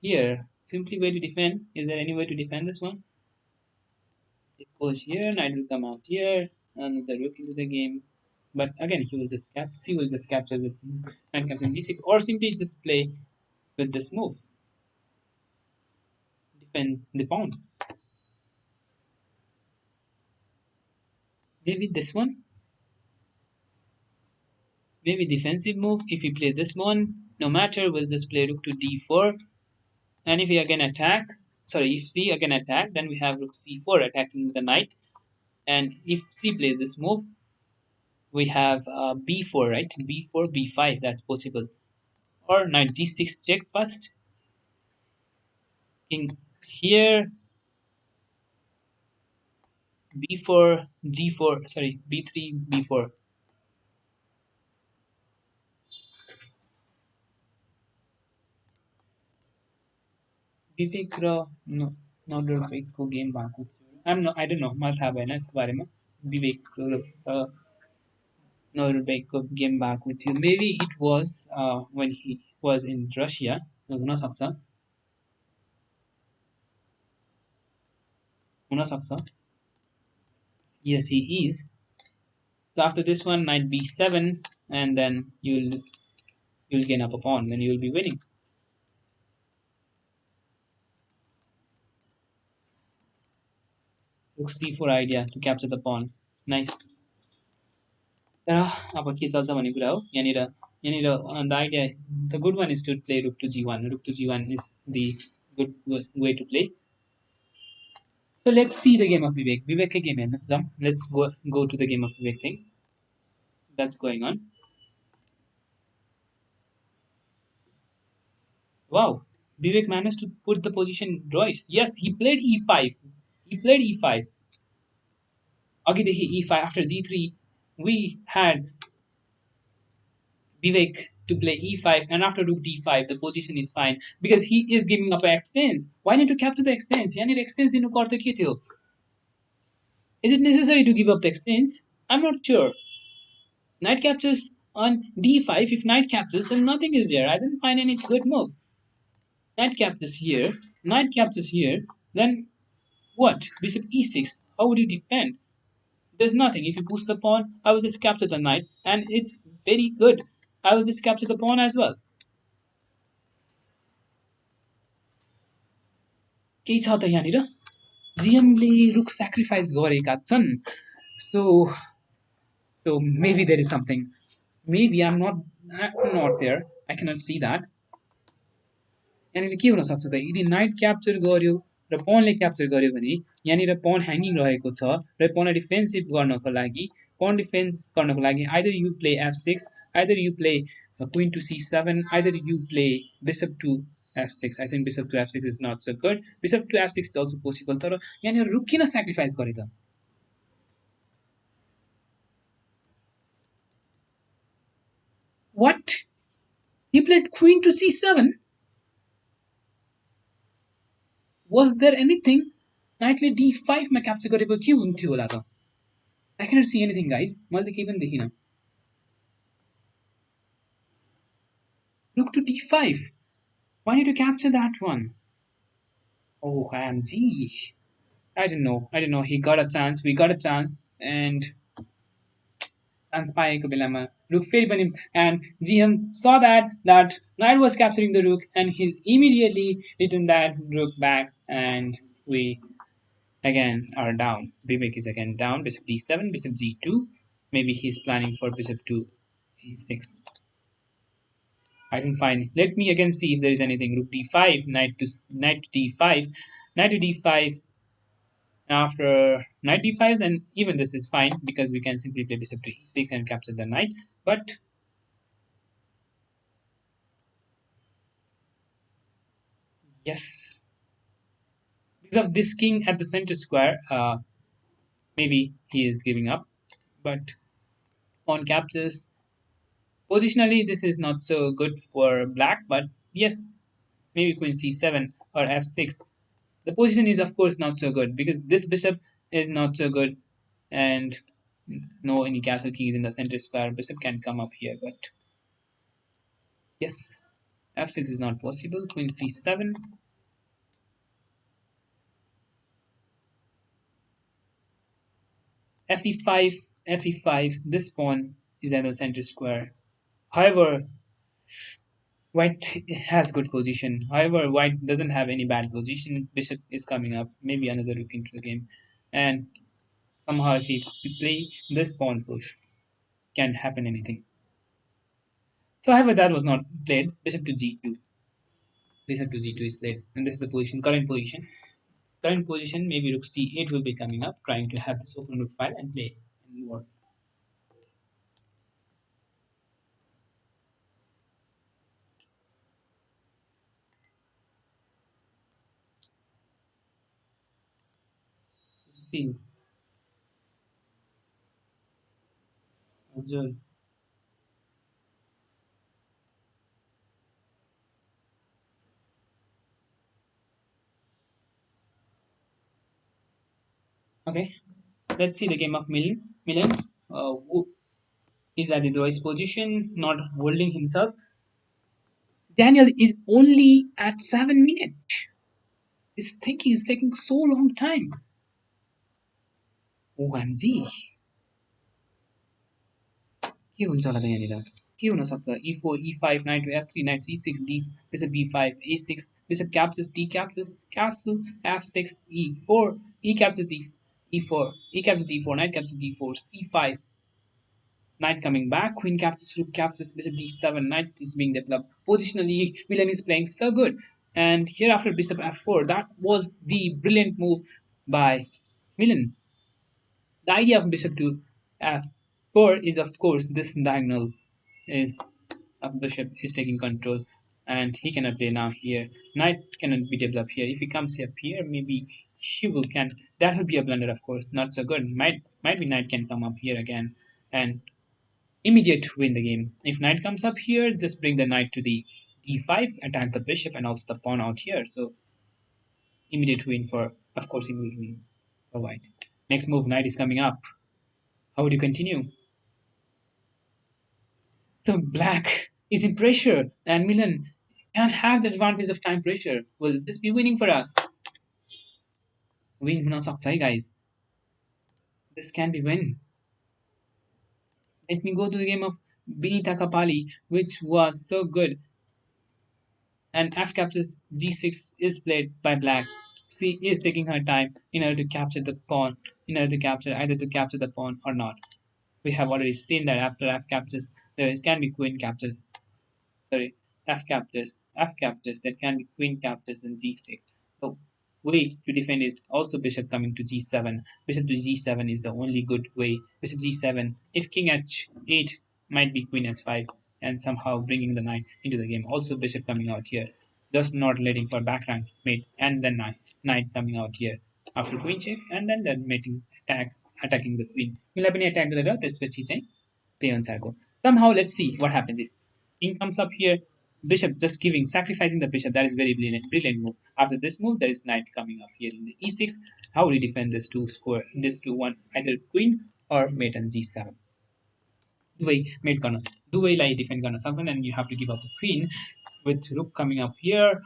Speaker 1: here. Simply way to defend. Is there any way to defend this one? It goes here, knight will come out here, and the rook into the game. But again, he will just she will just capture with knight capture g6, or simply just play with this move, defend the pawn. Maybe this one, maybe defensive move. If we play this one, no matter, we'll just play rook to d4, and if we again attack, sorry, if c again attack, then we have rook c4 attacking the knight, and if c plays this move, we have b4, right? b4, b5. That's possible. Or knight g6 check first. King here, b4, g4, sorry, b3, b4. Vivek raw नडरबेगको game भएको थियो. I don't know, मलाई थाहा भएन यसको बारेमा. विवेक र नडरबेगको game भएको थियो. Maybe it was when he was in Russia. हुन सक्छ. हुन सक्छ. Yes, he is. So after this one, knight b7, and then you'll gain up a pawn, then you'll be winning. Rook c4 idea to capture the pawn. Nice. तर अब के चल्छ भन्ने कुरा हो. यहाँनिर यहाँनिर the idea, the good one is to play rook to g1. Rook to g1 is the good way to play. So let's see the game of Vivek. Vivek के game हेर्न जाऊँ. Let's go to the game of Vivek thing that's going on. Wow, Vivek managed to put the position Royce. Yes, he played e5. He played e5. अघिदेखि e5 after g3 we had Vivek to play e5, and after rook d5 the position is fine because he is giving up exchange. Why need to capture the exchange? यहाँनिर exchange दिनुको अर्थ के थियो? Is it necessary to give up the exchange? I'm not sure. Knight captures on d5. If knight captures, then nothing is there. I didn't find any good move. Knight captures here. Knight captures here. Then what? Bishop e6. How would you defend? There's nothing. If you push the pawn, I will just capture the knight, and it's very good. I will just capture the pawn as well. केही छ त यहाँनिर. GMले रुक sacrifice गरेका छन्. So maybe there is something. Maybe I'm not there. I cannot see that. यहाँनिर के हुन सक्छ त? यदि नाइट क्याप्चर गर्यो र पनले क्याप्चर गर्यो भने यहाँनिर पन ह्याङ्गिङ रहेको छ र पनलाई डिफेन्सिभ गर्नको लागि pawn defense गर्नको लागि either you play f6, either you play queen to c7, either you play bishop to f6. I think bishop to f6 is not so good. Bishop to f6 is also possible. तर यहाँनिर रुक किन sacrifice गरे त? What? He played queen to c7? Was there anything? Knight d5 में capture गरेको के हुन्थ्यो होला त? I cannot see anything guys. मैले त केही पनि देखिन. Rook to d5. Why need to capture that one? Oh, OMG. I don't know. I don't know. He got a chance. We got a chance. And spyको बेलामा rook फेरि पनि and GM saw that knight was capturing the rook and he immediately returned that rook back and we again are down. Vivek is again down. Bishop d7, bishop g2. Maybe he's planning for bishop to c6. I think fine. Let me again see if there is anything. Rook d5, knight to d5, knight to d5. After knight d5, then even this is fine because we can simply play bishop to e6 and capture the knight. But yes, because of this king at the center square, maybe he is giving up. But pawn captures. Positionally, this is not so good for black, but yes, maybe queen c7 or f6. The position is, of course, not so good because this bishop is not so good and no any castle keys in the center square. Bishop can come up here, but yes, f6 is not possible. Queen c7. fe5, fe5. This pawn is at the center square. However, white has good position. However, white doesn't have any bad position. Bishop is coming up. Maybe another rook into the game. And somehow if we play this pawn push, can happen anything. So however, that was not played. Bishop to g2. Bishop to g2 is played. And this is the position, current position. Current position, maybe rook c8 will be coming up, trying to have this open rook file and play more. See, observe. Okay, let's see the game of Milan. Milan, who is at the lowest position, not holding himself. Daniel is only at 7 minutes. His thinking is taking so long time. OMG. के हुन्छ होला त यहाँनिर के हुन सक्छ e4 e5 knight to f3 knight c6 d bishop b5 a6 bishop captures d captures castle f6 e4 e captures d e4 e captures d4 knight captures d4 c5 knight coming back queen captures rook captures bishop d7 knight is being developed positionally Milan is playing so good and here after bishop f4 that was the brilliant move by Milan. The idea of bishop to f4 is of course this diagonal is a bishop is taking control and he cannot play now here. Knight cannot be developed here. If he comes up here, maybe he will can that will be a blunder of course, not so good. Might be knight can come up here again and immediate win the game. If knight comes up here, just bring the knight to the d5, attack the bishop and also the pawn out here. So immediate win for of course immediate win for white. Next move, knight is coming up. How would you continue? So black is in pressure, and Milan can't have the advantage of time pressure. Will this be winning for us? Win हुन सक्छ है guys. This can be win. Let me go to the game of Benita Kapali, which was so good. And F captures G6 is played by black. C is taking her time in order to capture the pawn, in order to capture either to capture the pawn or not. We have already seen that after F captures, can be queen capture sorry, F captures that can be queen captures in g6. The way to defend is also bishop coming to g7. Bishop to g7 is the only good way. Bishop g7. If king h8 might be queen h5 and somehow bringing the knight into the game. Also bishop coming out here, thus not letting for background mate and then knight coming out here after queen check and then the mating attacking the queen. Will have any attack the त्यसपछि चाहिँ त्यही अनुसारको. Somehow let's see what happens if King comes up here. Bishop just giving, sacrificing the bishop. That is very brilliant, brilliant move. After this move, there is knight coming up here in the e6. How will you defend this two square? This two one either queen or mate on g7. दुवै mate गर्न दुवैलाई defend गर्न सक्दैन and you have to give up the queen with rook coming up here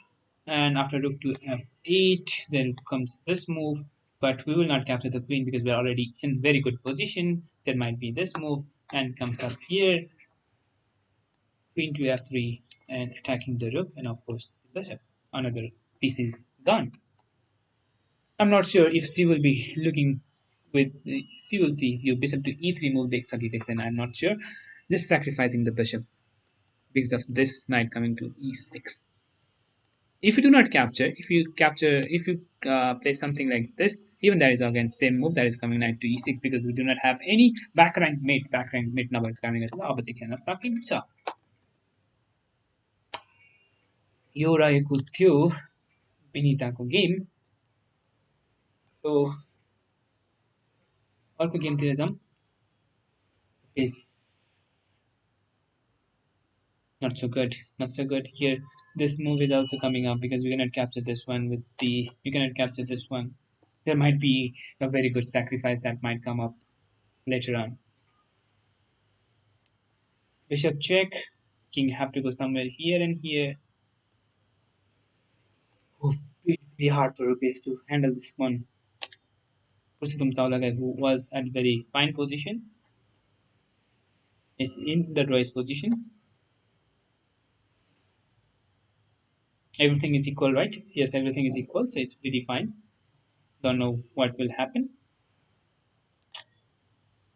Speaker 1: and after rook to f8 then comes this move but we will not capture the queen because we're already in very good position. There might be this move and comes up here queen to f3 and attacking the rook and of course the bishop. Another piece is gone. I'm not sure if she will be looking with she will see your bishop to e3 move the then I'm not sure. Just sacrificing the bishop because of this knight coming to e6. If you do not capture, if you play something like this, even that is again same move that is coming knight to e6 because we do not have any back rank mate number coming as well. Opposite can something so. यो रहेको थियो विनिताको game. सो अर्को गेमतिर जाउँ. Is not so good, not so good here. This move is also coming up because we cannot capture this one with the. We cannot capture this one. There might be a very good sacrifice that might come up later on. Bishop check. King have to go somewhere here and here. Oof, really hard for rupees to handle this one. Purushottam Chawla who was at very fine position is in the draw's position. Everything is equal, right? Yes, everything is equal, so it's pretty fine. Don't know what will happen.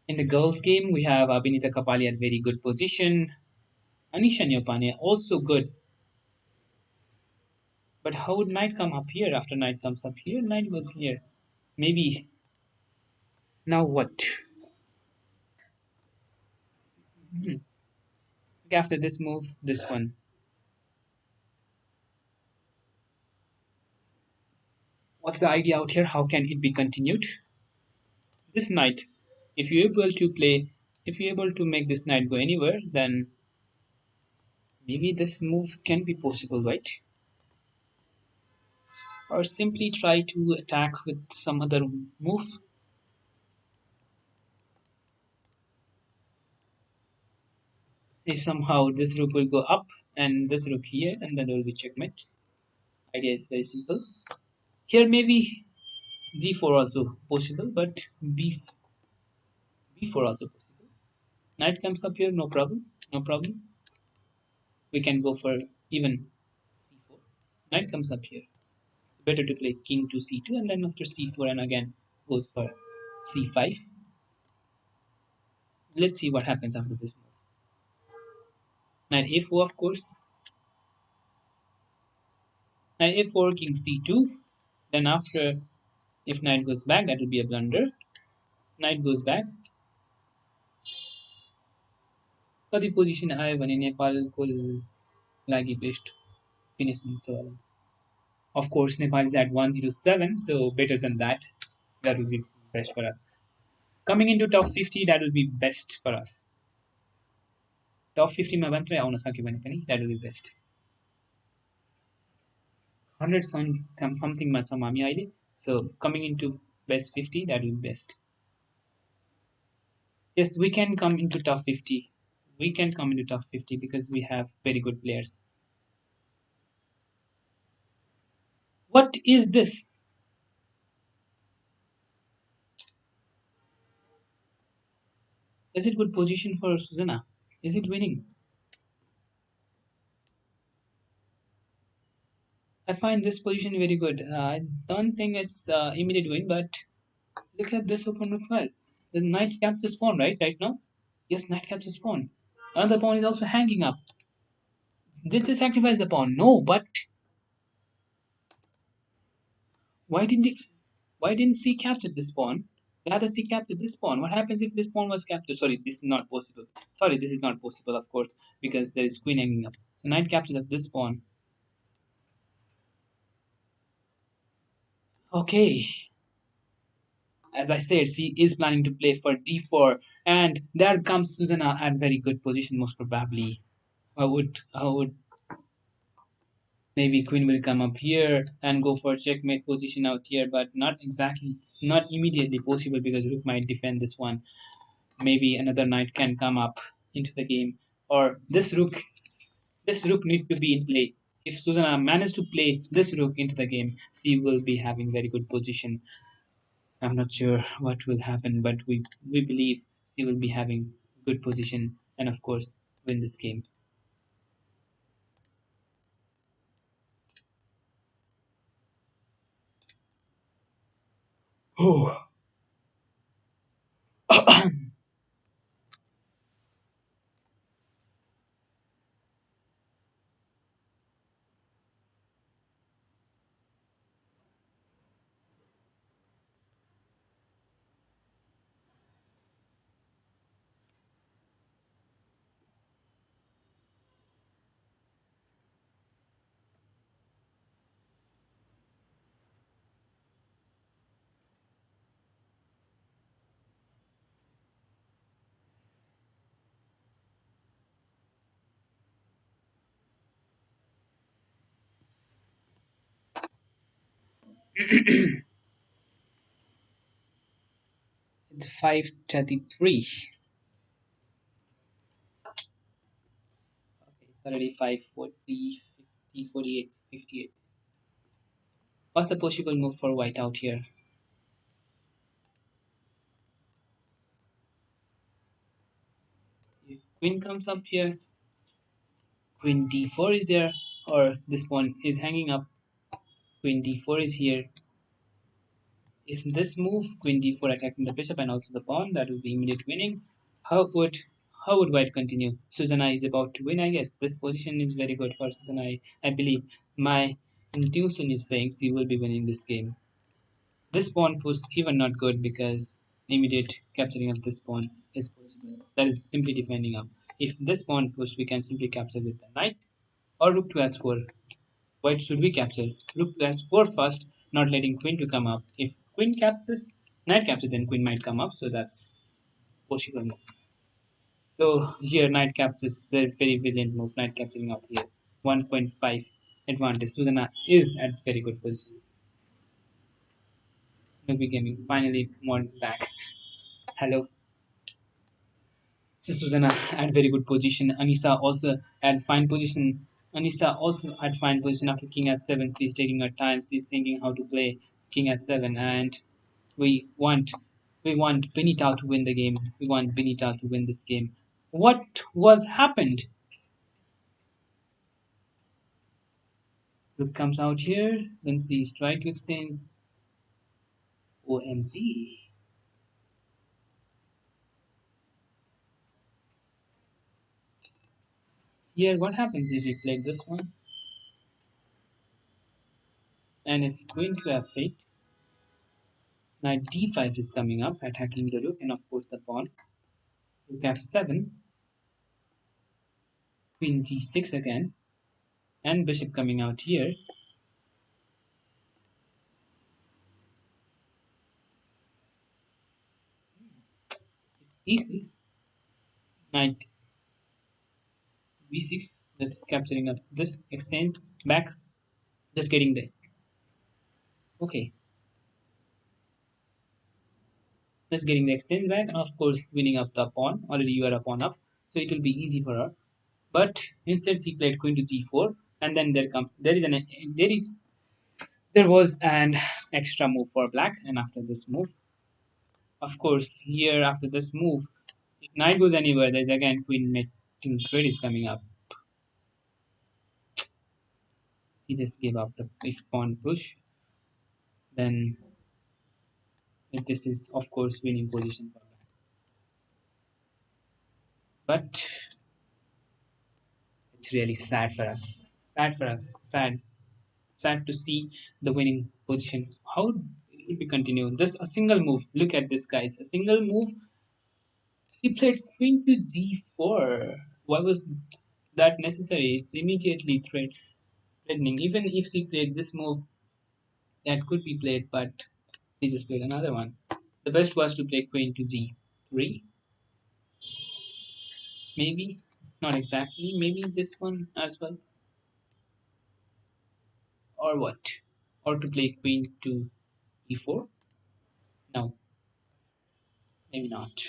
Speaker 1: In the girls' game, we have Abhinita Kapali at very good position. Anisha Nyopane also good. But how would knight come up here? After knight comes up here, knight goes here. Maybe. Now what? Hmm. After this move, this one. What's the idea out here? How can it be continued? This knight, if you're able to play, if you're able to make this knight go anywhere, then maybe this move can be possible, right? Or simply try to attack with some other move. If somehow this rook will go up and this rook here, and then there will be checkmate. Idea is very simple. Here maybe g4 also possible, but b4 also possible. Knight comes up here, no problem, no problem. We can go for even c4. Knight comes up here. Better to play king to c2 and then after c4 and again goes for c5. Let's see what happens after this move. Knight a4 of course. Knight a4, king c2. Then after, if knight goes back, that will be a blunder. Knight goes back. कति position आयो भने नेपालको लागि best finish हुन्छ होला. Of course, Nepal is at 107, so better than that. That will be best for us. Coming into top 50, that will be best for us. Top 50 मा मात्रै आउन सक्यो भने पनि that will be best. 100 something मा छौँ हामी अहिले. So coming into best 50, that will be best. Yes, we can come into top 50. We can come into top 50 because we have very good players. What is this? Is it good position for Suzana? Is it winning? I find this position very good. I don't think it's immediate win, but look at this open rook well. The knight captures pawn, right now? Yes, knight captures pawn. Another pawn is also hanging up. Did they sacrifice the pawn? No, but why didn't it? Why didn't she capture this pawn? Rather, she captured this pawn. What happens if this pawn was captured? Sorry, this is not possible. Sorry, this is not possible, of course, because there is queen hanging up. So knight captures of this pawn. Okay. As I said, she is planning to play for d4, and there comes Susanna at very good position, most probably. I would maybe queen will come up here and go for checkmate position out here, but not exactly, not immediately possible because rook might defend this one. Maybe another knight can come up into the game, or this rook need to be in play. If Susanna managed to play this rook into the game, she will be having very good position. I'm not sure what will happen, but we believe she will be having good position and of course win this game. Oh, it's 5:33. Okay, it's already 5:40, 50, 48, 58. What's the possible move for white out here? If queen comes up here, queen d4 is there, or this one is hanging up. Queen d4 is here. Is this move queen d4 attacking the bishop and also the pawn? That would be immediate winning. How would how would white continue? Susanna is about to win, I guess. This position is very good for Susanna. I believe my intuition is saying she will be winning this game. This pawn push even not good because immediate capturing of this pawn is possible. That is simply defending up. If this pawn push we can simply capture with the knight or rook to s4. White should we capture? Rook to s4 first, not letting queen to come up. If queen captures, knight captures, then queen might come up. So that's possible. So here knight captures the very brilliant move, knight capturing out here. 1.5 advantage. Susanna is at very good position. Newbie Gaming finally wants back. Hello. So Susanna at very good position. Anissa also at fine position. Anissa also at fine position after king at 7. She's taking her time. She's thinking how to play king at 7. And we want we want Benita to win the game. We want Benita to win this game. What was happened? Rook comes out here. Then she's trying to exchange. OMG. Here, what happens if we play this one? And if queen to f8, knight d5 is coming up, attacking the rook and of course the pawn. Rook f7, queen g6 again, and bishop coming out here. e6, knight b6, just capturing up this exchange back, just getting the okay, just getting the exchange back, and of course winning up the pawn. Already you are a pawn up, so it will be easy for her. But instead she played queen to g4, and then there was an extra move for black, and after this move, of course, here after this move, if knight goes anywhere, there's again queen mating threat is coming up. He just gave up the if pawn push. Then this is of course winning position for black. But it's really sad for us. Sad for us. Sad to see the winning position. How it will be continue? Just a single move. Look at this, guys. A single move. She played queen to g4. Why was that necessary? It's immediately threatening. Even if she played this move, that could be played, but she just played another one. The best was to play queen to z3, maybe. Not exactly. Maybe this one as well. Or what? Or to play queen to e4? No, maybe not.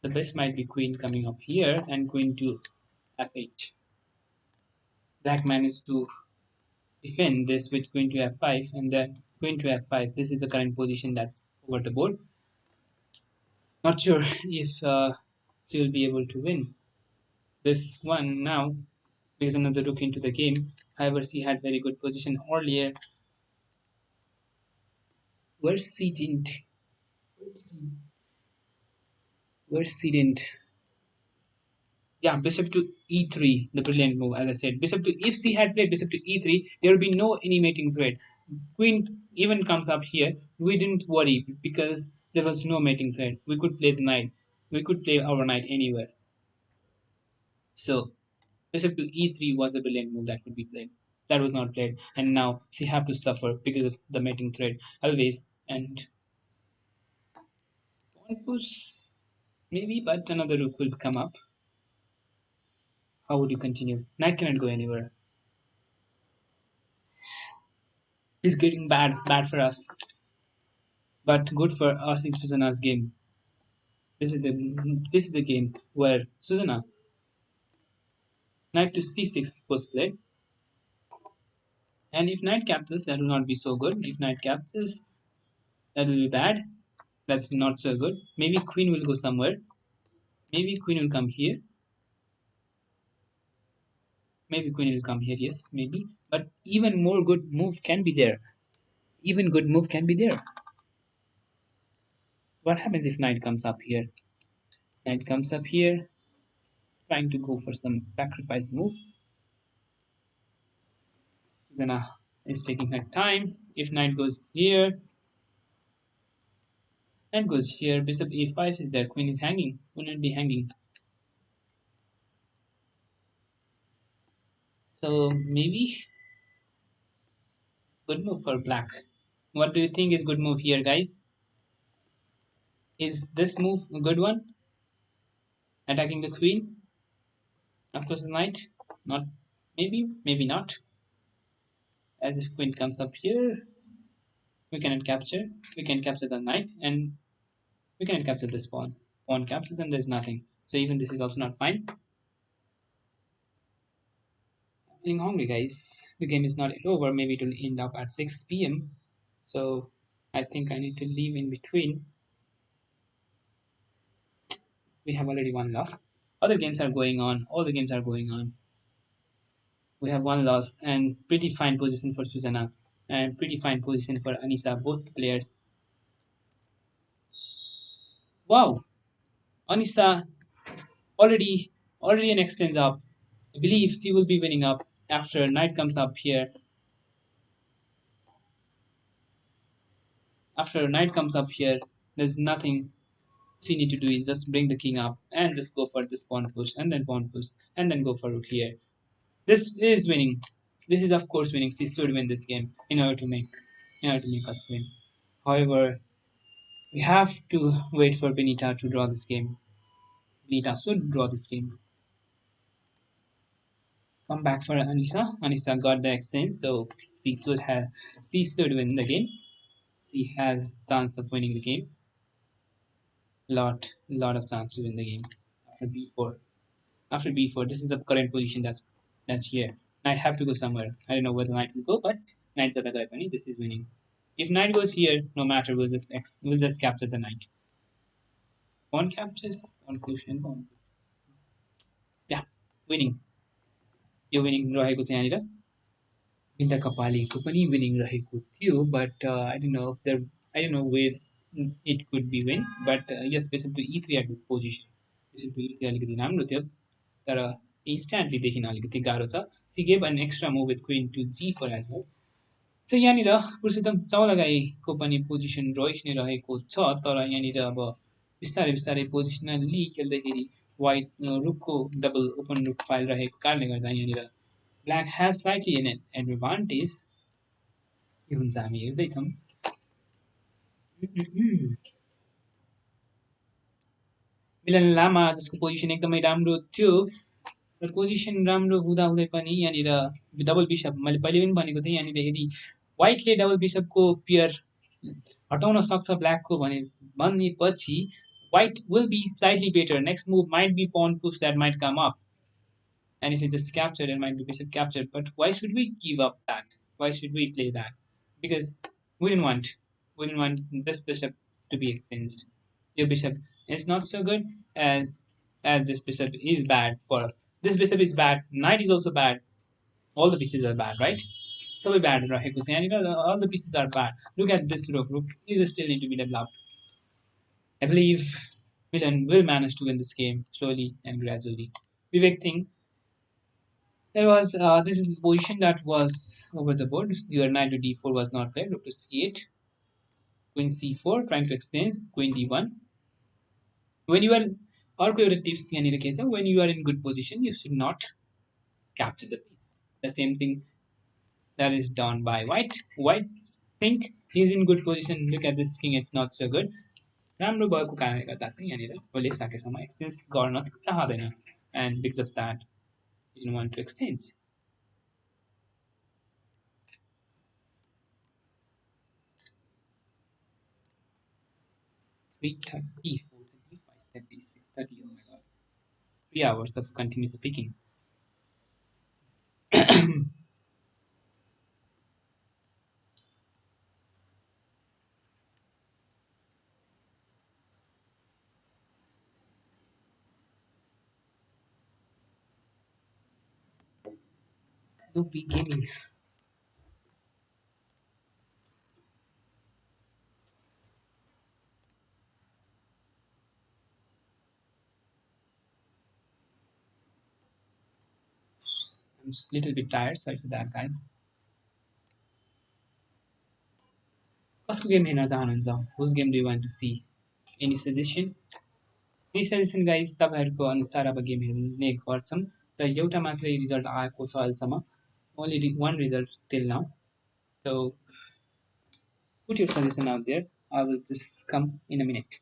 Speaker 1: The best might be queen coming up here and queen to f8. Black managed to defend this with queen to f5 and then queen to f5. This is the current position that's over the board. Not sure if she will be able to win this one now because another rook into the game. However, she had very good position earlier where she didn't. Where she didn't. Yeah, bishop to e3, the brilliant move, as I said. Bishop to if she had played bishop to e3, there would be no any mating thread. Queen even comes up here. We didn't worry because there was no mating thread. We could play the knight. We could play our knight anywhere. So bishop to e3 was a brilliant move that could be played. That was not played, and now she have to suffer because of the mating thread always. And pawn push maybe, but another rook will come up. How would you continue? Knight cannot go anywhere. It's getting bad for us, but good for us in Susanna's game. This is the game where Susanna knight to c6 was played, and if knight captures, that will not be so good. If knight captures, that will be bad. That's not so good. Maybe queen will go somewhere. Maybe queen will come here. Maybe queen will come here. Yes, maybe. But even more good move can be there. Even good move can be there. What happens if knight comes up here? Knight comes up here, trying to go for some sacrifice move. Susanna is taking her time. If knight goes here, knight goes here, bishop a5 is there, queen is hanging. Queen will be hanging. So maybe good move for black. What do you think is good move here, guys? Is this move a good one? Attacking the queen? Of course, the knight. Not maybe, maybe not. As if queen comes up here, we cannot capture. We can capture the knight, and we cannot capture this pawn. Pawn captures, and there's nothing. So even this is also not fine. I'm feeling hungry, guys. The game is not yet over. Maybe it will end up at 6 p.m. So I think I need to leave in between. We have already one loss. Other games are going on. All the games are going on. We have one loss and pretty fine position for Susanna and pretty fine position for Anisa, both players. Wow, Anisa already already an extends up. I believe she will be winning up after knight comes up here. After knight comes up here, there's nothing she need to do is just bring the king up and just go for this pawn push and then pawn push and then go for rook here. This is winning. This is of course winning. She should win this game in order to make us win. However, we have to wait for Benita to draw this game. Benita should draw this game. Come back for Anisa. Anisa got the exchange, so she should win the game. She has chance of winning the game. Lot of chance to win the game after b4. After b4, this is the current position that's here. Knight have to go somewhere. I don't know where the knight will go, but knight jata gaye pani. This is winning. If knight goes here, no matter, we'll just capture the knight. Pawn captures, pawn push, and pawn. Yeah, winning. Yo winning रहेको छ यहाँनिर बिन्दा कपालीको पनि winning रहेको थियो, but I don't know where it could be win, but yes, bishop to e3 at good position. Bishop to e3 अलिकति राम्रो थियो, तर instantly देखिन अलिकति गाह्रो छ. She gave an extra move with queen to g4 as well. So यहाँनिर पुरुषोत्तम चौलागाईको पनि पोजिसन रइस नै रहेको छ, तर यहाँनिर अब बिस्तारै बिस्तारै पोजिसनली खेल्दाखेरि वाइट रुकको डबल ओपन रुक फाइल रहेको कारणले गर्दा यहाँनिर black has slightly an advantage. के हुन्छ हामी हेर्दैछौँ. विलन लामा जसको पोजिसन एकदमै राम्रो थियो र पोजिसन राम्रो हुँदाहुँदै पनि यहाँनिर डबल बिसप मैले पहिले पनि भनेको थिएँ यहाँनिर यदि व्हाइटले डबल बिसपको पेयर हटाउन सक्छ ब्ल्याकको भनेपछि white will be slightly better. Next move might be pawn push that might come up. And if it's just captured, it might be bishop captured. But why should we give up that? Why should we play that? Because we didn't want this bishop to be exchanged. Your bishop is not so good as this bishop is bad for this bishop is bad. Knight is also bad. All the pieces are bad, right? So we bad रहेको छ यहाँनिर all the pieces are bad. Look at this rook. Rook is still need to be developed. I believe Milan will manage to win this game slowly and gradually. Vivek think there was this is the position that was over the board. Your knight to d4 was not played. Rook to c8, queen c4, trying to exchange, queen d1. When you are अर्को एउटा tips यहाँनिर के छ when you are in good position you should not capture the piece. The same thing that is done by white. White think he's in good position. Look at this king, it's not so good. राम्रो भएको कारणले गर्दा चाहिँ यहाँनिर उसले सकेसम्म exchange गर्न चाहँदैन and because of that you don't want to exchange. 3:30, 4:30, 5:30, 6:30. Oh my god. 3 hours of continuous speaking. No beginning. I'm just a little bit tired. Sorry for that, guys. कसको गेम हेर्न चाहनुहुन्छ? Whose game do you want to see? Any suggestion? Any suggestion, guys? तपाईँहरूको अनुसार अब game हेर्ने गर्छौँ र एउटा मात्रै रिजल्ट आएको छ अहिलेसम्म. Only one result till now. So put your suggestion out there. I will just come in a minute.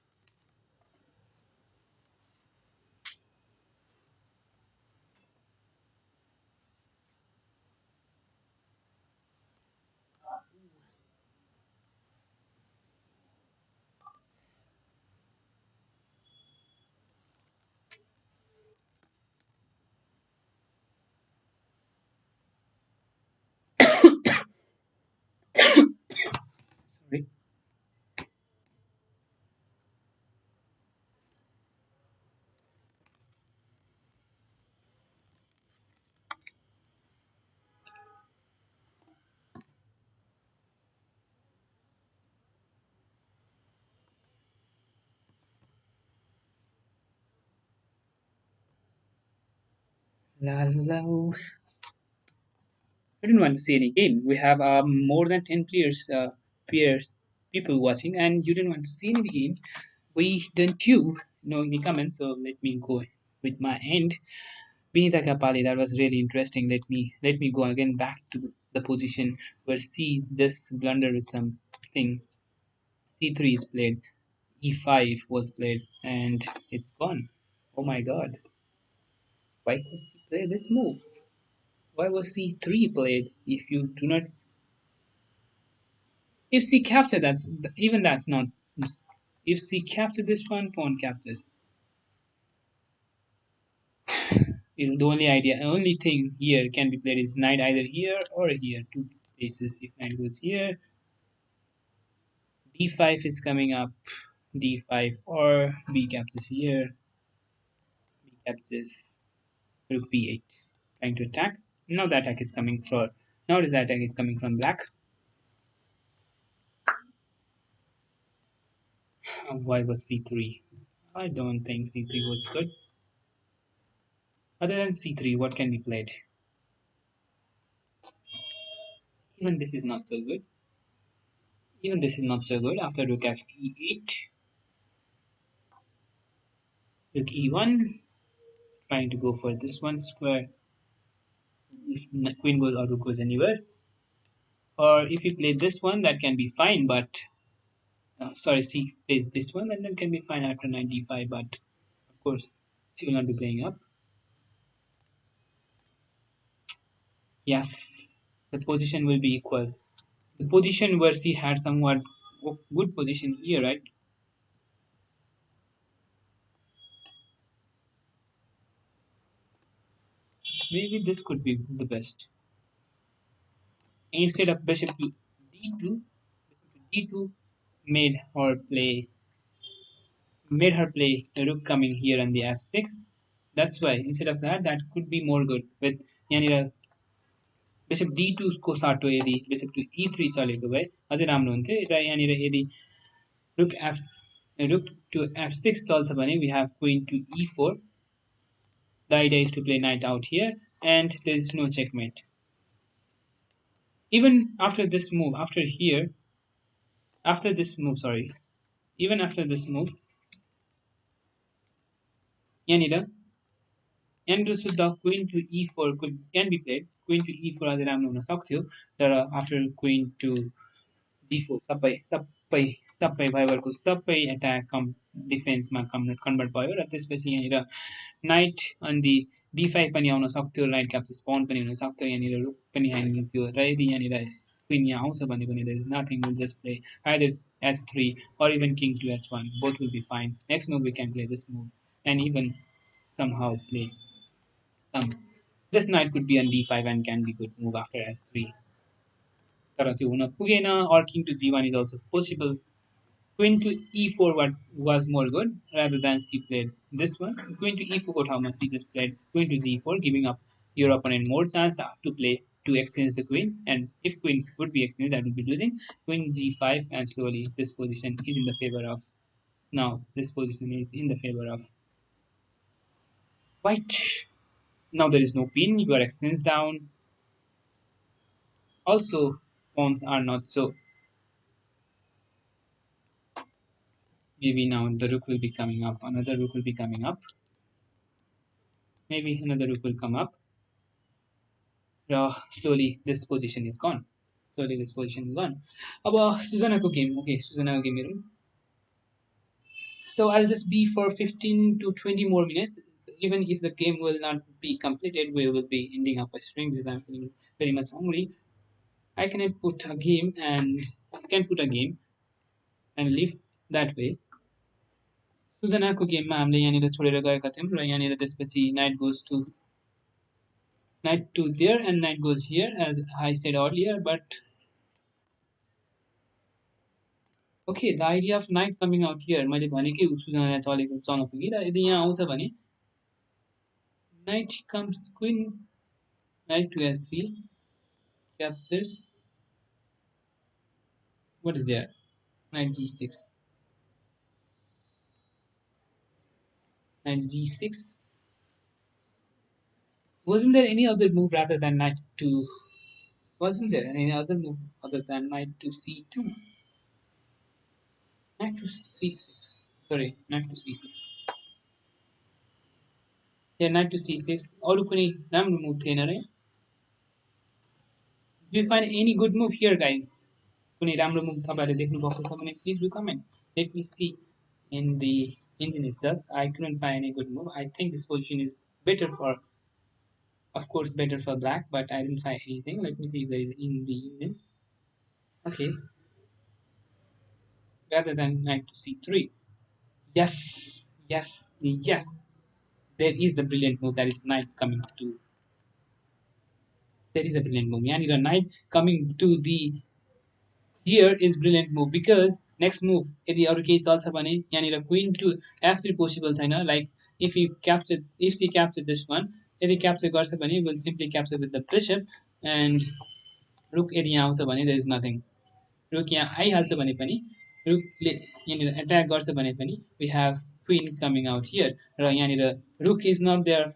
Speaker 1: Sorry. Lazlo. I don't want to see any game. We have more than 10 peers, people watching, and you didn't want to see any games. We don't you know in the comments, so let me go with my end. Binita Kapali, that was really interesting. Let me go again back to the position where C just blundered with something. C3 is played, E5 was played, and it's gone. Oh my god. Why could C play this move? Why was C3 played if you do not if C capture that's even that's not if C capture this one, pawn captures. The only thing here can be played is knight either here or here, two places. If knight goes here, d5 is coming up, d5 or b captures here, b captures, rook b8, trying to attack. Now the attack is coming from. Notice the attack is coming from black. Why was c3? I don't think c3 was good. Other than c3, what can be played? Even this is not so good. Even this is not so good. After rook f8, rook e1, trying to go for this one square. If queen goes or rook goes anywhere, or if you play this one, that can be fine. But sorry, c plays this one, and then can be fine after knight d5. But course, she will not be playing up. Yes, the position will be equal. The position where she had somewhat good position here, right? Maybe this could be the best. Instead of bishop to d2, bishop to d2 made her play rook coming here on the f6. That's why instead of that, that could be more good with यहाँनिर bishop d2 को साटो यदि bishop to e3 चलेको भए अझै राम्रो हुन्थ्यो र यहाँनिर यदि rook f rook to f6 चल्छ भने we have queen to e4. The idea is to play knight out here and there is no checkmate. Even after this move, after this move, sorry, even after this move, यहाँनिर यहाँनिर सुत्दा queen to e4 can be played. Queen to e4 अझै राम्रो हुन सक्थ्यो तर after queen to d4 सबै भाइबरको सबै attack डिफेन्समा convert भयो र त्यसपछि यहाँनिर नाइट अन दि d5 पनि आउन सक्थ्यो राइट क्याप्चर स्पन पनि हुन सक्थ्यो यहाँनिर रुक पनि ह्याङ्गिङ थियो र यदि यहाँनिर क्विन यहाँ आउँछ भने पनि there is nothing will just play either h3 or even king to h1 both will be fine. Next move we can play this move and even somehow play some this knight could be on d5 and can be good move after s3 तर त्यो हुन पुगेन or king to g1 is also possible. Queen to e4 what was more good rather than she played this one. Queen to e4 को ठाउँमा she just played queen to g4 giving up your opponent more chance to play to exchange the queen, and if queen would be exchanged that would be losing. Queen g5 and slowly this position is in the favor of now this position is in the favor of white. Now there is no pin, you are exchanged down. Also pawns are not so. Maybe now the rook will be coming up, another rook will be coming up, maybe another rook will come up. Slowly this position is gone. Slowly this position is gone. अब Susanako game. Okay, Susanako game हेरौँ. So I'll just be for 15 to 20 more minutes. So even if the game will not be completed, we will be ending up a stream because I'm feeling very much hungry. I can put a game and leave that way. सुजनाको गेममा हामीले यहाँनिर छोडेर गएका थियौँ र यहाँनिर त्यसपछि knight to there and knight goes here as I said earlier, but okay, the idea of knight coming out here मैले भनेकै सुजनालाई चल्न पुगी र यदि यहाँ आउँछ भने knight comes queen knight to s3 captures what is there knight g6 knight g6. Wasn't there any other move rather than knight to wasn't there any other move other than knight to c2 knight to c6 sorry knight to c6 yeah knight to c6 अरु कुनै राम्रो move थिएन र do you find any good move here guys कुनै राम्रो move तपाईहरुले देख्नु भएको छ भने please do comment. Let me see in the engine itself. I couldn't find any good move. I think this position is better for of course better for black, but I didn't find anything. Let me see if there is in the engine. Okay, rather than knight to c3. Yes, yes, yes. There is the brilliant move that is knight coming to. There is a brilliant move. Yani knight coming to the here is brilliant move because next move यदि अरु केही चल्छ भने यहाँनिर queen to f3 possible छैन like if she captured this one यदि capture गर्छ भने will simply capture with the bishop and rook यदि यहाँ आउँछ भने there is nothing. Rook यहाँ आइहाल्छ भने पनि रुकले यहाँनिर attack गर्छ भने पनि we have queen coming out here र यहाँनिर rook is not there.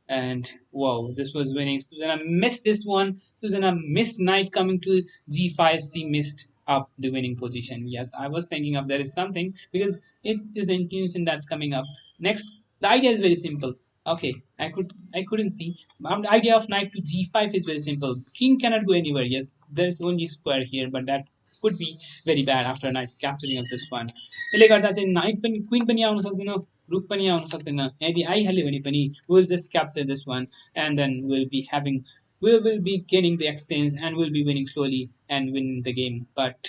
Speaker 1: And wow, this was winning. Susanna missed this one. Susanna missed knight coming to g5. She missed up the winning position. Yes, I was thinking of there is something because it is the intuition that's coming up. Next, the idea is very simple. Okay, I couldn't see. The idea of knight to g5 is very simple. King cannot go anywhere. Yes, there's only square here, but that could be very bad after knight capturing of this one. त्यसले गर्दा चाहिँ knight पनि queen पनि आउन सक्दैन रुक पनि आउन सक्दैन यदि आइहाल्यो भने पनि will just capture this one and then will be having will be getting the exchange and will be winning slowly and win the game. But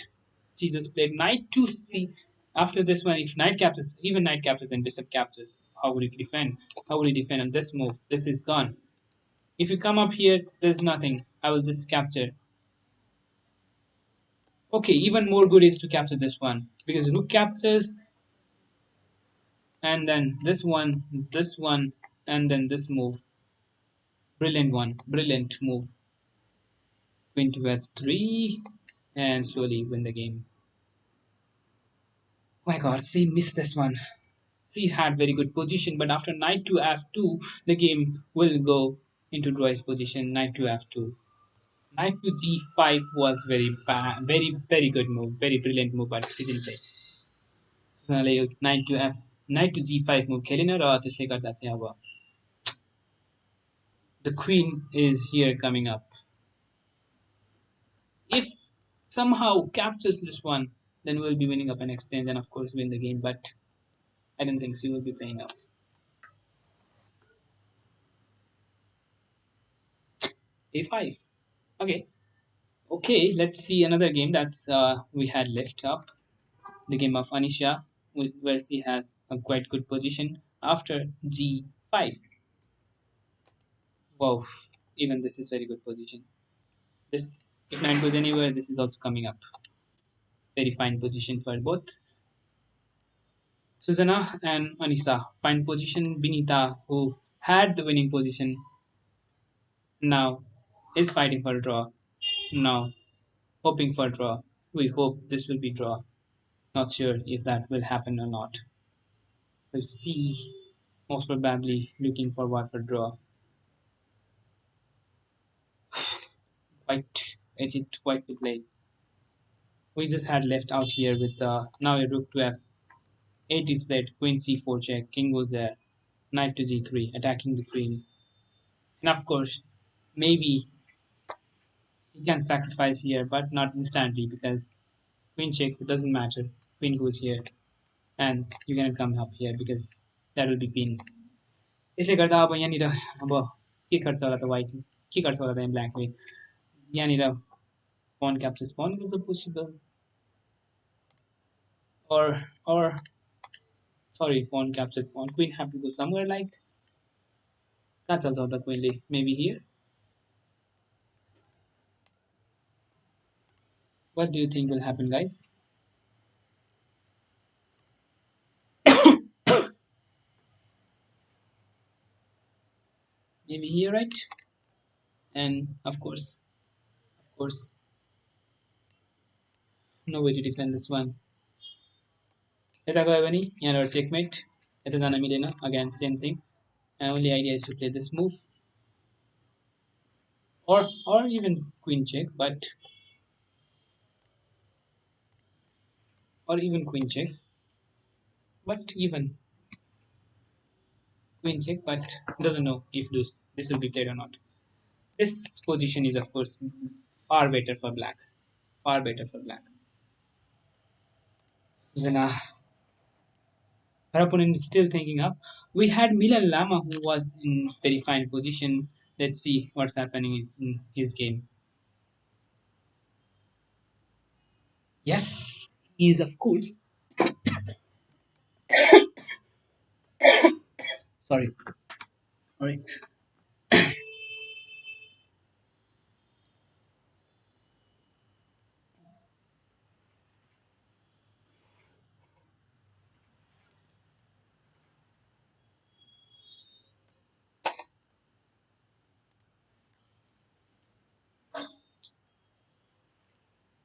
Speaker 1: Jesus played knight to c. After this one, if knight captures, even knight captures and bishop captures, how would he defend? How would he defend on this move? This is gone. If you come up here, there's nothing. I will just capture. Okay, even more good is to capture this one because rook captures and then this one, and then this move. Brilliant one, brilliant move. Queen to h3 and slowly win the game. Oh my god, C missed this one. C had very good position, but after knight to f2, the game will go into draw's position. Knight to f2. Knight to g5 was very bad, very good move, very brilliant move, but she didn't play. उनीहरूले यो knight to g5 move खेलेन र त्यसले गर्दा चाहिँ अब the queen is here coming up. If somehow captures this one, then we'll be winning up an exchange and of course win the game. But I don't think she will be playing up. A5. Okay. Okay. Let's see another game that's we had left up. The game of Anisha, where she has a quite good position after G5. Wow. Even this is very good position. This if knight goes anywhere, this is also coming up. Very fine position for both. Susanna and Anissa. Fine position. Binita, who had the winning position, now is fighting for a draw. Now hoping for a draw. We hope this will be draw. Not sure if that will happen or not. We'll see. Most probably looking forward for draw. Quite edged, quite to play. We just had left out here with now a rook to f8 is played, queen c4 check, king goes there, knight to g3, attacking the queen. And of course, maybe he can sacrifice here, but not instantly because queen check, it doesn't matter. Queen goes here, and you cannot come up here because that will be pin. त्यसले गर्दा अब यहाँनिर अब के गर्छ होला त white के गर्छ होला त ब्ल्याकले यहाँनिर pawn captures pawn is also possible or sorry pawn captured pawn queen have to go somewhere like that's also the queen maybe here. What do you think will happen, guys? Maybe here, right? And of course no way to defend this one. यता गयो भने यहाँबाट checkmate यता जान मिलेन again same thing and only idea is to play this move or even queen check but even queen check but doesn't know if this will be played or not. This position is of course far better for black, far better for black. Zena, her opponent is still thinking up. We had Milan Lama who was in very fine position. Let's see what's happening in his game. Yes, he is of course. Sorry, sorry.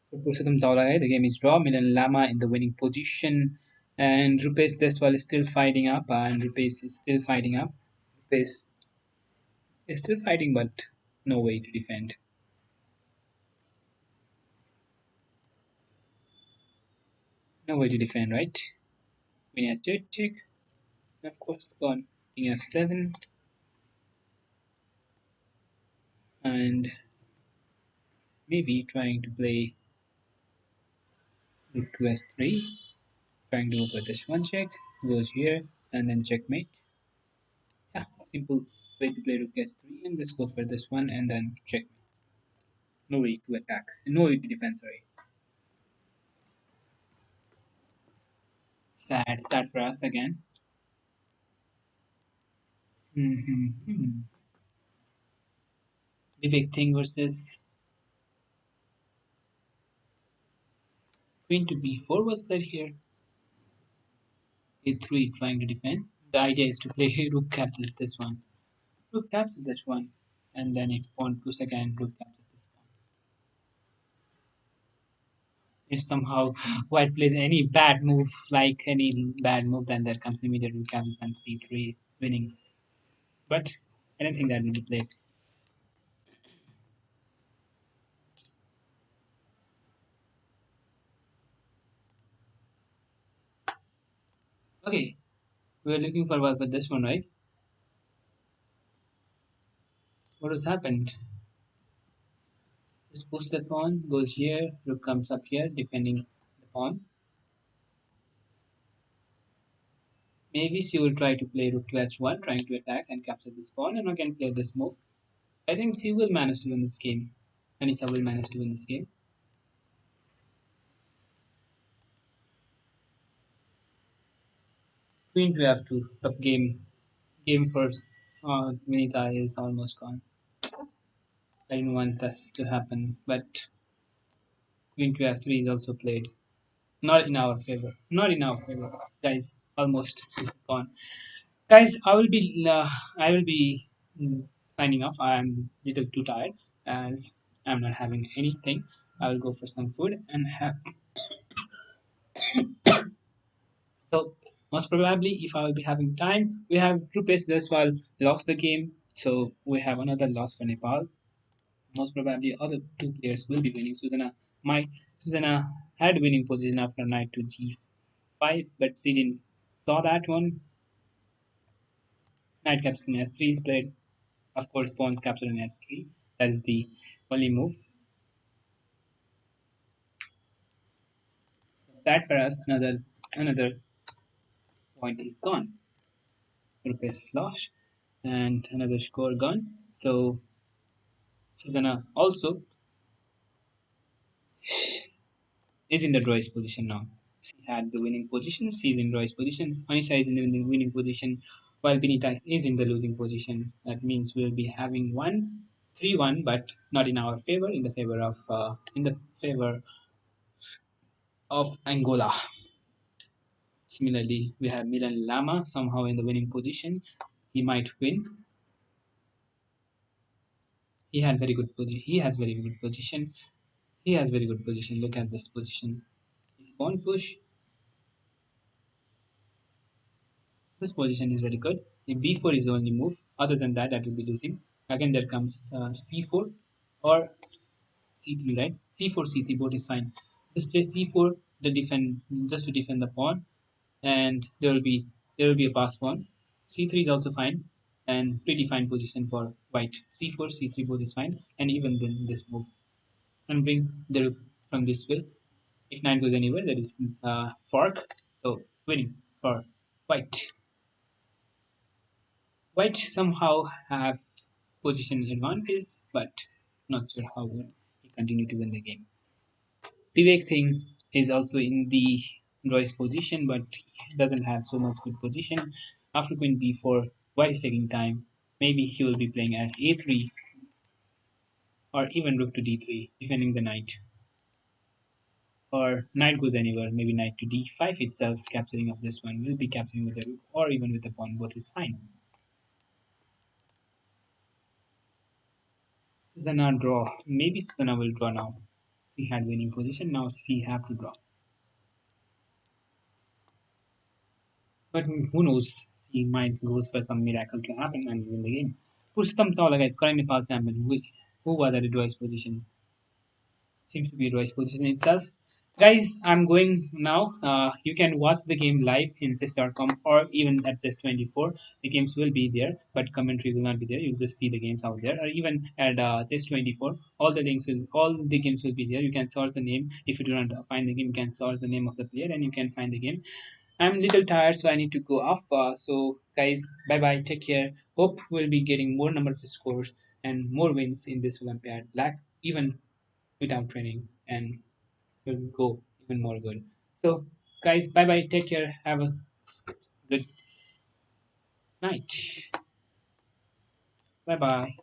Speaker 1: For Purushottam Chawla, the game is draw. Milan Lama in the winning position, and Rupesh Deswal is still fighting up, and Rupesh is still fighting up. Rupesh is still fighting, but no way to defend. No way to defend, right? Queen h8 check. Of course, gone. King f7, and maybe trying to play rook to s3, trying to go for this one check. Goes here, and then checkmate. Yeah, simple way to play rook s3 and just go for this one and then checkmate. No way to attack. No way to defend, sorry. Sad for us again. Mm-hmm. The big thing versus queen to b4 was played here. a3 trying to defend. The idea is to play rook captures this one. Rook captures this one. And then if pawn push again, rook captures this pawn. If somehow white plays any bad move, like any bad move, then there comes immediate rook captures and c3 winning. But I don't think that will be played. Okay, we're looking forward for this one, right? What has happened? Just push the pawn, goes here, rook comes up here, defending the pawn. Maybe she will try to play rook to h1, trying to attack and capture this pawn, and again play this move. I think she will manage to win this game. Anissa will manage to win this game. Queen to f2, top game. Game first. Vinita is almost gone. I didn't want this to happen, but Queen to f3 is also played. Not in our favor. Not in our favor, guys. Almost is gone. Guys, I will be signing off. I'm a little too tired as I'm not having anything. I will go for some food and have. So most probably, if I will be having time, we have Rupesh Deswal lost the game, so we have another loss for Nepal. Most probably, other two players will be winning. Susanna had winning position after knight to g5, but she didn't saw that one. Knight captures in s3 is played. Of course, pawns captured in h3. That is the only move. Sad for us, another point is gone. Rupesh is lost, and another score gone. So Susanna also is in the draw's position now. She had the winning position. She is in draw's position. Anisha is in the winning position, while Benita is in the losing position. That means we'll be having 3-1, but not in our favor. In the favor of Angola. Similarly, we have Milan Lama somehow in the winning position. He might win. He had very good position. He has very good position. He has very good position. Look at this position. Pawn push. This position is very good. If b4 is the only move, other than that, that will be losing. Again, there comes c4 or c3, right? C4, c3, both is fine. Just play c4 to defend, just to defend the pawn, and there will be a pass pawn. c3 is also fine, and pretty fine position for white. c4, c3, both is fine, and even then this move and bring the rook from this way. If knight goes anywhere, that is fork. So winning for white. White somehow have position advantage, but not sure how would he continue to win the game. Vivek thing is also in the Roy's position, but he doesn't have so much good position. After queen b4, white is taking time. Maybe he will be playing at a3 or even rook to d3, defending the knight. Or knight goes anywhere, maybe knight to d5 itself, capturing of this one. Will be capturing with the rook or even with the pawn, both is fine. Susanna draw. Maybe Susanna will draw now. She had winning position. Now she have to draw. But who knows? She might goes for some miracle to happen and win the game. Purushottam Chawla, guys, current Nepal champion, who was at the draw's position. Seems to be Roy's position itself. Guys, I'm going now. You can watch the game live in chess.com or even at chess24. The games will be there, but commentary will not be there. You'll just see the games out there, or even at chess24. All the games will be there. You can search the name. If you do not find the game, you can search the name of the player and you can find the game. I'm little tired, so I need to go off. So, guys, bye bye. Take care. Hope we'll be getting more number of scores and more wins in this Olympiad, like even without training, and we'll go even more good. So, guys, bye bye. Take care. Have a good night. Bye bye.